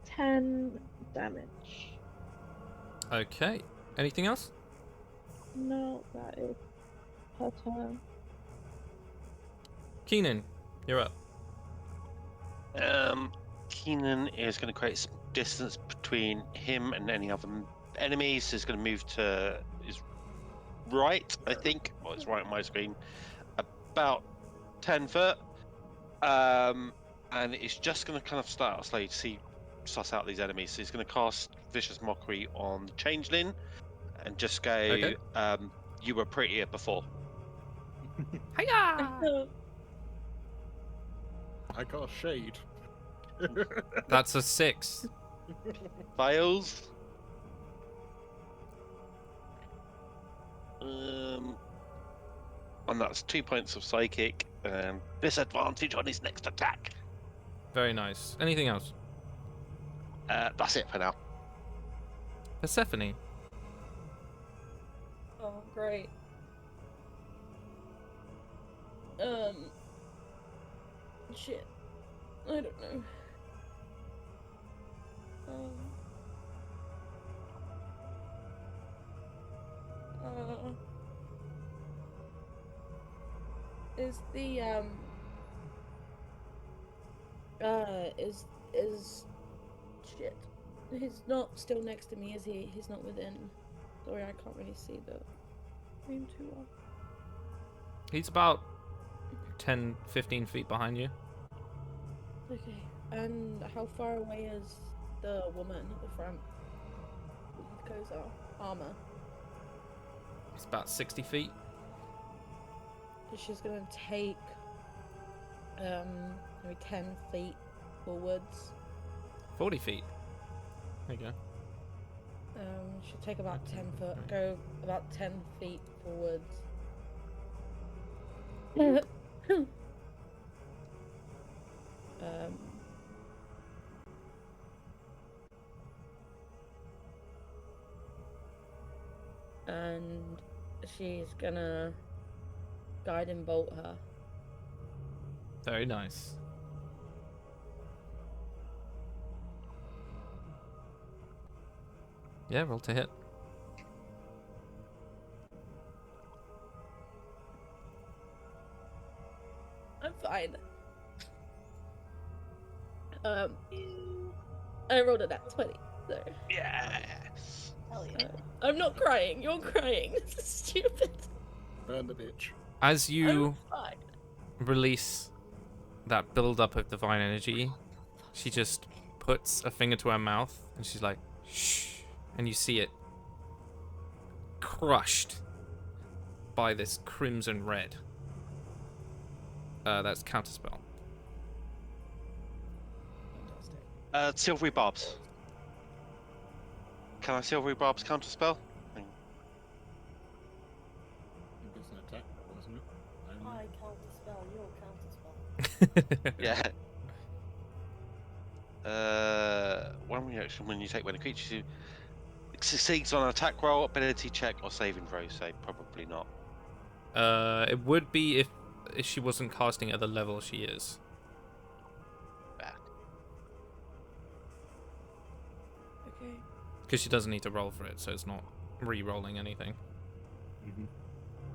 10 damage. Okay. Anything else? No, that is her turn. Keenan, you're up. Keenan is going to create some distance between him and any other enemies. He's going to move to his right, I think. Well, it's right on my screen. About 10 foot. And it's just going to kind of start out slowly to suss out these enemies. So he's going to cast Vicious Mockery on Changeling and just go, Okay. You were prettier before. Hiya! I got shade. That's a 6. Fails. And that's 2 points of psychic. Disadvantage on his next attack. Very nice. Anything else? That's it for now. Persephone. Oh, great. Shit. I don't know. Is the is shit. He's not still next to me, is he? He's not within. Sorry, I can't really see the room too well. He's about 10, 15 feet behind you. Okay. And how far away is the woman at the front with Kozar armor? It's about 60 feet. So she's gonna take maybe 10 feet forwards. 40 feet. There you go. She'll take about 10 foot, go about 10 feet forwards. And she's gonna guiding bolt her. Very nice. Yeah, roll to hit. I'm fine. I rolled a nat 20, so. Yes. Hell yeah. I'm not crying, you're crying. This is stupid. Burn the bitch. As you I'm fine. release that build-up of divine energy, she just puts a finger to her mouth and she's like, shh. And you see it crushed by this crimson red. That's counterspell. Silvery barbs. Can I silvery barbs counterspell? I think it's an attack, wasn't it? I counterspell, you'll counterspell. Yeah. One reaction when you take when a creature succeeds on an attack roll, ability check, or saving throw, so probably not. It would be if she wasn't casting at the level she is. Okay. Because she doesn't need to roll for it, so it's not re-rolling anything.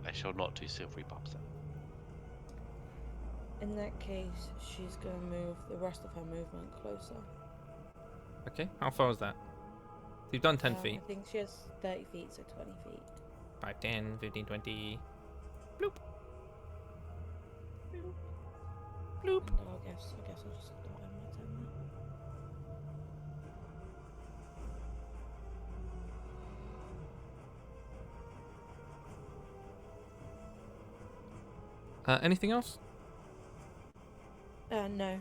I shall not do silvery barbs then. In that case, she's gonna move the rest of her movement closer. Okay, how far is that? You've done 10 feet. I think she has 30 feet, so 20 feet. 5, 10, 15, 20. Bloop. Bloop. And I guess I'll just start on my turn Anything else? No.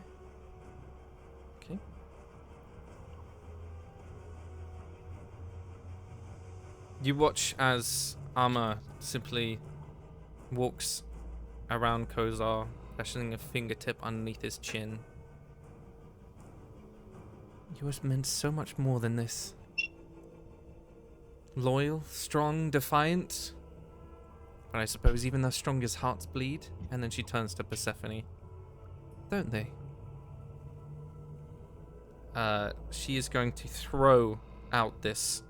Okay. You watch as Arma simply walks around Kozar, flashing a fingertip underneath his chin. Yours meant so much more than this. Loyal, strong, defiant. But I suppose even the strongest hearts bleed. And then she turns to Persephone. Don't they? She is going to throw out this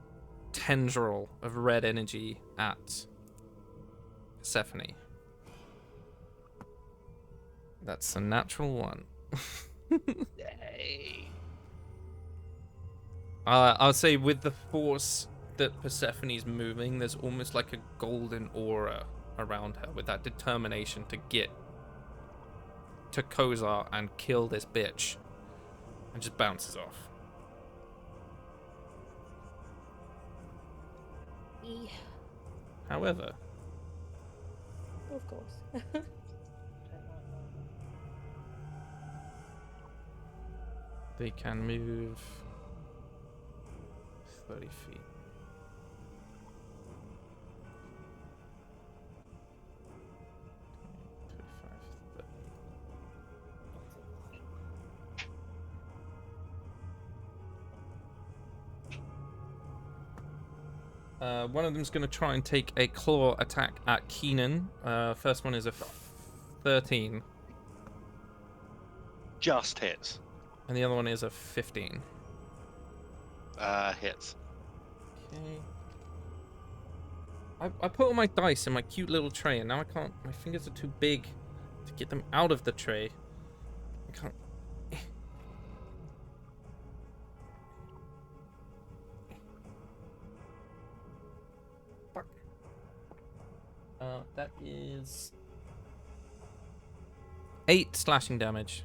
tendril of red energy at Persephone. That's a natural one. Yay. I'll say with the force that Persephone's moving, there's almost like a golden aura around her with that determination to get to Kozar and kill this bitch, and just bounces off. However, Of course. They can move 30 feet. One of them's going to try and take a claw attack at Keenan. First one is a 13. Just hits. And the other one is a 15. Hits. Okay. I put all my dice in my cute little tray, and now I can't. My fingers are too big to get them out of the tray. I can't. Fuck. That is 8 slashing damage.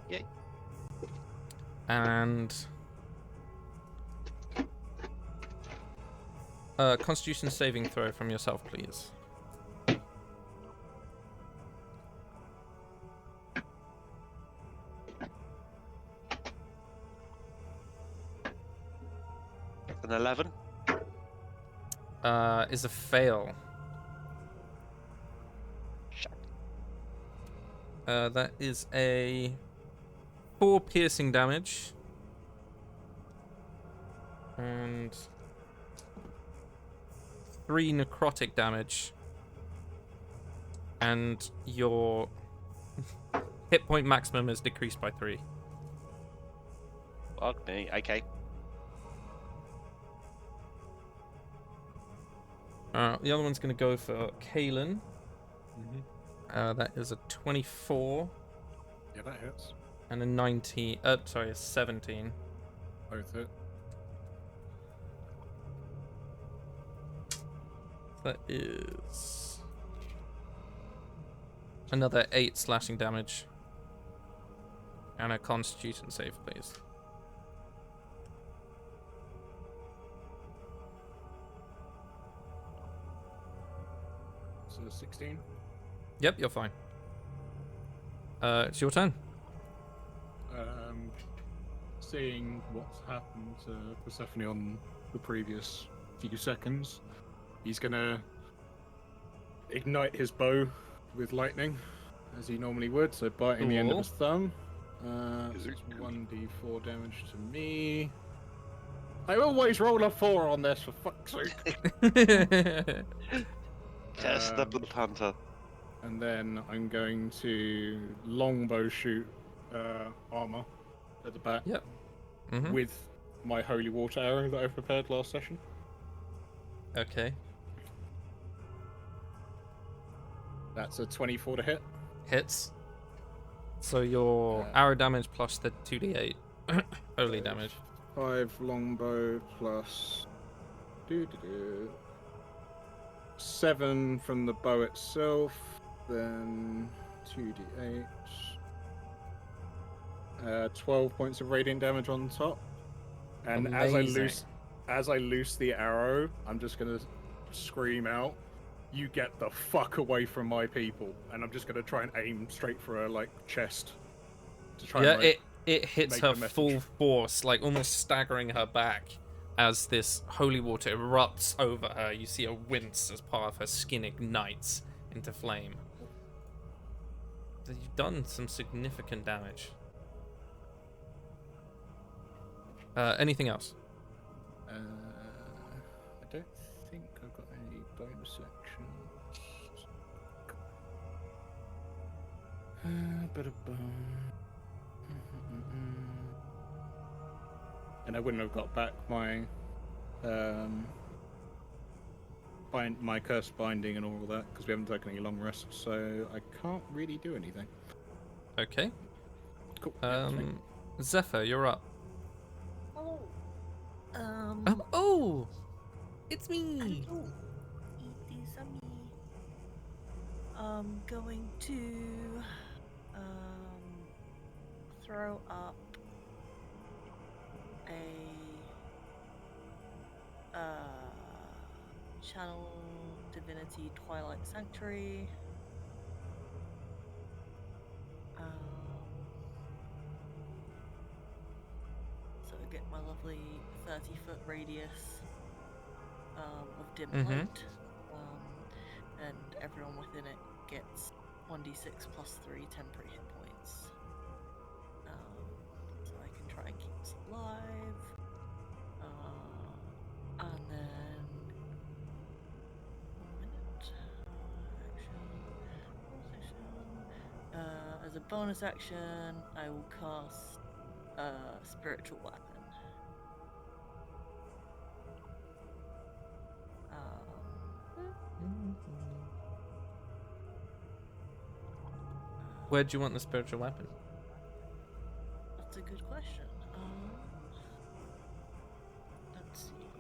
Yay. And Constitution saving throw from yourself, please. An 11. Is a fail. That is a 4 piercing damage. And 3 necrotic damage. And your hit point maximum is decreased by 3. Fuck me. Okay. The other one's going to go for Kalen. That is a 24. Yeah, that hits. And a 19. Sorry, a 17. Both hit. That is another 8 slashing damage. And a Constitution save, please. So 16. Yep, you're fine. It's your turn. Seeing what's happened to Persephone on the previous few seconds, he's gonna ignite his bow with lightning, as he normally would, so biting the end of Cool. his thumb. It's 1d4 damage to me. I always roll a 4 on this, for fuck's sake. Yes, the blood hunter. And then I'm going to longbow shoot armor at the back Yep. Mm-hmm. with my holy water arrow that I prepared last session. Okay. That's a 24 to hit. Hits. So your arrow damage plus the 2d8 holy damage. 5 longbow plus 7 from the bow itself, then 2d8. 12 points of radiant damage on top. And Amazing. as I loose the arrow, I'm just gonna scream out, "You get the fuck away from my people!" And I'm just gonna try and aim straight for her chest to try Yeah, and it hits make her the message. full force, like almost staggering her back as this holy water erupts over her. You see her wince as part of her skin ignites into flame. So you've done some significant damage. Anything else? I don't think I've got any bonus actions. And I wouldn't have got back my my curse binding and all of that because we haven't taken any long rests, so I can't really do anything. Okay. Cool. Yeah, that's me. Zephyr, you're up. Oh. Oh! It's me! Hello. It is me. I'm going to throw up a Channel Divinity Twilight Sanctuary. get my lovely 30-foot radius of dim Mhm. light, and everyone within it gets 1d6 plus 3 temporary hit points. So I can try and keep us alive. And then 1 minute action. As a bonus action, I will cast spiritual weapon. Where do you want the spiritual weapon? That's a good question. Let's see.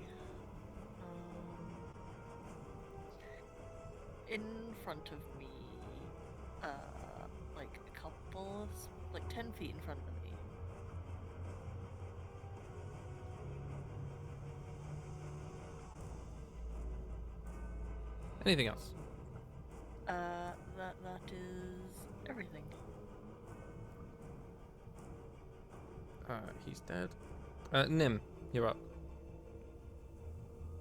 In front of me, like a couple of, like 10 feet in front of me. Anything else? That is everything. He's dead. Nim, you're up.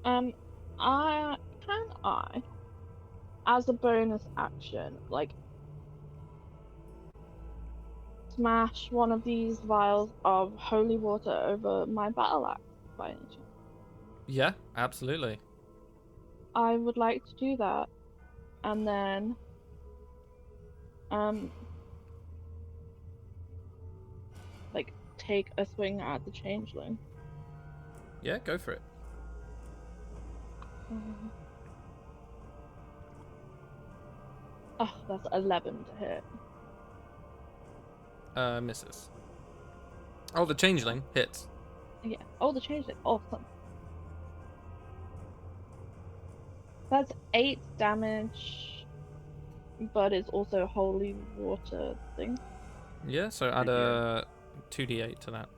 I as a bonus action, like, smash one of these vials of holy water over my battle axe by any chance? Yeah, absolutely. I would like to do that, and then like take a swing at the changeling. Yeah, go for it. Oh, that's 11 to hit. Misses. Oh, the changeling hits. Yeah. Oh, the changeling. Awesome. That's 8 damage, but it's also holy water thing. Yeah, so add a 2d8 to that.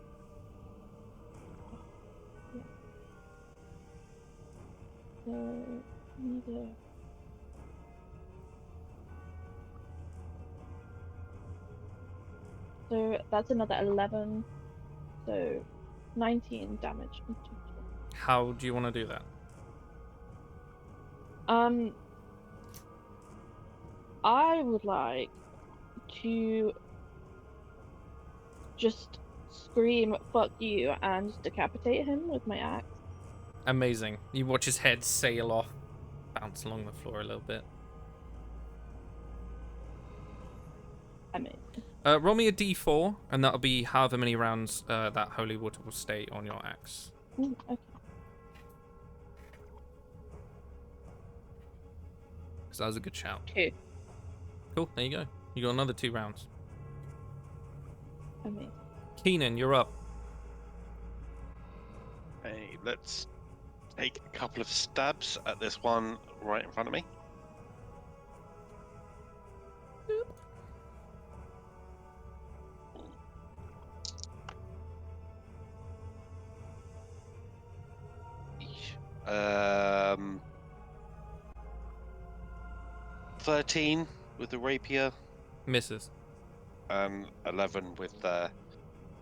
So that's another 11. So 19 damage in total. How do you want to do that? I would like to just scream "fuck you" and decapitate him with my axe. Amazing. You watch his head sail off, bounce along the floor a little bit. Amazing. Roll me a d4, and that'll be however many rounds that holy water will stay on your axe. Okay. So that was a good shout. 2. Cool, there you go. You got another 2 rounds. Amazing. Keenan, you're up. Hey, let's take a couple of stabs at this one right in front of me. Eesh. 13 with the rapier Misses. and 11 with the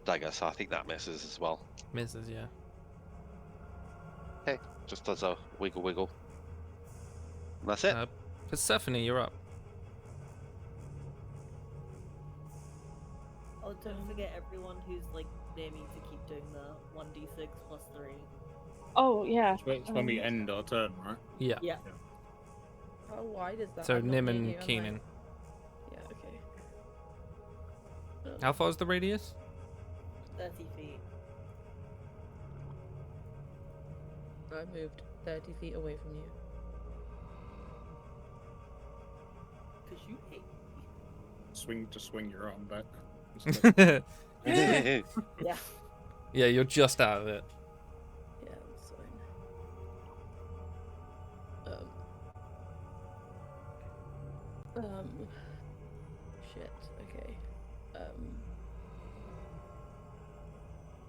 dagger, so I think that misses as well. Misses, yeah. Okay, just does a wiggle wiggle. And that's it. Persephone, you're up. Oh, don't forget everyone who's like near me to keep doing the 1d6 plus 3. Oh yeah. It's when we end our turn, right? Yeah. Yeah. How wide is that? So I'm not Nim near and you, am I? Keenan. Yeah, okay. How far is the radius? 30 feet. I moved 30 feet away from you. Because you hate me. Swing your arm back. Yeah. Yeah, you're just out of it. Yeah, that's fine. Shit, okay.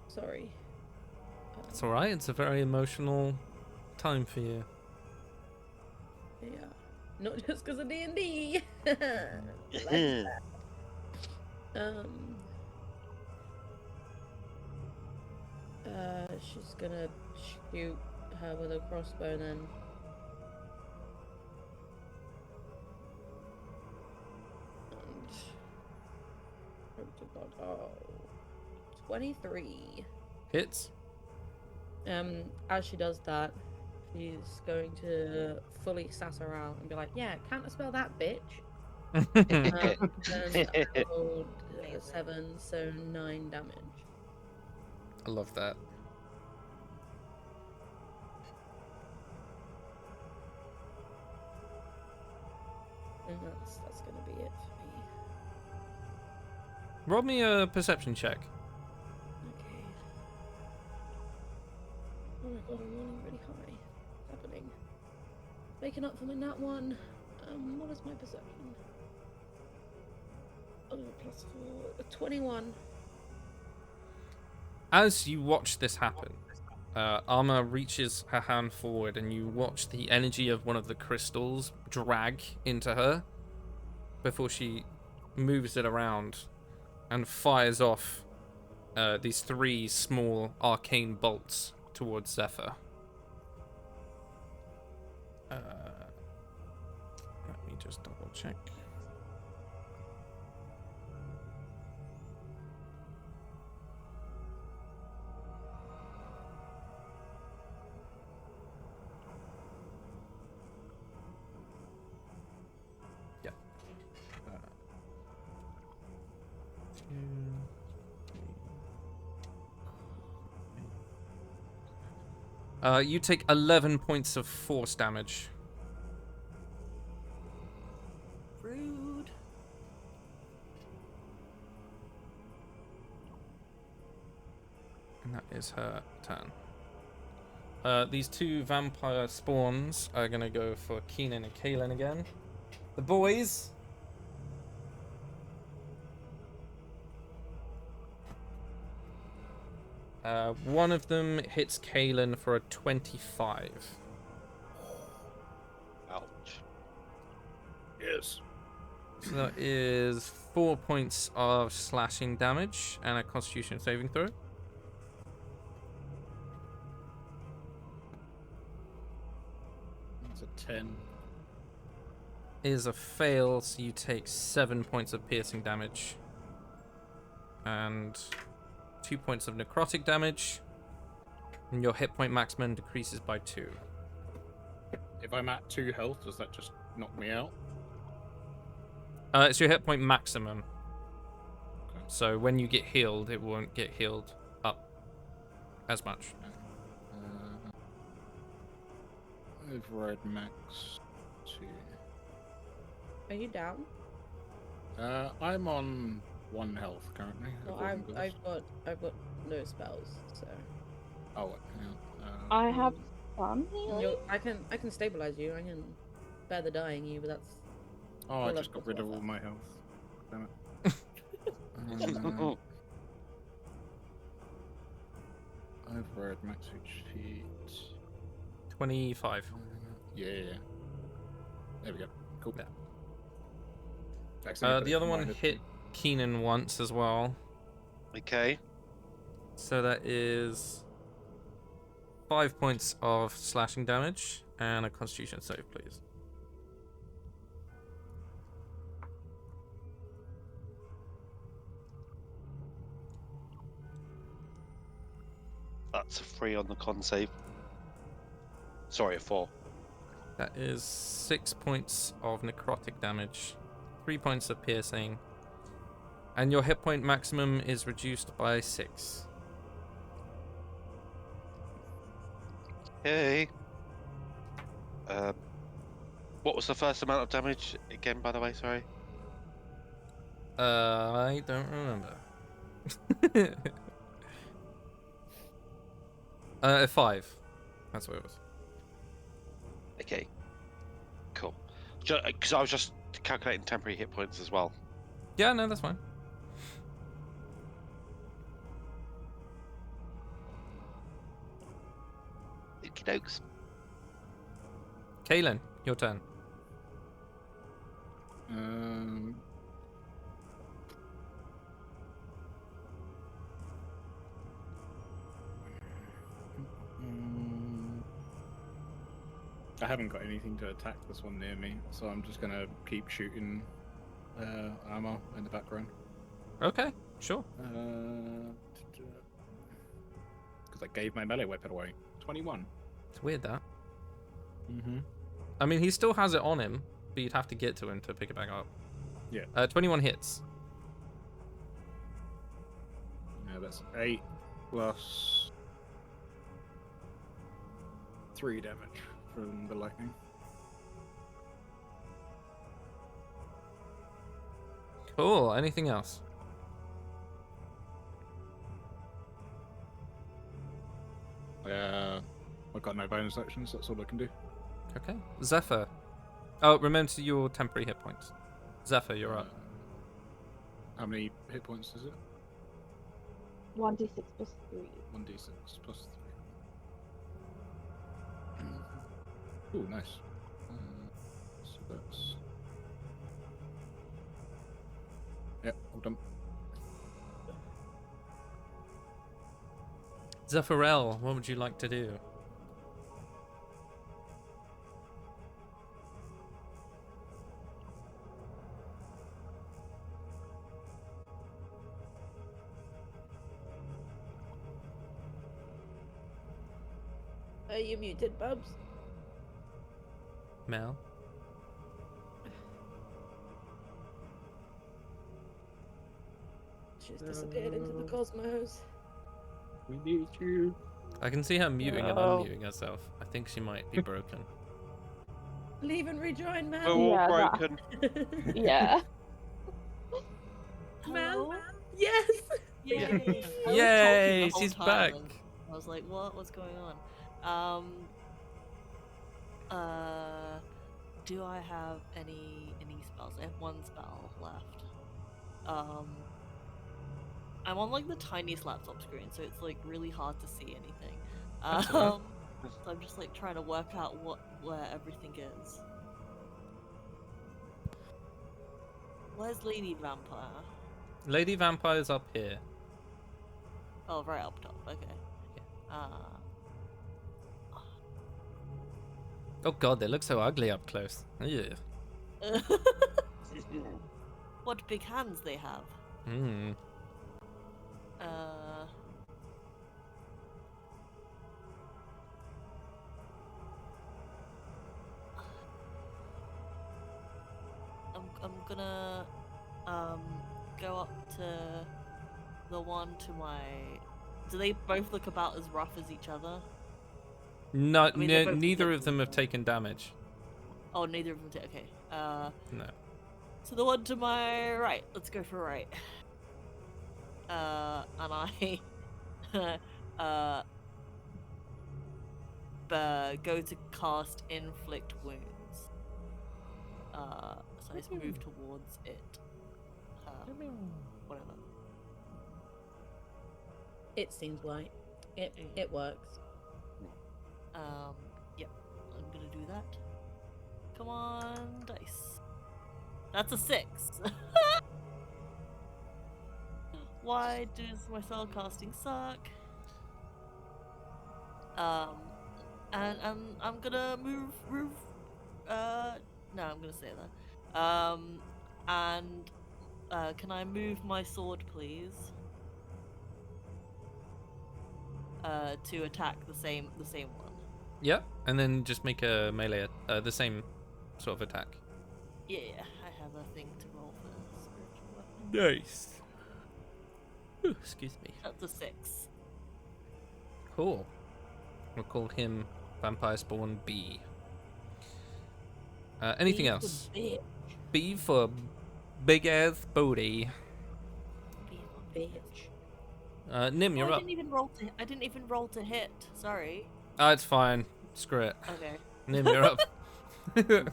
Sorry. It's alright, it's a very emotional time for you. Yeah. Not just because of D&D. she's gonna shoot her with a crossbow then. And hope to God, 23. Hits. As she does that, she's going to fully sass her out and be like, "Yeah, counterspell that bitch." And I rolled 7, so 9 damage. I love that. And that's gonna be it for me. Roll me a perception check. Okay. Oh my god, I'm rolling really high. What's happening? Making up for my nat 1. What is my perception? Oh, plus 4. 21. As you watch this happen, Arma reaches her hand forward and you watch the energy of one of the crystals drag into her before she moves it around and fires off these 3 small arcane bolts towards Zephyr. Let me just double check. You take 11 points of force damage. Rude. And that is her turn. These 2 vampire spawns are going to go for Keenan and Kaelin again. The boys. One of them hits Kaelin for a 25. Ouch. Yes. So that is 4 points of slashing damage and a Constitution saving throw. It's a 10. Is a fail, so you take 7 points of piercing damage. And 2 points of necrotic damage. And your hit point maximum decreases by 2. If I'm at 2 health, does that just knock me out? It's your hit point maximum. Okay. So when you get healed, it won't get healed up as much. Override max 2. Are you down? I'm on 1 health currently. Well, according to this. I've got no spells, so Oh, yeah. I have some healing. I can stabilize you. I can bear the dying you, but that's Oh, I Well, just got rid of all my health. Damn it. Override max HP. 25. Yeah. There we go. Cool. Yeah. Accidentally put The it other on my one hit hit Keenan once as well. Okay. So that is 5 points of slashing damage and a Constitution save, please. That's a 3 on the con save. Sorry, a 4. That is 6 points of necrotic damage, 3 points of piercing, and your hit point maximum is reduced by 6. Okay. What was the first amount of damage again, by the way? Sorry. I don't remember. 5. That's what it was. Okay. Cool. Because I was just calculating temporary hit points as well. Yeah, no, that's fine. Okie dokes. Kaelin, your turn. I haven't got anything to attack this one near me, so I'm just gonna keep shooting armor in the background. Okay, sure. Because I gave my melee weapon away. 21. It's weird that. Mm-hmm. I mean, he still has it on him, but you'd have to get to him to pick it back up. Yeah. 21 hits. Yeah, that's 8 plus 3 damage from the lightning. Cool. Anything else? I've got no bonus actions, that's all I can do. Okay. Zephyr. Oh, remember your temporary hit points. Zephyr, you're up. How many hit points is it? 1d6 plus 3. 1d6 plus 3. Ooh, nice. So that's... Yep, all done. Zephyrel, what would you like to do? Are you muted, Bubs? Mel? She's disappeared into the cosmos. We need you. I can see her muting and No. unmuting herself. I think she might be broken. Leave and rejoin, We're Mel. all Yeah, that- broken. Yeah. Mel? Yes! Yay! I was Yay, talking the whole she's time back. and I was like, what? What's going on? Do I have any spells? I have 1 spell left. I'm on like the tiniest laptop screen, so it's like really hard to see anything. That's alright. So I'm just like trying to work out where everything is. Where's Lady Vampire? Lady Vampire's up here. Oh, right up top. Okay. Oh god, they look so ugly up close. Yeah. What big hands they have. Hmm. I'm gonna go up to the one to my. Do they both look about as rough as each other? No, I mean, they're both neither of different, them have but- taken damage. Oh, neither of them did. Okay. No. So the one to my right. Let's go for right. And I go to cast Inflict Wounds. So I just move towards it. Whatever. It seems right. It works. Yep. I'm gonna do that. Come on, dice. That's a 6. Why does my spell casting suck? And I'm gonna move. No, I'm gonna stay there. And can I move my sword, please? To attack the same one. Yep, and then just make a melee, the same sort of attack. Yeah, I have a thing to roll for spiritual weapon. Nice. Excuse me. That's a 6. Cool. We'll call him Vampire Spawn B. Anything else? B for big ass booty. Bitch. Nim, you're I up. didn't even roll to hit. Sorry. It's fine. Screw it. Okay. Nim, you're up. Okay.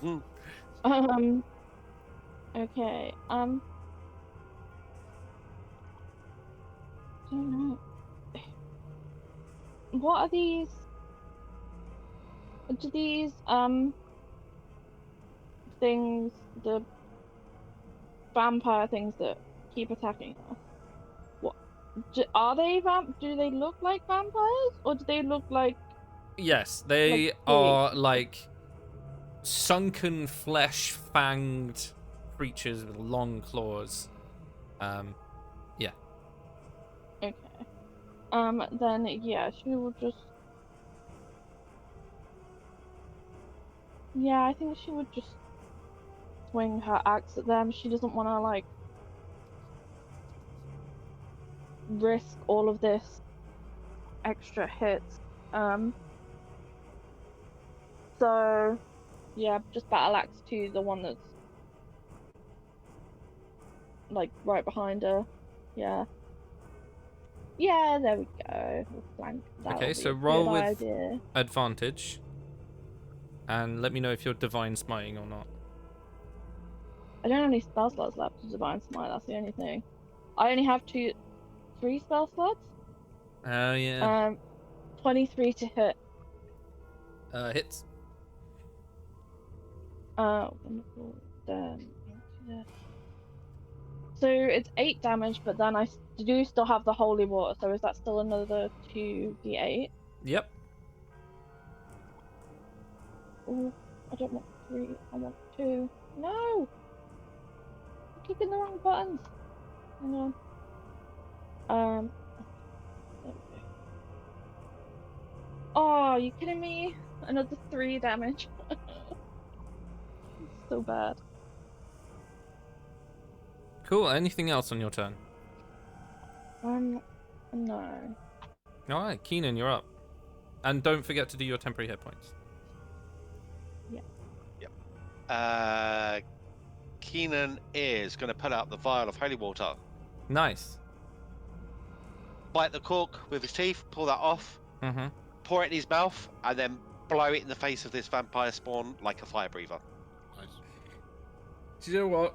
Don't know. What are these? Do these things, the vampire things that keep attacking us? What are they? Do they look like vampires, or do they look like? Yes, they Like are like sunken flesh fanged creatures with long claws. Yeah. Okay. Then yeah, she will just. Yeah, I think she would just swing her axe at them. She doesn't want to like risk all of this extra hits. So yeah, just battle axe to the one that's like right behind her. Yeah. Yeah, there we go. We'll flank. That'll Okay, be so a roll good with idea. advantage. And let me know if you're divine smiting or not. I don't have any spell slots left to divine smite. That's the only thing. I only have 3 spell slots. Oh, yeah. 23 to hit. Hits. Wonderful. Then so it's 8 damage, but then I do still have the holy water. So is that still another 2d8? Yep. Oh, I don't want 3. I want 2. No! I'm clicking the wrong buttons. Hang on. There we go. Oh, are you kidding me? Another 3 damage. So bad. Cool. Anything else on your turn? No. Alright, Keenan, you're up. And don't forget to do your temporary hit points. Keenan is going to pull out the vial of holy water, Nice. bite the cork with his teeth, pull that off, Mm-hmm. pour it in his mouth, and then blow it in the face of this vampire spawn like a fire breather. Nice. Do you know what?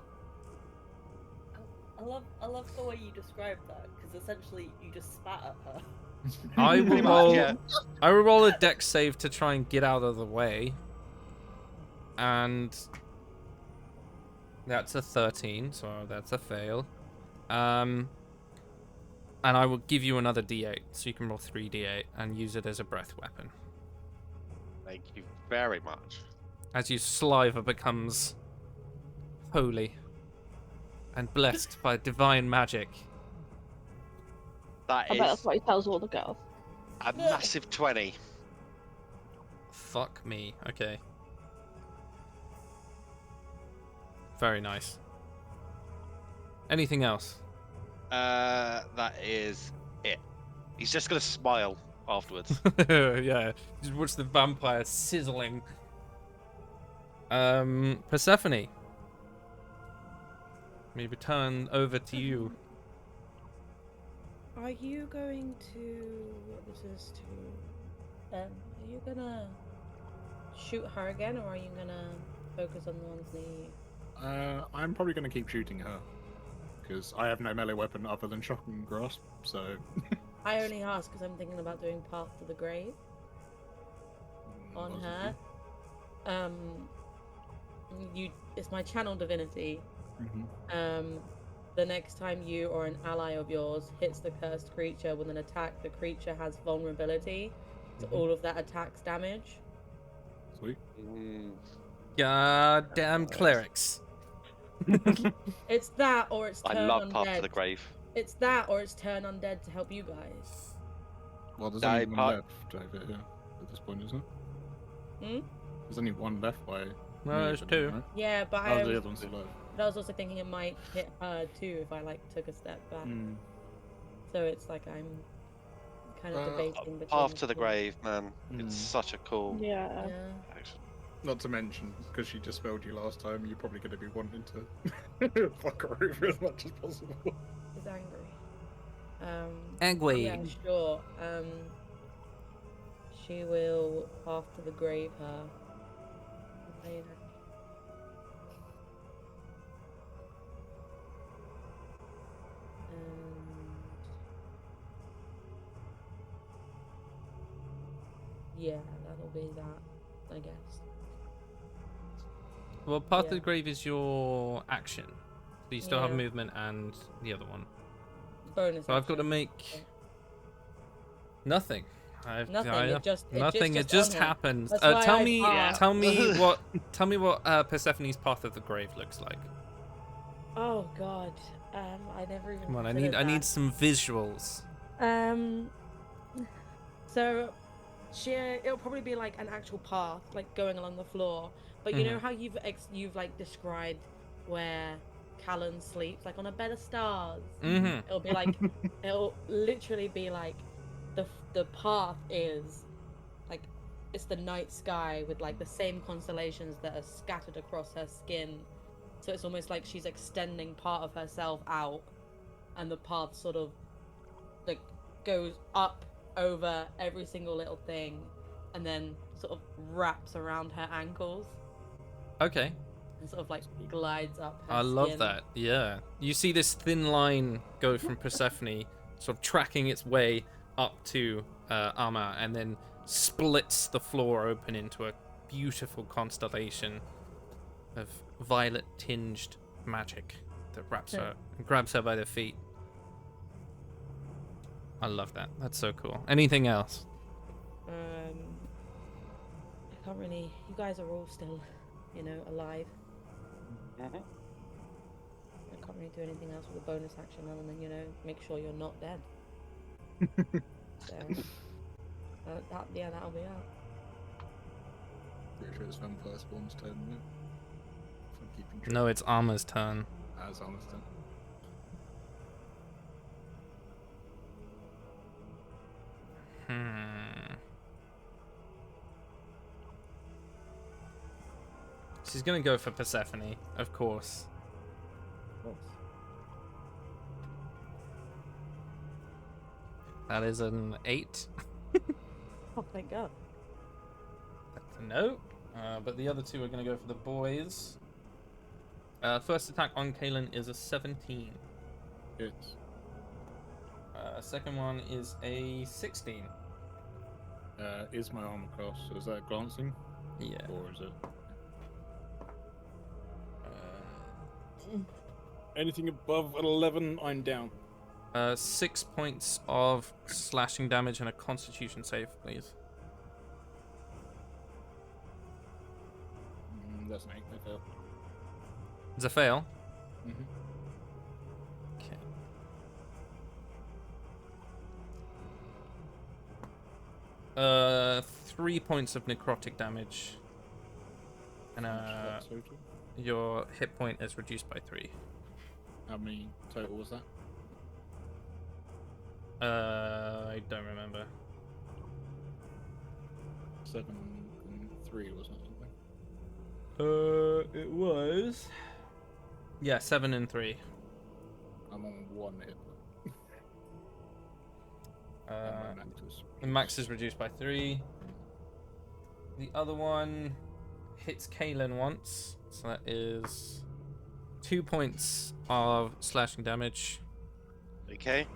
I love the way you described that, because essentially you just spat at her. I will Pretty much, roll. yeah. I will roll a dex save to try and get out of the way. And that's a 13, so that's a fail. And I will give you another d8, so you can roll 3d8 and use it as a breath weapon. Thank you very much. As your saliva becomes holy and blessed by divine magic. That I bet that's is what he tells all the girls. a massive 20. Fuck me. Okay. Very nice. Anything else? That is it. He's just going to smile afterwards. Yeah. Just watch the vampire sizzling. Persephone. We return over to you. Are you going to? What this is to? Are you gonna shoot her again, or are you gonna focus on the ones near you? I'm probably going to keep shooting her because I have no melee weapon other than shock and grasp. So I only ask because I'm thinking about doing Path to the Grave on her. It's my channel divinity. The next time you or an ally of yours hits the cursed creature with an attack, the creature has vulnerability to all of that attack's damage. Sweet. Goddamn clerics. It's that, or it's I turn love undead. Path to the Grave. It's that, or it's turn undead to help you guys. Well, there's No, only one part- left over here at this point, isn't it? Hmm? There's only one left by. No, me, there's isn't two. it, right? Yeah, but Oh, the other one's alive. but I was also thinking it might hit her too if I like took a step back. So it's like I'm kind of debating between Path to the two. grave, man. Mm. It's such a cool Yeah. Yeah. action. Not to mention, because she just spelled you last time, you're probably going to be wanting to fuck her over as much as possible. He's angry. Angry. Yeah, sure. She will path to the grave her later. Yeah, that'll be that, I guess. Well, Path to Yeah. the Grave is your action. So you still have Yeah. movement and the other one. Bonus. So I've got to action. make nothing. Nothing. Nothing. It just on him. happens. That's why Tell I me. asked. Tell me what Persephone's path of the grave looks like. Oh God. I never even. Come on, I considered need that. some visuals. So, it'll probably be like an actual path, like going along the floor. But you know how you've like described where Callan sleeps, like on a bed of stars. Mm-hmm. It'll be like, it'll literally be like, the path is, like, it's the night sky with like the same constellations that are scattered across her skin. So it's almost like she's extending part of herself out, and the path sort of like goes up over every single little thing, and then sort of wraps around her ankles Okay. and sort of like glides up her I love skin. that. Yeah. You see this thin line go from Persephone, sort of tracking its way up to Amma, and then splits the floor open into a beautiful constellation of violet-tinged magic that wraps her and grabs her by the feet. I love that. That's so cool. Anything else? I can't really. You guys are all still, alive. I can't really do anything else with a bonus action other than, make sure you're not dead. So, that'll be that. Pretty sure it's when Persephone's turn, isn't it? If I'm keeping track. No, it's Arma's turn. As Arma's turn. She's gonna go for Persephone, of course. Of course. That is an 8. Oh, thank God. That's a no. But the other two are gonna go for the boys. First attack on Kalen is a 17. Hits. Second one is a 16. Is my armor class? So is that glancing? Yeah. Or is it? Anything above an 11, I'm down. 6 points of slashing damage and a Constitution save, please. That's an 8. I fail. It's a fail. Mm-hmm. Okay. 3 points of necrotic damage, and your hit point is reduced by 3. How many total was that? I don't remember. 7 and 3, wasn't it? It was. Yeah, 7 and 3. I'm on 1 hit. The max is reduced by 3. The other one hits Kalen once, so that is 2 points of slashing damage. Okay.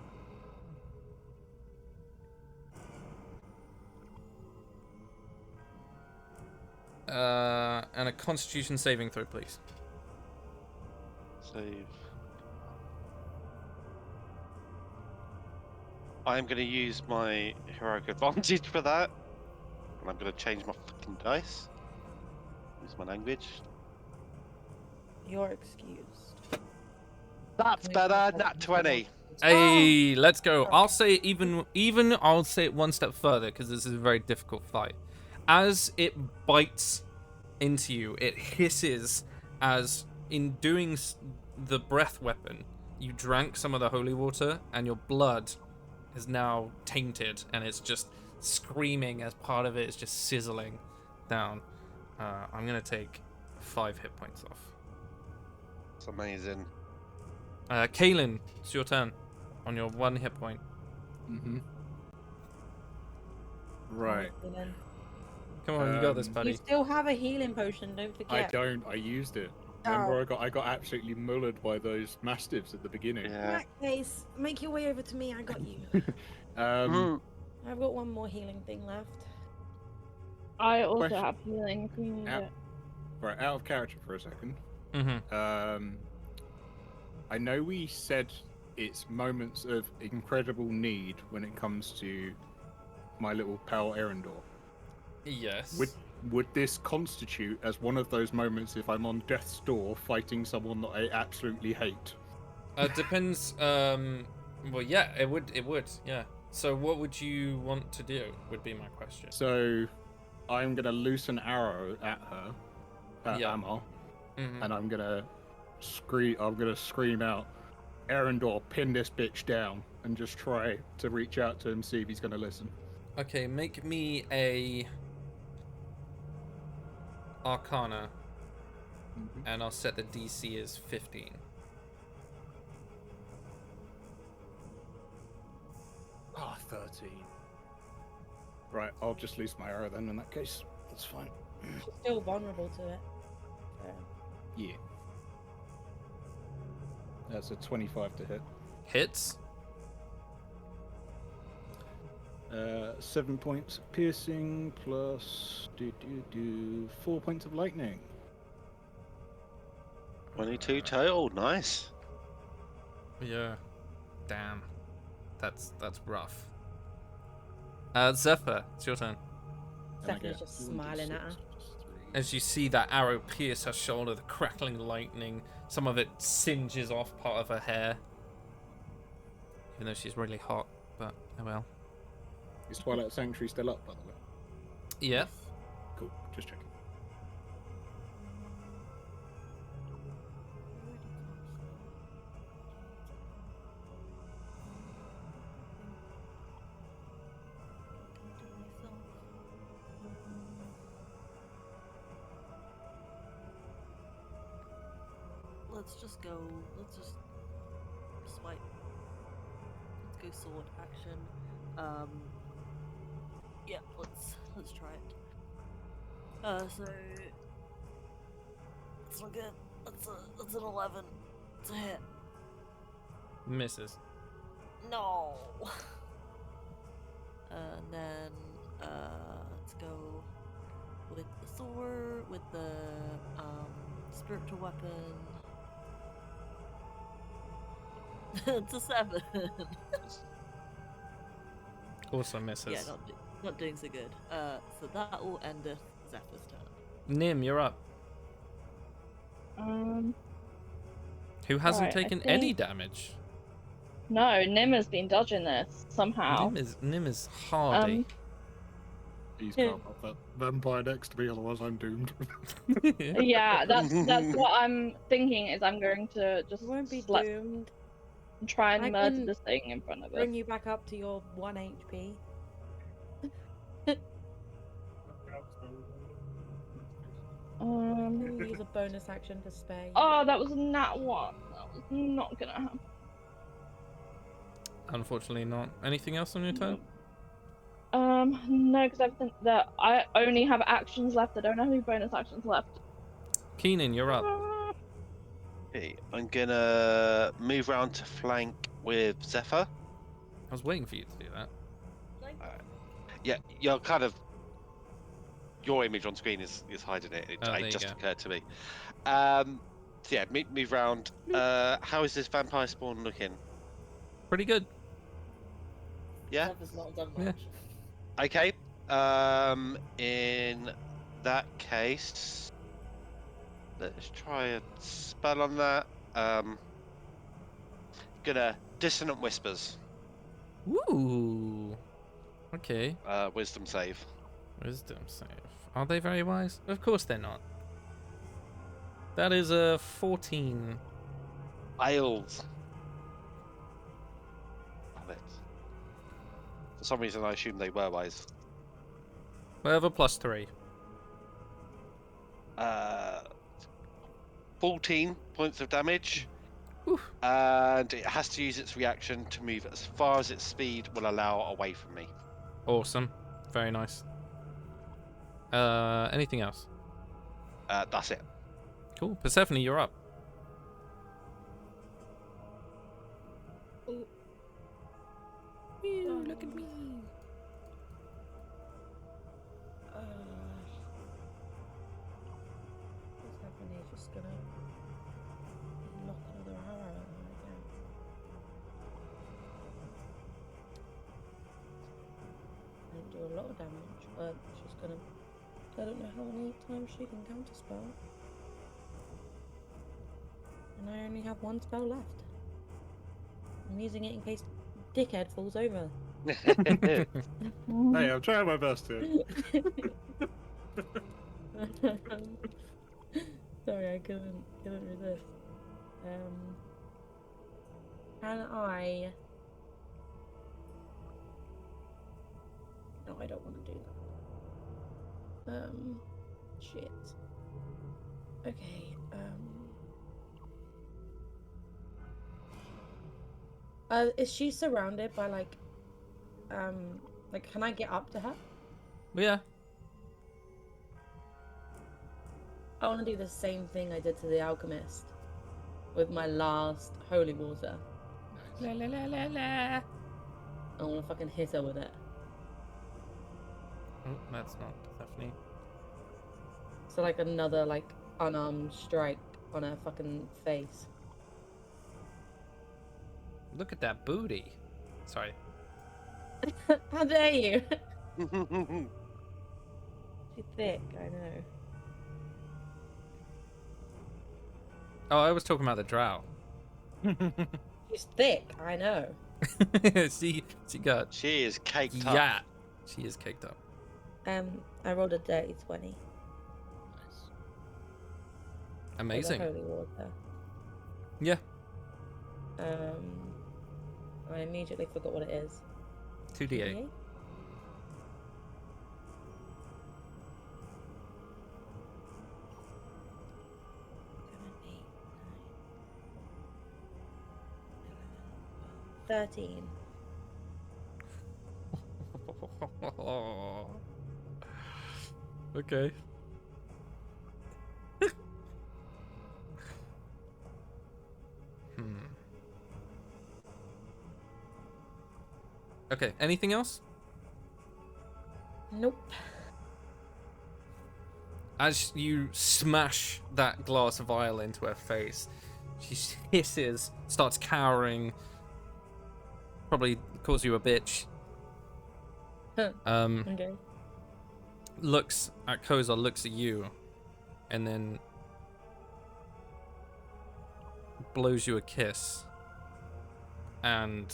And a Constitution saving throw, please. Save. I'm going to use my heroic advantage for that. And I'm going to change my fucking dice. Use my language. You're excused. That's better. Nat 20. Hey, let's go. I'll say I'll say it one step further because this is a very difficult fight. As it bites into you, it hisses as in doing the breath weapon, you drank some of the holy water and your blood is now tainted and it's just screaming as part of it is just sizzling down. I'm going to take 5 hit points off. It's amazing. Kalen, it's your turn on your 1 hit point. Mm-hmm. Right. Come on, you got this, buddy. You still have a healing potion, don't forget. I don't. I used it. Remember, I got absolutely mullered by those mastiffs at the beginning. In Yeah. that case, make your way over to me. I got you. I've got one more healing thing left. I also Question. have healing if you need Out- it. Right, out of character for a second. Mm-hmm. I know we said it's moments of incredible need when it comes to my little pal Erendor. Yes. Would this constitute as one of those moments if I'm on death's door fighting someone that I absolutely hate? Depends. Well, yeah, it would. It would. Yeah. So, what would you want to do? Would be my question. So, I'm gonna loose an arrow at her, at Yeah. Amar, Mhm. and I'm gonna scream out, Erendor, pin this bitch down, and just try to reach out to him, see if he's gonna listen. Okay, make me a Arcana, and I'll set the DC as 15. Ah, 13. Right, I'll just loose my arrow then in that case. That's fine. She's still vulnerable to it. So. Yeah. That's a 25 to hit. Hits. 7 points of piercing plus 4 points of lightning. 22 total. Nice. Yeah. Damn. That's rough. Zephyr, it's your turn. And I Stephanie's get just smiling at her. 2d6 plus 3. As you see that arrow pierce her shoulder, the crackling lightning, some of it singes off part of her hair. Even though she's really hot, but oh well. Is Twilight Sanctuary still up, by the way? Yeah. Cool, just checking. Let's just go. Let's just swipe. Let's go sword action. Yeah, let's try it. So it's not good. That's an 11. It's a hit. Misses. No. And then let's go with the sword, with the spiritual weapon. It's a 7. Also misses. Yeah, not doing so good. So that will end Zephyr's turn. Nim, you're up. Who hasn't Right, I taken any think- damage? No, Nim has been dodging this somehow. Nim is hardy. Please can't have that vampire next to me, otherwise I'm doomed. Yeah, that's what I'm thinking. Is I'm going to just You won't be let- doomed. try and I murder can this thing in front of us. Bring you back up to your 1 HP. Use a bonus action to spare you. Oh, that was a nat 1. That was not gonna happen. Unfortunately not. Anything else on your turn? No, because everything that I only have actions left. I don't have any bonus actions left. Keenan, you're up. Okay, I'm gonna move around to flank with Zephyr. I was waiting for you to do that. Yeah, you're kind of. Your image on screen is hiding it. Oh, there It you just go. occurred to me. So yeah, move around. How is this vampire spawn looking? Pretty good. Yeah. Zephyr's not done Yeah. much. Okay. In that case, let's try a spell on that. Gonna dissonant whispers. Woo. Okay. Wisdom save. Wisdom save. Are they very wise? Of course they're not. That is a 14. Failed. Damn it. For some reason, I assumed they were wise. I have a +3. 14 points of damage. Oof. And it has to use its reaction to move as far as its speed will allow away from me. Awesome. Very nice. Anything else? That's it. Cool. Persephone, you're up. Ew, look at me. What's happening? Just gonna knock another arrow at her again. And damage, but she's gonna. I don't know how many times she can counterspell. And I only have one spell left. I'm using it in case Dickhead falls over. Hey, I'm trying my best here. Sorry, I couldn't resist. Can I? No, I don't want to do that. Shit. Okay. Is she surrounded by like, can I get up to her? Yeah. I want to do the same thing I did to the alchemist with my last holy water. Nice. La la la la la. I want to fucking hit her with it. Oh, that's not Persephone. So like another like unarmed strike on her fucking face. Look at that booty. Sorry. How dare you? She's thick, I know. Oh, I was talking about the drow. She's thick, I know. she got. She is caked up. Yeah, she is caked up. I rolled a dirty 20. Nice. For the Amazing. holy water. Yeah. I immediately forgot what it is. 2d8. 13. Okay. Okay, anything else? Nope. As you smash that glass vial into her face, she hisses, starts cowering, probably calls you a bitch. Okay. Looks at Kozar, looks at you, and then blows you a kiss. And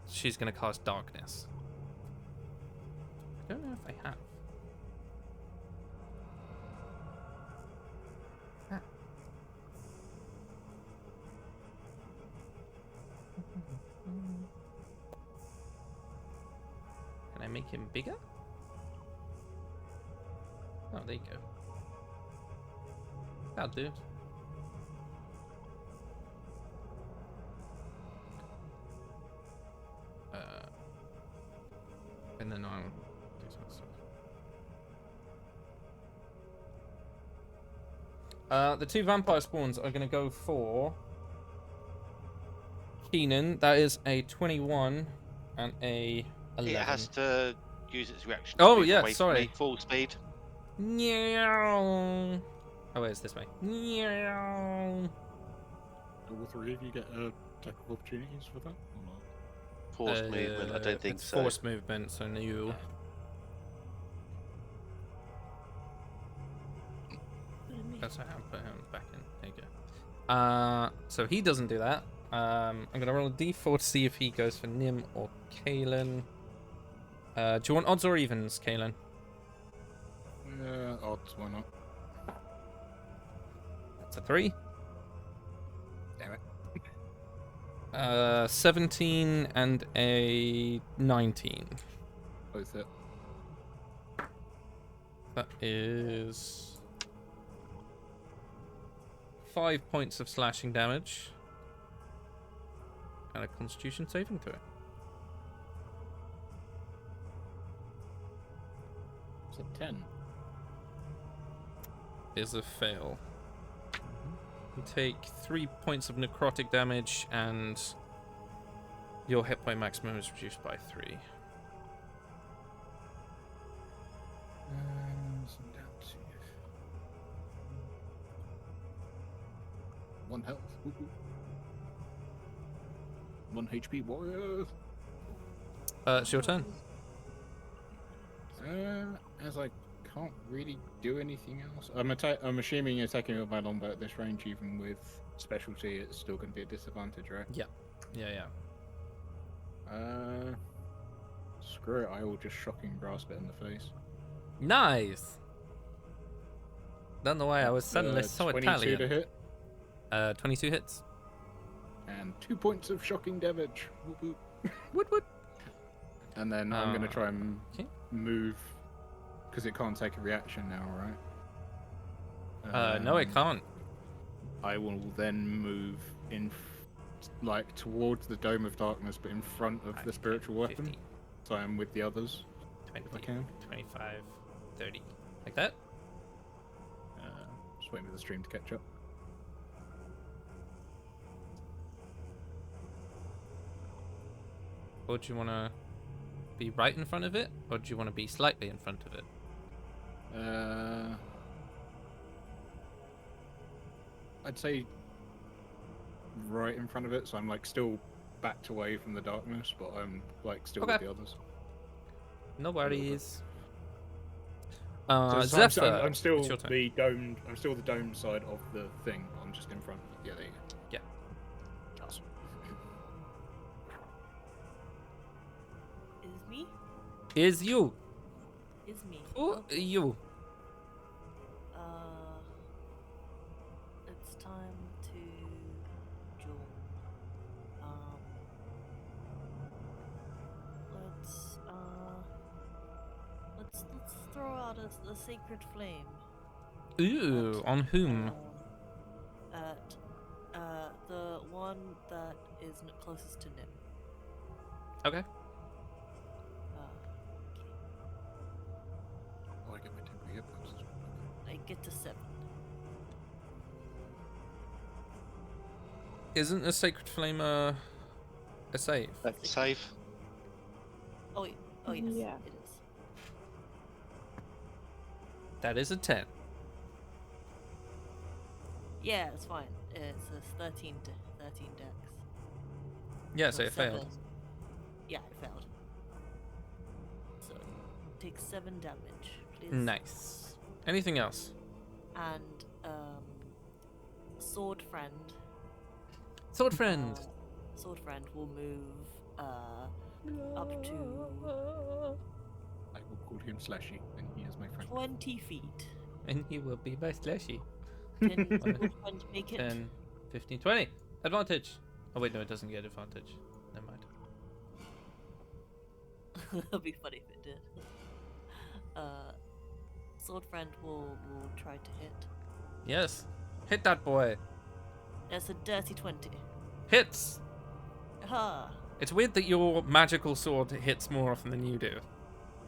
she's gonna cast darkness. I don't know if I have. Ah. Can I make him bigger? Oh, there you go. That'll do. And then I'll do some stuff. The two vampire spawns are going to go for Keenan. That is a 21 and a 11. It has to use its reaction. Oh, to move yeah, away from sorry. me full speed. Meow. Oh, wait, it's this way. Meow. Do all three of you get attack of opportunities for that or not? Forced movement, I don't think it's so. Forced movement, so no. That's how I put him back in. There you go. So he doesn't do that. I'm gonna roll a d4 to see if he goes for Nim or Kalen. Do you want odds or evens, Kalen? Yeah, odds, why not? That's a 3. Damn it. 17 and a 19. Both hit. That is 5 points of slashing damage and a Constitution saving throw. Is it 10? Is a fail. You take 3 points of necrotic damage and your hit point maximum is reduced by 3. So down to 1 health. Woo-hoo. 1 HP warrior. It's your turn. as I can't really do anything else. I'm assuming you're taking with my longbow at this range, even with specialty, it's still going to be a disadvantage, right? Yeah. Yeah. Screw it, I will just shocking grasp it in the face. Nice. Don't know why I was suddenly so 22 Italian. to hit, 22 hits. and 2 points of shocking damage. Whoop, whoop. Woot. And then I'm going to try and okay. move, because it can't take a reaction now, right? No, it can't. I will then move towards the Dome of Darkness, but in front of the spiritual weapon. 50, So I'm with the others. 20, I can. 25, 30. Like that? Just waiting for the stream to catch up. Or do you want to be right in front of it? Or do you want to be slightly in front of it? I'd say right in front of it, so I'm still backed away from the darkness, but I'm still with Okay. the others. No worries. So Zephyr, I'm still it's your turn. the domed. I'm still the domed side of the thing. I'm just in front. Yeah, there you go. Yeah. Awesome. Is me? Is you. Is me. Who Okay. you? It's time to join. Let's throw out a sacred flame. Ooh, on whom? At the one that is closest to Nim. Okay. Okay. Oh, I get my temporary hit points as well. I get to 7. Isn't a sacred flame a save? Save. Oh yes, Yeah. it is. That is a 10. Yeah, it's fine. It's a 13 dex. Yeah, so it failed. 7. Yeah, it failed. So take 7 damage, please. Nice. Anything else? And sword friend. Sword friend. Sword friend will move up to I will call him Slashy, and he is my friend. 20 feet. And he will be my slashy. Can sword friend make it? 10, 15, 20. Advantage. Oh wait, no, it doesn't get advantage. Never mind. That'd be funny if it did. Sword friend will try to hit. Yes. Hit that boy. That's a dirty 20. Hits. Ha! It's weird that your magical sword hits more often than you do.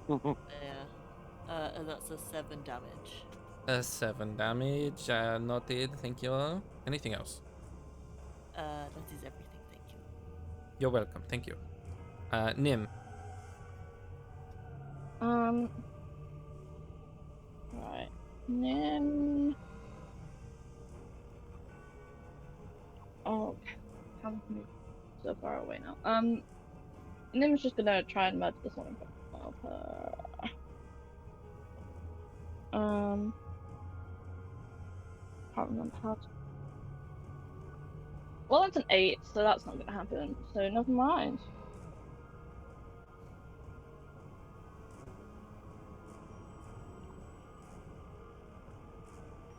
Yeah. And that's a 7 damage. 7 damage. Noted. Thank you. Anything else? That is everything, thank you. You're welcome. Thank you. Nim. Right. Then. Oh, can't move so far away now. Nim's just gonna try and merge this one in front of her. Can't remember how to. Well, that's an 8, so that's not gonna happen. So never mind.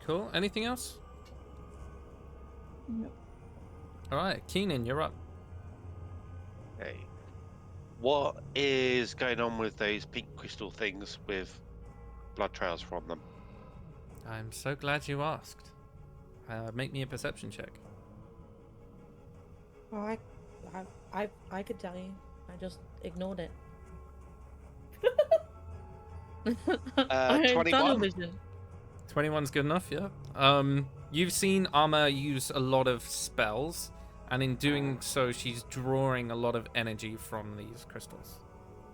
Cool. Anything else? Nope. Alright, Keenan, you're up. Okay. What is going on with those pink crystal things with blood trails from them? I'm so glad you asked. Make me a perception check. Oh, I could tell you. I just ignored it. I had 21. tunnel vision. 21's good enough, yeah. You've seen Armor use a lot of spells, and in doing so, she's drawing a lot of energy from these crystals.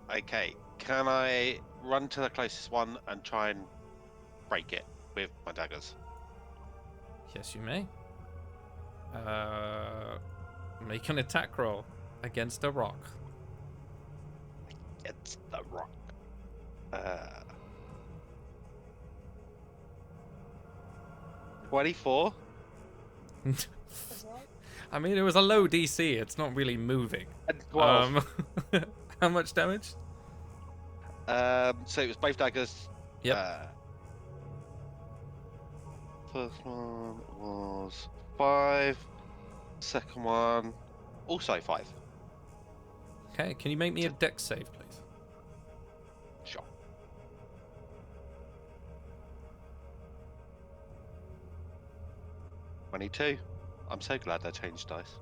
Okay, can I run to the closest one and try and break it with my daggers? Yes, you may. Make an attack roll against a rock. It's the rock. 24. I mean, it was a low DC. It's not really moving. And 12. How much damage? So it was both daggers. Yep. First one was 5. Second one, also 5. Okay, can you make me a dex save, please? Sure. $22. I'm so glad I changed dice.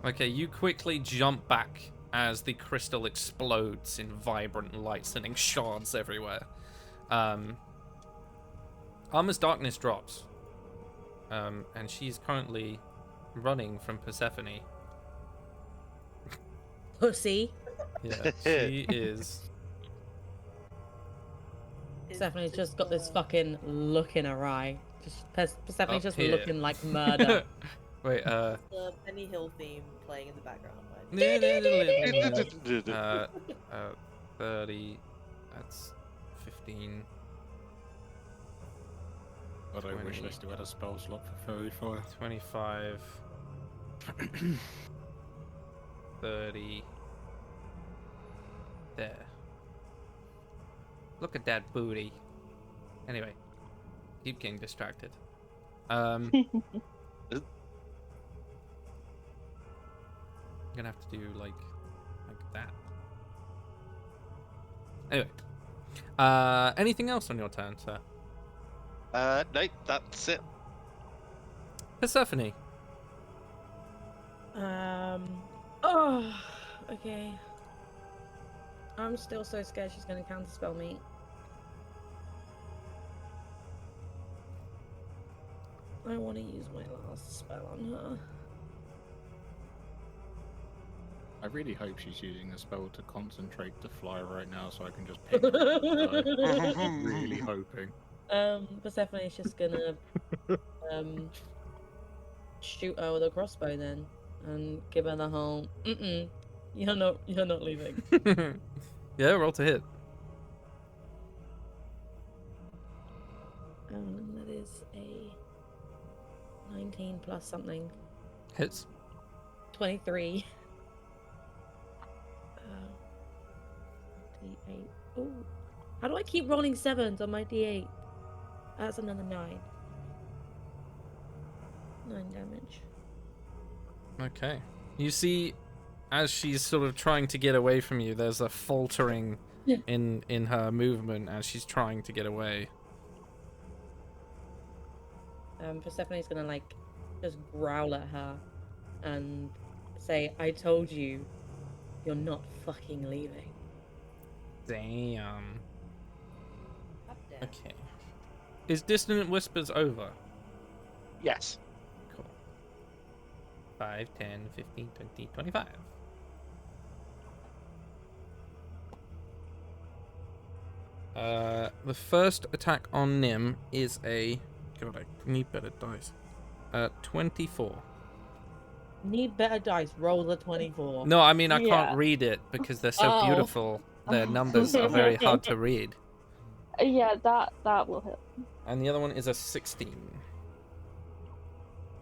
Okay, you quickly jump back as the crystal explodes in vibrant light, sending shards everywhere. Armor's darkness drops. And she's currently running from Persephone. Pussy. Yeah, she is. Persephone's just got this fucking look in her eye. Persephone's Up just here. looking looking like murder. Wait, The Benny Hill theme playing in the background. 30, that's 15, God, I wish I still had a spell slot for 35. 25, 30, there. Look at that booty. Anyway, keep getting distracted. I'm gonna have to do like that. Anyway, anything else on your turn, sir? No, that's it. Persephone. Oh, okay. I'm still so scared she's gonna counterspell me. I want to use my last spell on her. I really hope she's using a spell to concentrate to fly right now so I can just pick her up. I'm really hoping. Persephone's just gonna shoot her with a crossbow then, and give her the whole you're not leaving. Yeah, roll to hit. That is a 19 plus something. Hits. 23. D8. Oh, how do I keep rolling 7s on my D8? That's another 9. 9 damage. Okay. You see, as she's sort of trying to get away from you, there's a faltering in her movement as she's trying to get away. Persephone's gonna like just growl at her and say, "I told you, you're not fucking leaving." Damn. Okay. Is Dissonant Whispers over? Yes. Cool. 5, 10, 15, 20, 25. The first attack on Nim is a... God, I need better dice. 24. Need better dice. Roll the 24. No, I mean, I Yeah. can't read it because they're so Oh. beautiful. Their numbers are very hard to read. Yeah, that will hit. And the other one is a 16.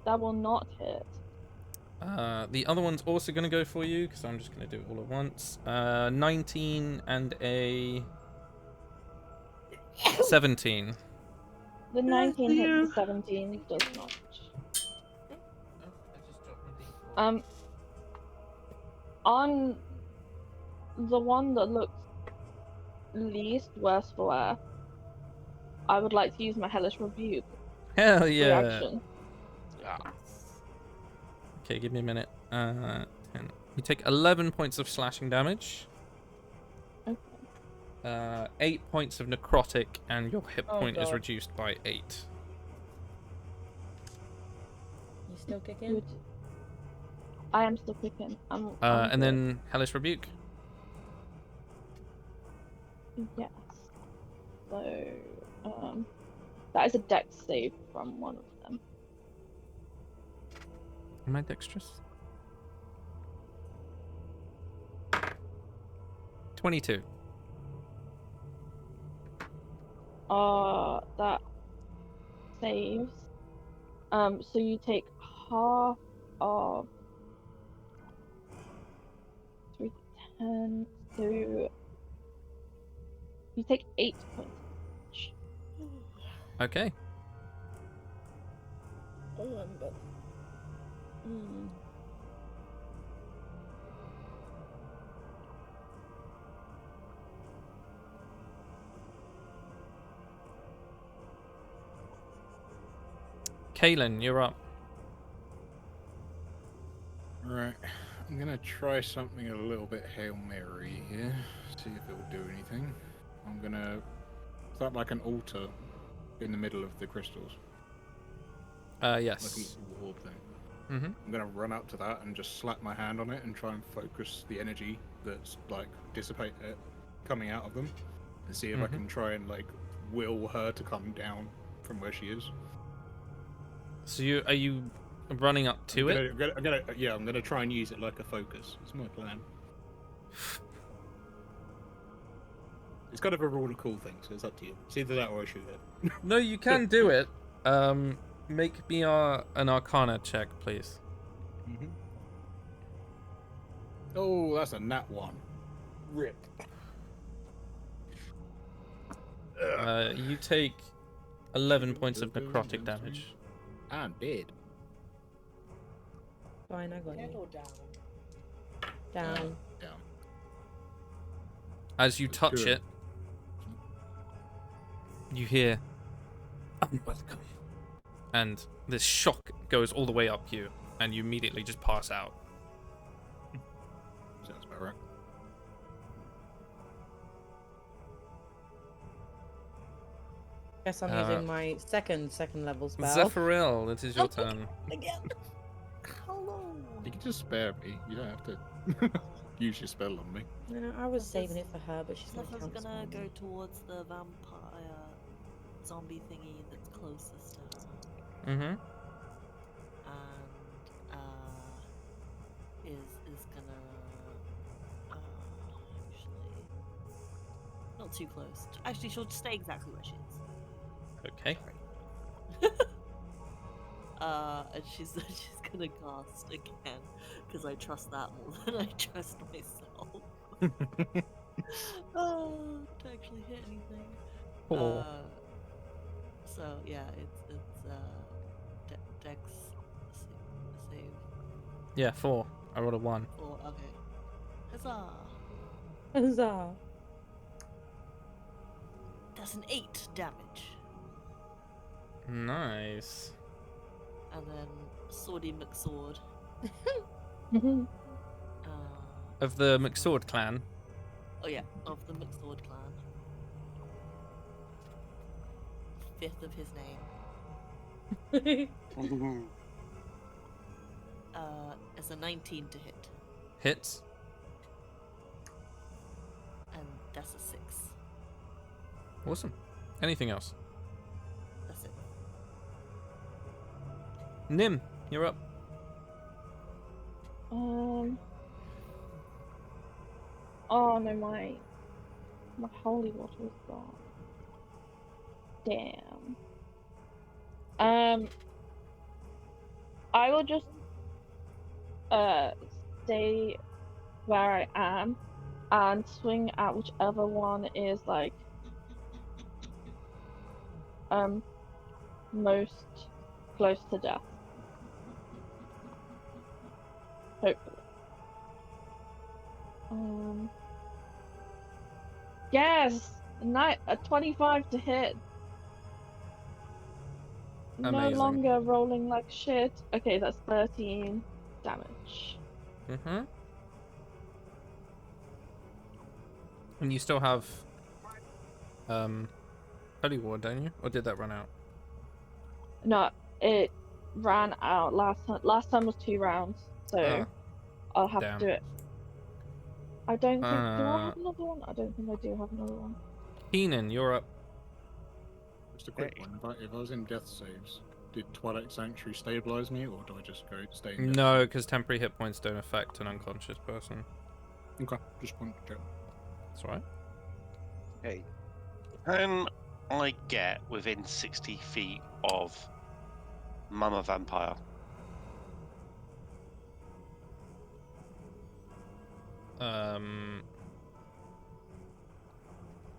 That will not hit. The other one's also going to go for you because I'm just going to do it all at once. 19 and a 17. The 19 hits, the 17 does not. On the one that looks least worse for wear, I would like to use my Hellish Rebuke Hell yeah. reaction. Okay, give me a minute. 10. You take 11 points of slashing damage. Okay. 8 points of necrotic, and your hit Oh, point is God. reduced by 8. You still kicking? Good. I am still kicking. I'm And good. then Hellish Rebuke. Yes. So, that is a dex save from one of them. Am I dexterous? 22. That saves. So you take half of 3 to 10, so you take 8 points each. Okay. Kaylin, you're up. Right, I'm gonna try something a little bit Hail Mary here, see if it'll do anything. I'm gonna start like an altar in the middle of the crystals, like a Yes. little orb thing. Mm-hmm. I'm gonna run up to that and just slap my hand on it and try and focus the energy that's like dissipate it coming out of them, and see if I can try and like will her to come down from where she is. So are you running up to it? I'm gonna try and use it like a focus. It's my plan. It's kind of a really cool thing, so it's up to you. It's either that or I shoot it. No, you can do it. Make me an Arcana check, please. Oh, that's a nat 1. Rip. You take 11 points of necrotic damage. I'm dead. Fine, I got Dead you. or down? Down. Down. As you That's touch good. it, you hear unwelcome, and this shock goes all the way up you, and you immediately just pass out. Sounds about right. Guess I'm using my second level spell. Zephyriel, it is your turn. Again. Hello. You can just spare me. You don't have to use your spell on me. No, I was saving it for her, but she's not Zephyrs counts gonna on go me. towards the vampire zombie thingy that's closest to her, Mm-hmm. and is gonna actually not too close. Actually, she'll stay exactly where she is. Okay. And she's gonna cast again because I trust that more than I trust myself. To actually hit anything. 4. So yeah, it's Dex save. Yeah, 4. I rolled a 1. Or okay. Huzzah! Huzzah. That's an 8 damage. Nice. And then Swordy McSword. Mhm. Of the McSword clan. Oh yeah, of the McSword clan. 5th of his name. It's a 19 to hit. Hits. And that's a 6. Awesome. Anything else? That's it. Nim, you're up. Oh no, my holy water is gone. Damn. I will just stay where I am and swing at whichever one is like most close to death. Hopefully. Yes! A 25 to hit. No Amazing. longer rolling like shit. Okay, that's 13 damage. Mm-hmm. And you still have Holy War, don't you? Or did that run out? No, it ran out last time. Last time was 2 rounds, so I'll have damn. to do it. I don't think. Do I have another one? I don't think I do have another one. Keenan, you're up. Just a quick one. If I was in death saves, did Twilight Sanctuary stabilize me, or do I just go stay in death No, because temporary hit points don't affect an unconscious person. saves? Okay, just one check. That's all right. Okay. Can I get within 60 feet of Mama vampire.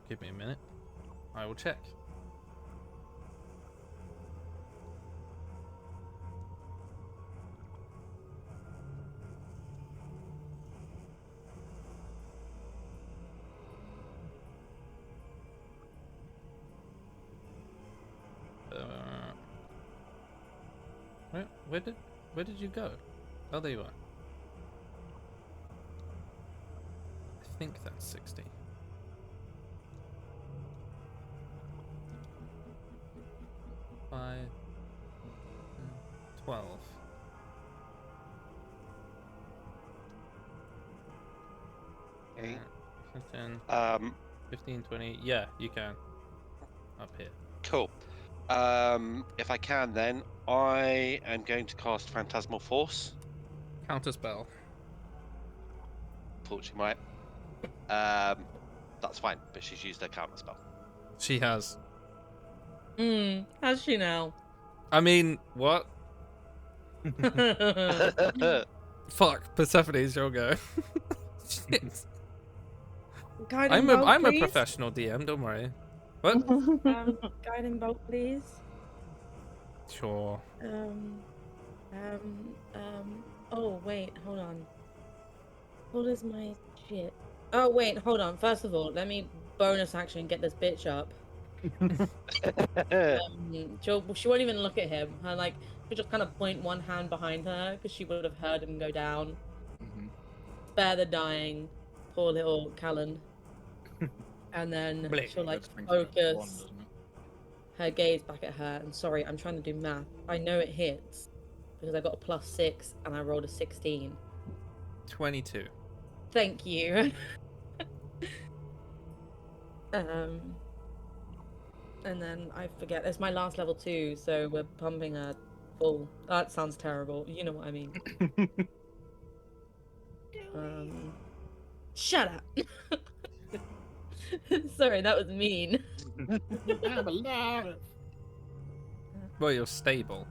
Give me a minute. I will check. Where did you go? Oh, there you are. I think that's 60. Five, 12. Okay. 10, Um, 15, 20. Yeah, you can. Up here. cool. If I can, then I am going to cast Phantasmal Force. Counter spell. Fortunately, that's fine. But she's used her counter spell. She has. Has she now? I mean, what? Fuck, Persephone's your go. Shit. Guiding bolt, I'm a please. professional DM, don't worry. What? Guiding bolt, please. Sure. Oh, wait, hold on. What is my shit? Oh, wait, hold on. First of all, let me bonus action get this bitch up. She won't even look at him. She'll just kind of point one hand behind her because she would have heard him go down. Spare the dying, poor little Callan. And then she'll focus her gaze back at her. And sorry, I'm trying to do math. I know it hits because I got a +6 and I rolled a 16. 22. Thank you. And then I forget. It's my last level 2, so we're pumping her full. That sounds terrible. You know what I mean. Shut up. Sorry, that was mean. I'm alive. Well, you're stable.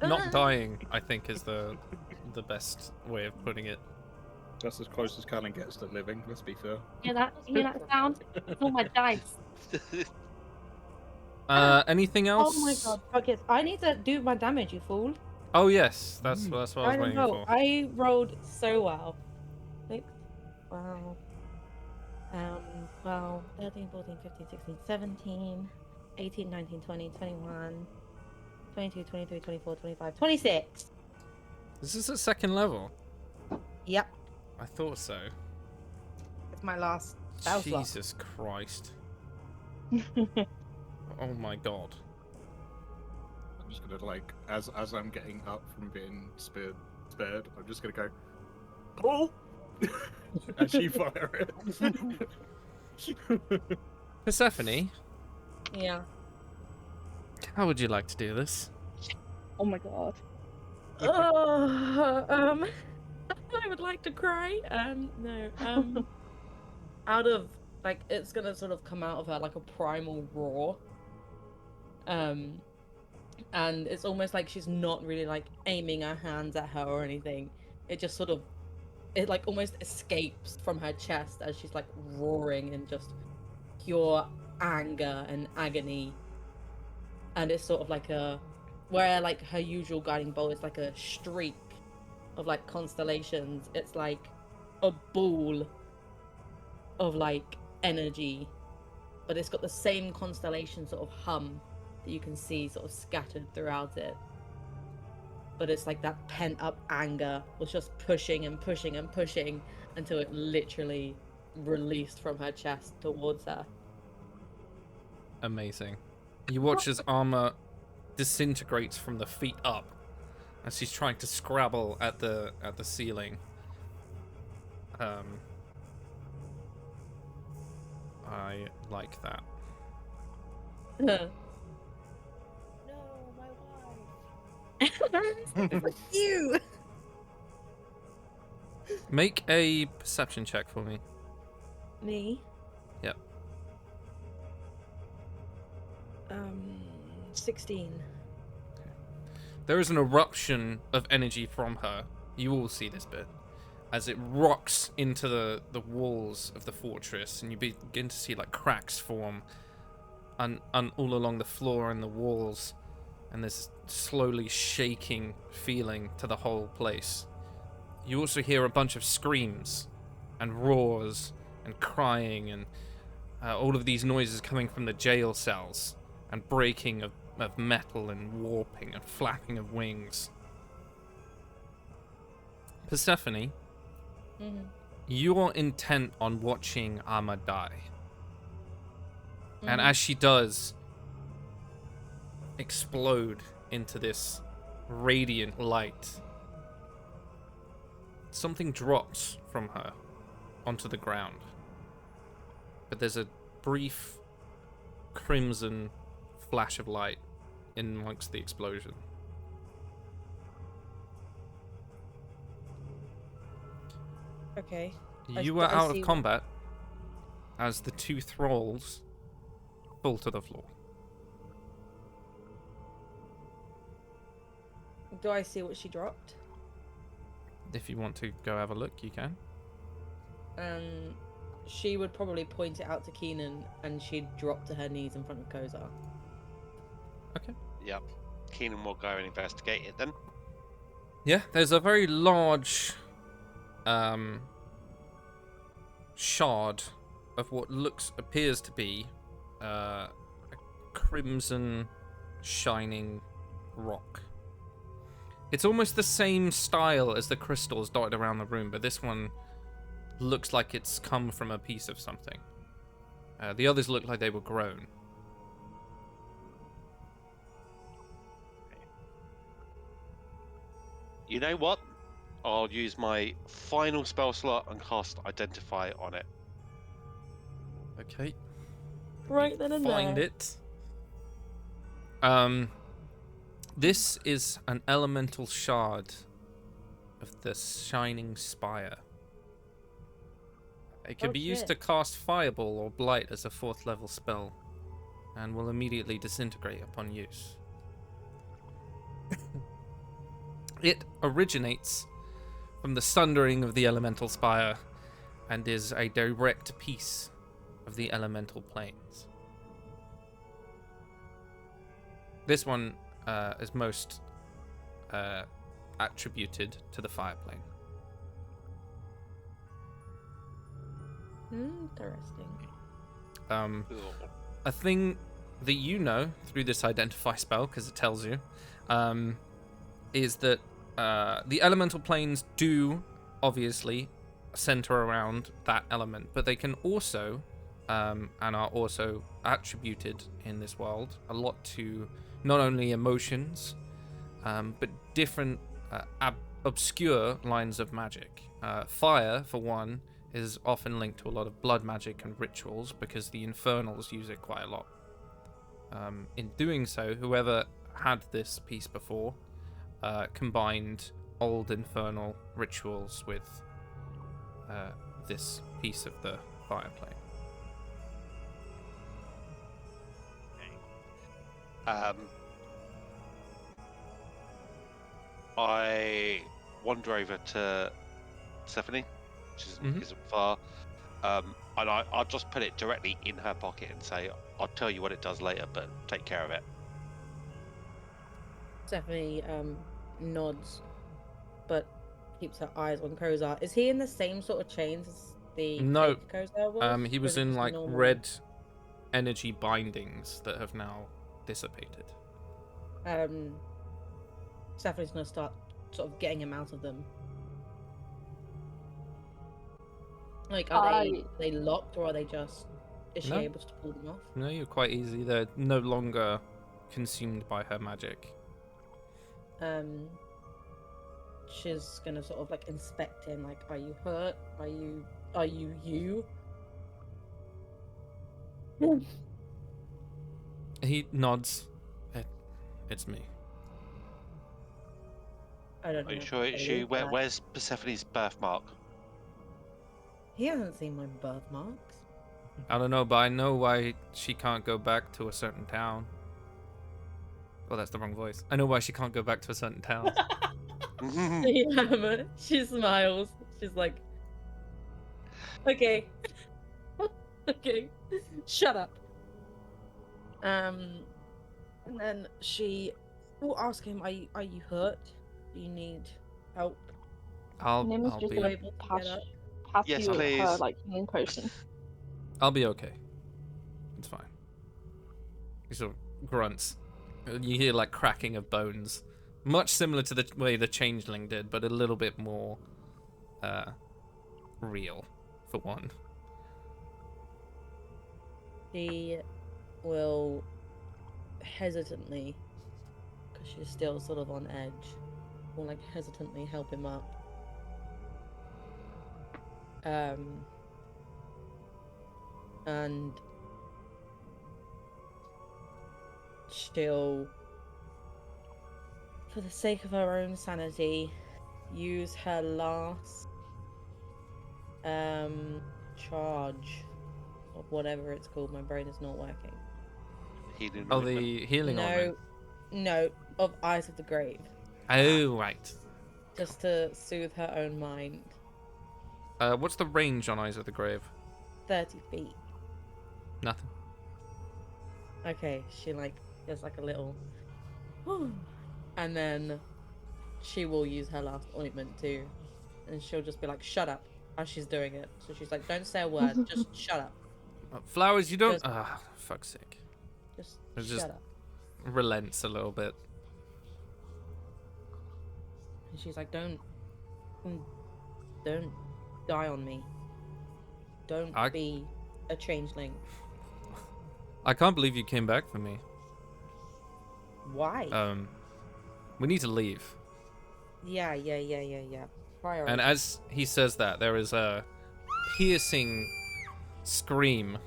Not dying, I think, is the best way of putting it. That's as close as Callan gets to living, let's be fair. Hear that sound? It's all my dice. Anything else? Oh my god, fuck it. I need to do my damage, you fool. Oh yes, that's what I was waiting for. I rolled so well. 6, 12, 12, 13, 14, 15, 16, 17, 18, 19, 20, 21, 22, 23, 24, 25, 26. This is at second level. Yep, I thought so. it's my last spell slot. Jesus Christ. Oh my god. I'm just gonna as I'm getting up from being spared, I'm just gonna go, pull, and she fire it. Persephone, Yeah. how would you like to do this? Oh my god. I would like to cry. No. Out of it's gonna sort of come out of her like a primal roar. And it's almost like she's not really aiming her hands at her or anything. It just sort of, it almost escapes from her chest as she's roaring in just pure anger and agony. And it's sort of where her usual guiding bolt is a streak of constellations. It's like a ball of energy, but it's got the same constellation sort of hum that you can see sort of scattered throughout it. But it's that pent up anger was just pushing and pushing and pushing until it literally released from her chest towards her. Amazing. You watch as armor disintegrates from the feet up as she's trying to scrabble at the ceiling. I like that. No, my wife. You. Make a perception check for me. Me? Yep. 16. there is an eruption of energy from her. You all see this bit as it rocks into the walls of the fortress, and you begin to see like cracks form all along the floor and the walls, and this slowly shaking feeling to the whole place. You also hear a bunch of screams and roars and crying, and all of these noises coming from the jail cells, and breaking of metal and warping and flapping of wings. Persephone, you're intent on watching Amma die. And as she does explode into this radiant light, something drops from her onto the ground. But there's a brief crimson flash of light in amongst the explosion. Okay. You are out of combat as the two thralls fall to the floor. Do I see what she dropped? If you want to go have a look, you can. She would probably point it out to Keenan, and she'd drop to her knees in front of Kozar. Okay. Yep. Keenan will go and investigate it then. Yeah, there's a very large shard of what appears to be a crimson shining rock. It's almost the same style as the crystals dotted around the room, but this one looks like it's come from a piece of something. The others look like they were grown. You know what? I'll use my final spell slot and cast Identify on it. Okay. Right then and Find there. it. This is an elemental shard of the Shining Spire. It can be used to cast Fireball or Blight as a 4th level spell, and will immediately disintegrate upon use. It originates from the sundering of the elemental spire, and is a direct piece of the elemental planes. This one is most attributed to the fire plane. Interesting. A thing that you know through this identify spell, because it tells you, is that the elemental planes do obviously center around that element, but they can also and are also attributed in this world a lot to not only emotions but different obscure lines of magic. Fire, for one, is often linked to a lot of blood magic and rituals because the Infernals use it quite a lot. In doing so, whoever had this piece before combined old infernal rituals with this piece of the fire plane. I wander over to Persephone, which isn't far, and I'll just put it directly in her pocket and say, I'll tell you what it does later, but take care of it. Stephanie nods, but keeps her eyes on Kozar. Is he in the same sort of chains as the No. fake Kozar was? He Or was is it in just like normal? red energy bindings that have now dissipated. Stephanie's gonna start sort of getting him out of them. Like, are they locked, or are they just? Is she No. able to pull them off? No, you're quite easy. They're no longer consumed by her magic. She's gonna sort of like inspect him. Like, are you hurt? Are you you? He nods. It's me. I don't know. Are you sure it's you? Where's Persephone's birthmark? He hasn't seen my birthmarks. I don't know, but I know why she can't go back to a certain town. Oh, that's the wrong voice. I know why she can't go back to a certain town. She smiles. She's like, okay. Okay. Shut up. And then she will ask him, are you hurt? Do you need help? Nim is I'll just be gonna able to pass, get up? pass Yes, you her please. like healing potion. I'll be okay. It's fine. He sort of grunts. You hear like cracking of bones, much similar to the way the changeling did, but a little bit more real, for one. She will hesitantly, because she's still sort of on edge, will like hesitantly help him up. And she'll, for the sake of her own sanity, use her last charge of whatever it's called. My brain is not working. Healing Oh, ointment. the healing ointment. No, of Eyes of the Grave, Oh, right. just to soothe her own mind. What's the range on Eyes of the Grave? 30 feet. Nothing. Okay, she like does like a little, and then she will use her last ointment too, and she'll just be like, "Shut up," as she's doing it. So she's like, "Don't say a word, just shut up, Flowers, you don't. Just- Ah, fuck's sake. just It's shut just- up." Relents a little bit. And she's like, "Don't die on me. Don't I- be a changeling." I can't believe you came back for me. Why? We need to leave. Yeah. Priority. And as he says that, there is a piercing scream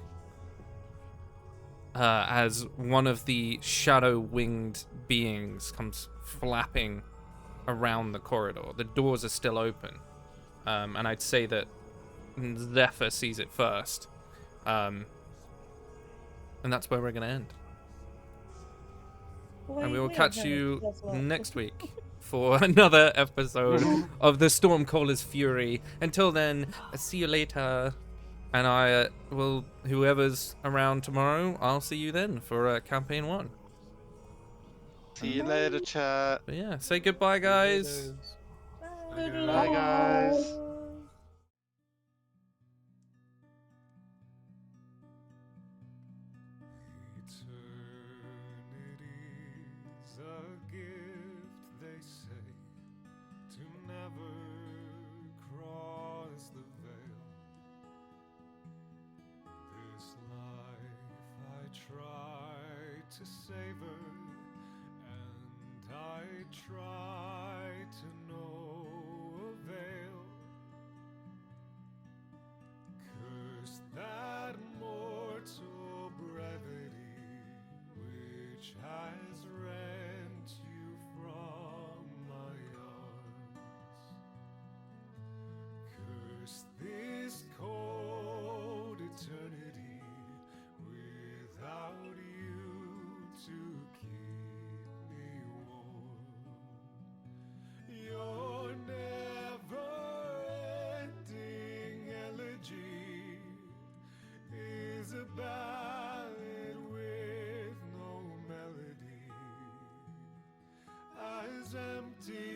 as one of the shadow-winged beings comes flapping around the corridor. The doors are still open, and I'd say that Zephyr sees it first, and that's where we're going to end. And we will catch you next week for another episode of the Stormcaller's Fury. Until then, see you later. And I will, whoever's around tomorrow, I'll see you then for campaign 1. See you later, chat. But yeah, say goodbye, guys. Bye, Bye, guys. Eternity's a gift, they say, to never cross the veil. This life I try to savor, and I try to no avail. Curse that mortal brevity which has rent you from my arms. Curse this cold eternity without you to keep me warm. Your never-ending elegy is a ballad with no melody, as empty